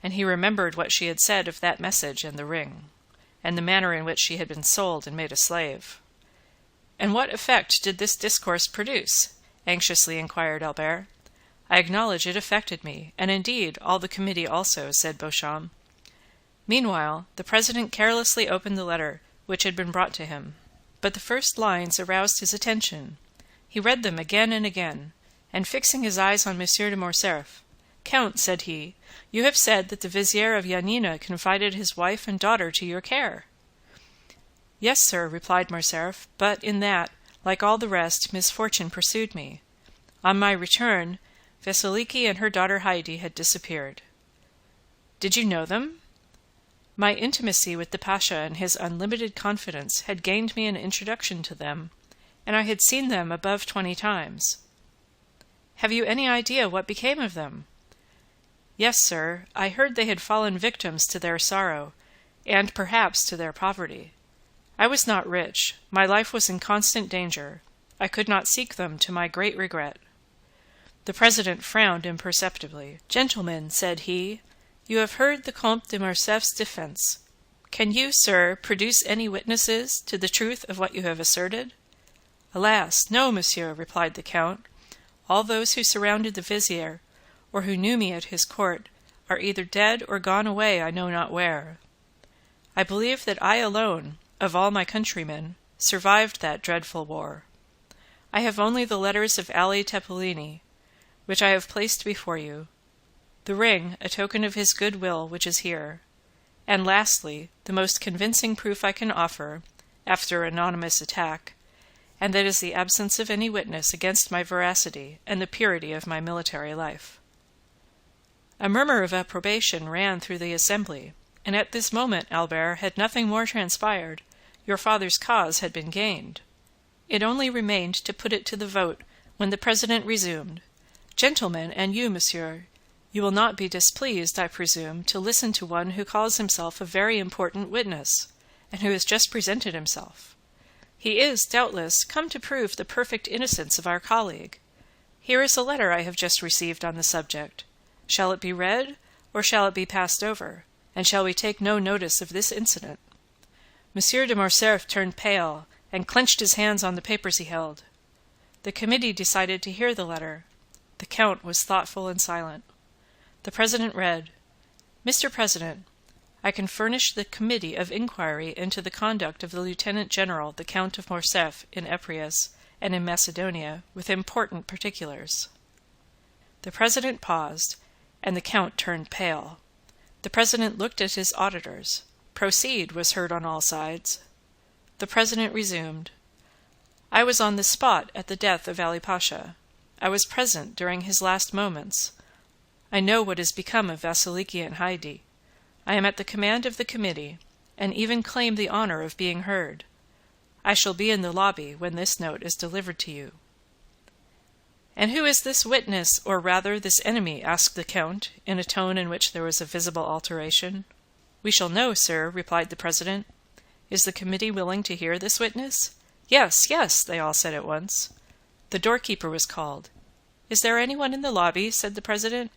and he remembered what she had said of that message and the ring, and the manner in which she had been sold and made a slave. "And what effect did this discourse produce?" anxiously inquired Albert. "I acknowledge it affected me, and indeed all the committee also," said Beauchamp. Meanwhile, the president carelessly opened the letter which had been brought to him, but the first lines aroused his attention. He read them again and again, and fixing his eyes on Monsieur de Morcerf, "Count," said he, "you have said that the vizier of Yanina confided his wife and daughter to your care." "Yes, sir," replied Morcerf, "but in that, like all the rest, misfortune pursued me. On my return, Vasiliki and her daughter Haydée had disappeared." "Did you know them?" "My intimacy with the Pasha and his unlimited confidence had gained me an introduction to them, and I had seen them above 20 times. "Have you any idea what became of them?" "Yes, sir, I heard they had fallen victims to their sorrow, and perhaps to their poverty. I was not rich, my life was in constant danger, I could not seek them, to my great regret." The president frowned imperceptibly. "Gentlemen," said he, "you have heard the Comte de Morcerf's defence. Can you, sir, produce any witnesses to the truth of what you have asserted?" "Alas, no, monsieur," replied the count. "All those who surrounded the vizier, or who knew me at his court, are either dead or gone away I know not where. I believe that I alone, of all my countrymen, survived that dreadful war. I have only the letters of Ali Tepelini, which I have placed before you, the ring, a token of his good will, which is here, and lastly, the most convincing proof I can offer, after anonymous attack, and that is the absence of any witness against my veracity and the purity of my military life." A murmur of approbation ran through the assembly, and at this moment, Albert, had nothing more transpired, your father's cause had been gained. It only remained to put it to the vote, when the president resumed, "Gentlemen, and you, monsieur, you will not be displeased, I presume, to listen to one who calls himself a very important witness, and who has just presented himself. He is, doubtless, come to prove the perfect innocence of our colleague. Here is a letter I have just received on the subject. Shall it be read, or shall it be passed over, and shall we take no notice of this incident?" Monsieur de Morcerf turned pale, and clenched his hands on the papers he held. The committee decided to hear the letter. The count was thoughtful and silent. The president read, "Mr. President, I can furnish the committee of inquiry into the conduct of the lieutenant-general, the Count of Morcerf, in Epirus and in Macedonia, with important particulars." The president paused, and the count turned pale. The president looked at his auditors. "Proceed," was heard on all sides. The president resumed, "I was on the spot at the death of Ali Pasha. I was present during his last moments. I know what has become of Vasiliki and Haydée. I am at the command of the committee, and even claim the honour of being heard. I shall be in the lobby when this note is delivered to you." "And who is this witness, or rather this enemy?" asked the count, in a tone in which there was a visible alteration. "We shall know, sir," replied the president. "Is the committee willing to hear this witness?" "Yes, yes," they all said at once. The doorkeeper was called. "Is there anyone in the lobby?" said the president.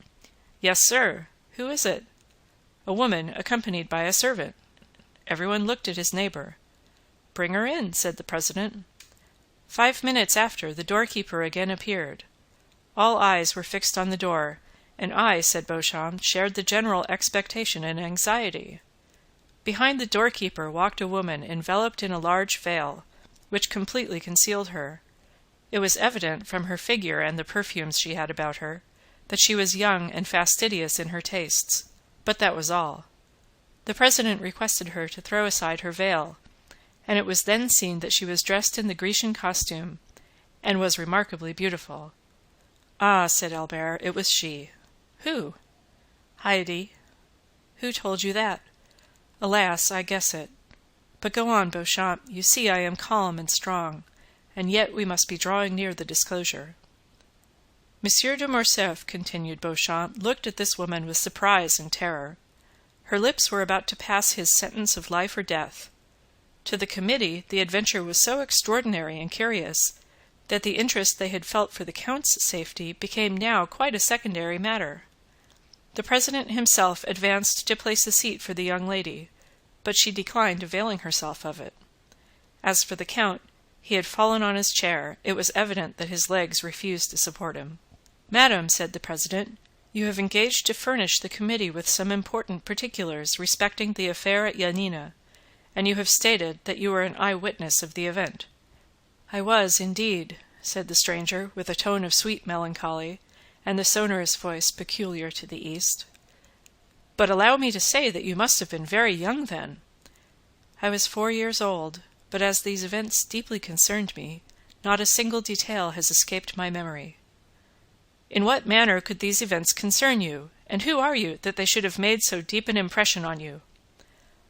"Yes, sir." "Who is it?" "A woman, accompanied by a servant." Everyone looked at his neighbour. "Bring her in," said the president. 5 minutes after, the doorkeeper again appeared. All eyes were fixed on the door, and I, said Beauchamp, shared the general expectation and anxiety. Behind the doorkeeper walked a woman enveloped in a large veil, which completely concealed her. It was evident, from her figure and the perfumes she had about her, that she was young and fastidious in her tastes, but that was all. The president requested her to throw aside her veil, and it was then seen that she was dressed in the Grecian costume, and was remarkably beautiful. "Ah," said Albert, "it was she." "Who?" "Haydée." Who told you that? Alas, I guess it. But go on, Beauchamp. You see I am calm and strong, and yet we must be drawing near the disclosure. Monsieur de Morcerf, continued Beauchamp, looked at this woman with surprise and terror. Her lips were about to pass his sentence of life or death. To the committee the adventure was so extraordinary and curious that the interest they had felt for the Count's safety became now quite a secondary matter. The president himself advanced to place a seat for the young lady, but she declined availing herself of it. As for the Count, he had fallen on his chair. It was evident that his legs refused to support him. "Madam," said the president, "you have engaged to furnish the committee with some important particulars respecting the affair at Yanina, and you have stated that you were an eye-witness of the event." "I was, indeed," said the stranger, with a tone of sweet melancholy, and the sonorous voice peculiar to the East. "But allow me to say that you must have been very young then." "I was 4 years old, but as these events deeply concerned me, not a single detail has escaped my memory." "In what manner could these events concern you, and who are you that they should have made so deep an impression on you?"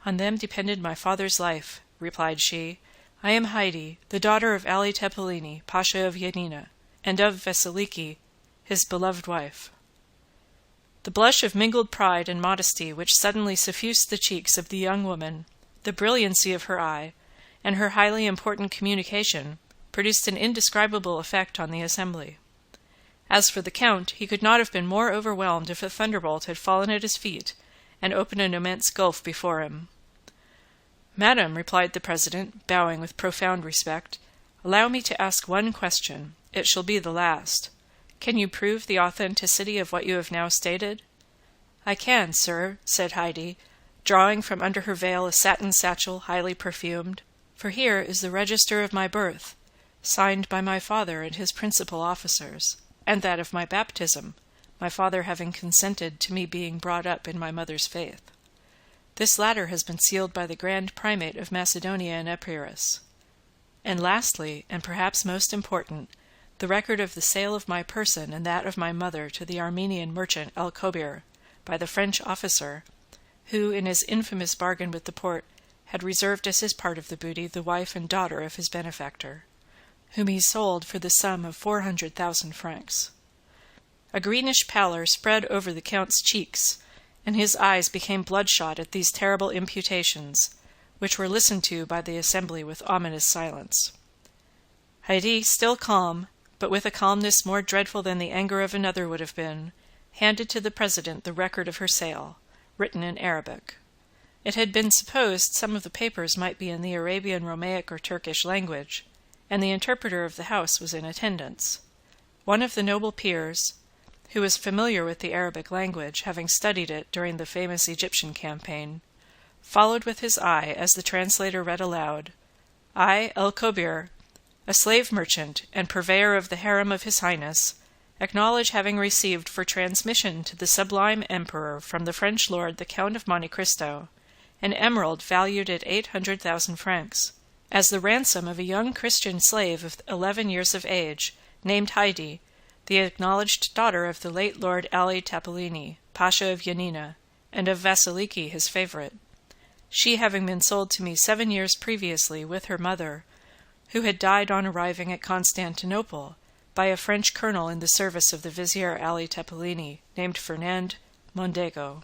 "On them depended my father's life," replied she. "I am Heidi, the daughter of Ali Tepelini, Pasha of Yanina, and of Vasiliki, his beloved wife." The blush of mingled pride and modesty which suddenly suffused the cheeks of the young woman, the brilliancy of her eye, and her highly important communication, produced an indescribable effect on the assembly. As for the Count, he could not have been more overwhelmed if a thunderbolt had fallen at his feet and opened an immense gulf before him. "Madam," replied the president, bowing with profound respect, "allow me to ask one question. It shall be the last. Can you prove the authenticity of what you have now stated?" "I can, sir," said Heidi, drawing from under her veil a satin satchel highly perfumed, "for here is the register of my birth, signed by my father and his principal officers, and that of my baptism, my father having consented to me being brought up in my mother's faith. This latter has been sealed by the Grand Primate of Macedonia and Epirus. And lastly, and perhaps most important, the record of the sale of my person and that of my mother to the Armenian merchant Alcobir, by the French officer, who, in his infamous bargain with the Porte, had reserved as his part of the booty the wife and daughter of his benefactor, whom he sold for the sum of 400,000 francs. A greenish pallor spread over the Count's cheeks, and his eyes became bloodshot at these terrible imputations, which were listened to by the assembly with ominous silence. Heidi, still calm, but with a calmness more dreadful than the anger of another would have been, handed to the president the record of her sale, written in Arabic. It had been supposed some of the papers might be in the Arabian, Romaic, or Turkish language, and the interpreter of the house was in attendance. One of the noble peers, who was familiar with the Arabic language, having studied it during the famous Egyptian campaign, followed with his eye as the translator read aloud, "I, Alcobir, a slave merchant and purveyor of the harem of His Highness, acknowledge having received for transmission to the sublime Emperor from the French lord the Count of Monte Cristo an emerald valued at 800,000 francs, as the ransom of a young Christian slave of 11 years of age, named Heidi, the acknowledged daughter of the late Lord Ali Tepelini, Pasha of Yanina, and of Vasiliki his favourite, she having been sold to me 7 years previously with her mother, who had died on arriving at Constantinople, by a French colonel in the service of the Vizier Ali Tepelini, named Fernand Mondego.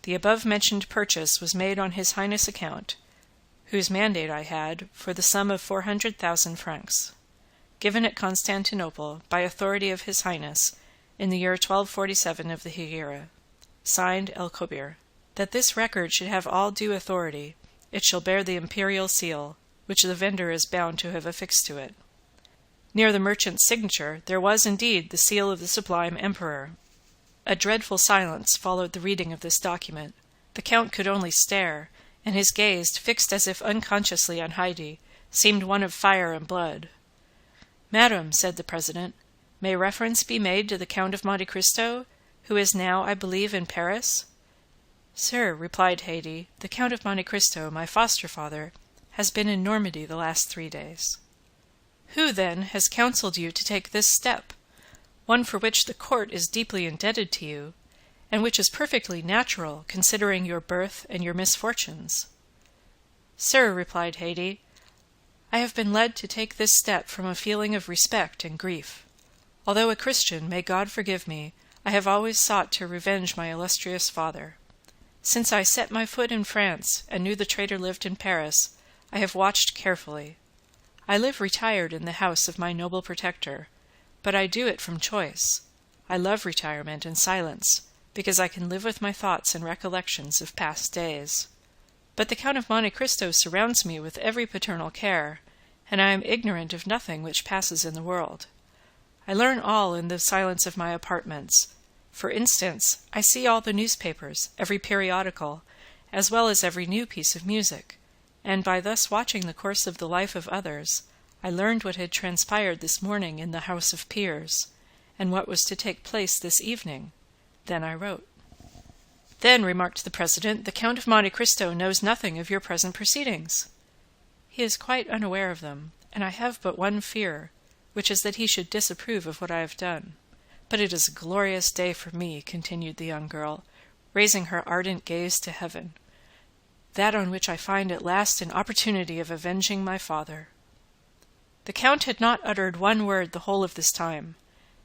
The above-mentioned purchase was made on His Highness' account, whose mandate I had, for the sum of 400,000 francs, given at Constantinople by authority of His Highness in the year 1247 of the Hegira. Signed, Alcobir. That this record should have all due authority, it shall bear the imperial seal, which the vendor is bound to have affixed to it." Near the merchant's signature there was indeed the seal of the sublime emperor. A dreadful silence followed the reading of this document. The Count could only stare, and his gaze, fixed as if unconsciously on Heidi, seemed one of fire and blood. "Madam," said the president, "may reference be made to the Count of Monte Cristo, who is now, I believe, in Paris?" "Sir," replied Heidi, "the Count of Monte Cristo, my foster-father, has been in Normandy the last 3 days." "Who, then, has counselled you to take this step, one for which the court is deeply indebted to you, and which is perfectly natural, considering your birth and your misfortunes." "Sir," replied Haydée, "I have been led to take this step from a feeling of respect and grief. Although a Christian, may God forgive me, I have always sought to revenge my illustrious father. Since I set my foot in France and knew the traitor lived in Paris, I have watched carefully. I live retired in the house of my noble protector, but I do it from choice. I love retirement and silence, because I can live with my thoughts and recollections of past days. But the Count of Monte Cristo surrounds me with every paternal care, and I am ignorant of nothing which passes in the world. I learn all in the silence of my apartments. For instance, I see all the newspapers, every periodical, as well as every new piece of music, and by thus watching the course of the life of others, I learned what had transpired this morning in the House of Peers, and what was to take place this evening. Then I wrote." "Then," remarked the president, "the Count of Monte Cristo knows nothing of your present proceedings." "He is quite unaware of them, and I have but one fear, which is that he should disapprove of what I have done. But it is a glorious day for me," continued the young girl, raising her ardent gaze to heaven, "that on which I find at last an opportunity of avenging my father." The count had not uttered one word the whole of this time.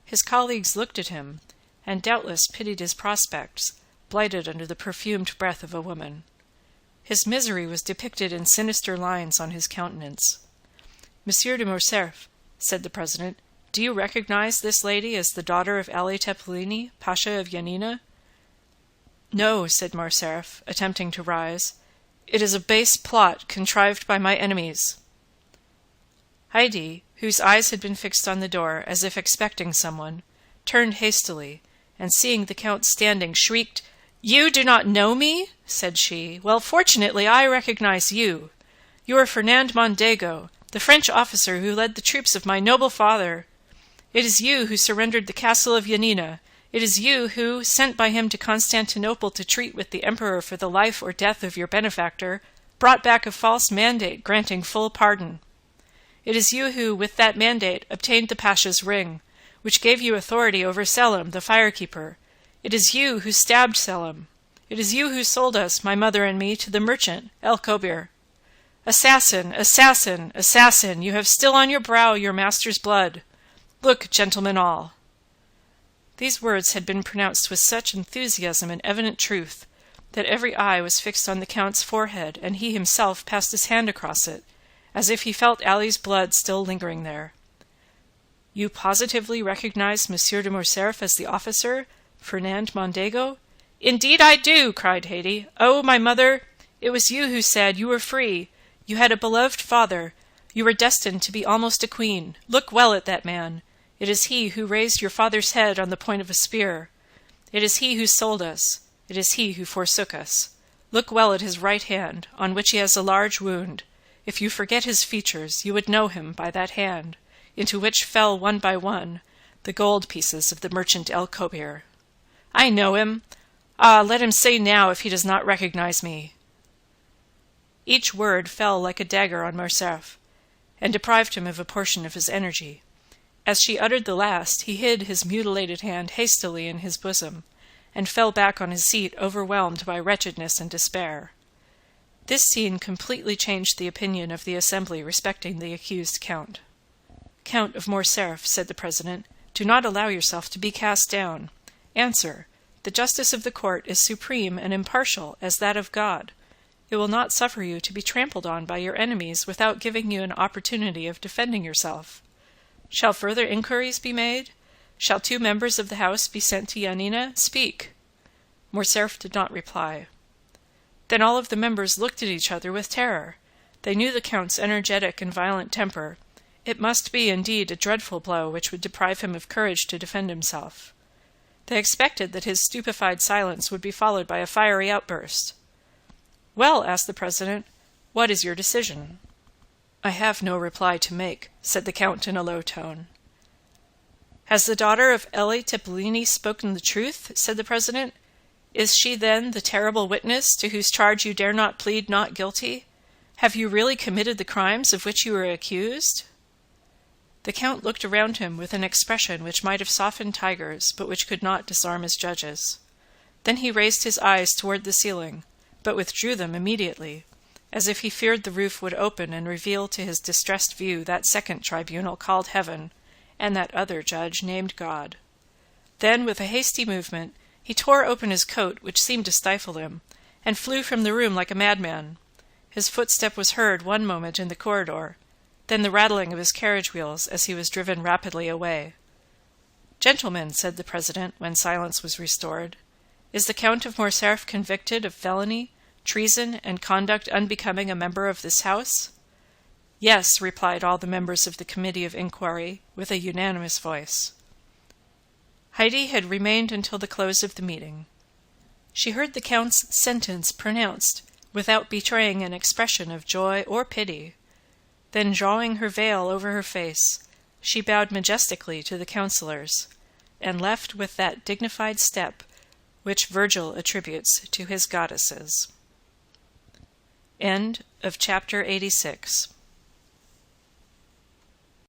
His colleagues looked at him, and doubtless pitied his prospects, blighted under the perfumed breath of a woman. His misery was depicted in sinister lines on his countenance. "Monsieur de Morcerf," said the president, "do you recognize this lady as the daughter of Ali Tepelini, Pasha of Yanina?" "No," said Morcerf, attempting to rise. "It is a base plot contrived by my enemies." Haydée, whose eyes had been fixed on the door, as if expecting someone, turned hastily, and seeing the count standing, shrieked, "You do not know me?" said she. "Well, fortunately I recognize you. You are Fernand Mondego, the French officer who led the troops of my noble father. It is you who surrendered the castle of Yanina. It is you who, sent by him to Constantinople to treat with the emperor for the life or death of your benefactor, brought back a false mandate granting full pardon. It is you who, with that mandate, obtained the pasha's ring, which gave you authority over Selim, the firekeeper. It is you who stabbed Selim. It is you who sold us, my mother and me, to the merchant, El Kobir. Assassin, assassin, assassin, you have still on your brow your master's blood. Look, gentlemen all." These words had been pronounced with such enthusiasm and evident truth that every eye was fixed on the count's forehead, and he himself passed his hand across it, as if he felt Ali's blood still lingering there. "You positively recognize Monsieur de Morcerf as the officer, Fernand Mondego?" "Indeed I do," cried Haydée. "Oh, my mother, it was you who said you were free. You had a beloved father. You were destined to be almost a queen. Look well at that man. It is he who raised your father's head on the point of a spear. It is he who sold us. It is he who forsook us. Look well at his right hand, on which he has a large wound. If you forget his features, you would know him by that hand, into which fell one by one the gold pieces of the merchant El Kobir. I know him. Ah, let him say now if he does not recognize me." Each word fell like a dagger on Morcerf, and deprived him of a portion of his energy. As she uttered the last, he hid his mutilated hand hastily in his bosom, and fell back on his seat overwhelmed by wretchedness and despair. This scene completely changed the opinion of the assembly respecting the accused count. "Count of Morcerf," said the president, "do not allow yourself to be cast down. Answer. The justice of the court is supreme and impartial as that of God. It will not suffer you to be trampled on by your enemies without giving you an opportunity of defending yourself. Shall further inquiries be made? Shall 2 members of the house be sent to Yanina? Speak." Morcerf did not reply. Then all of the members looked at each other with terror. They knew the count's energetic and violent temper. It must be, indeed, a dreadful blow which would deprive him of courage to defend himself. They expected that his stupefied silence would be followed by a fiery outburst. "Well," asked the president, "what is your decision?" "I have no reply to make," said the count in a low tone. "Has the daughter of Ali Tepelini spoken the truth?" said the president. "Is she then the terrible witness to whose charge you dare not plead not guilty? Have you really committed the crimes of which you are accused?" The count looked around him with an expression which might have softened tigers, but which could not disarm his judges. Then he raised his eyes toward the ceiling, but withdrew them immediately, as if he feared the roof would open and reveal to his distressed view that second tribunal called Heaven, and that other judge named God. Then, with a hasty movement, he tore open his coat, which seemed to stifle him, and flew from the room like a madman. His footstep was heard one moment in the corridor, then the rattling of his carriage wheels as he was driven rapidly away. "Gentlemen," said the president, when silence was restored, "is the Count of Morcerf convicted of felony, treason, and conduct unbecoming a member of this house?" "Yes," replied all the members of the committee of inquiry, with a unanimous voice. Heidi had remained until the close of the meeting. She heard the count's sentence pronounced without betraying an expression of joy or pity. Then, drawing her veil over her face, she bowed majestically to the councillors, and left with that dignified step which Virgil attributes to his goddesses. End of chapter 86.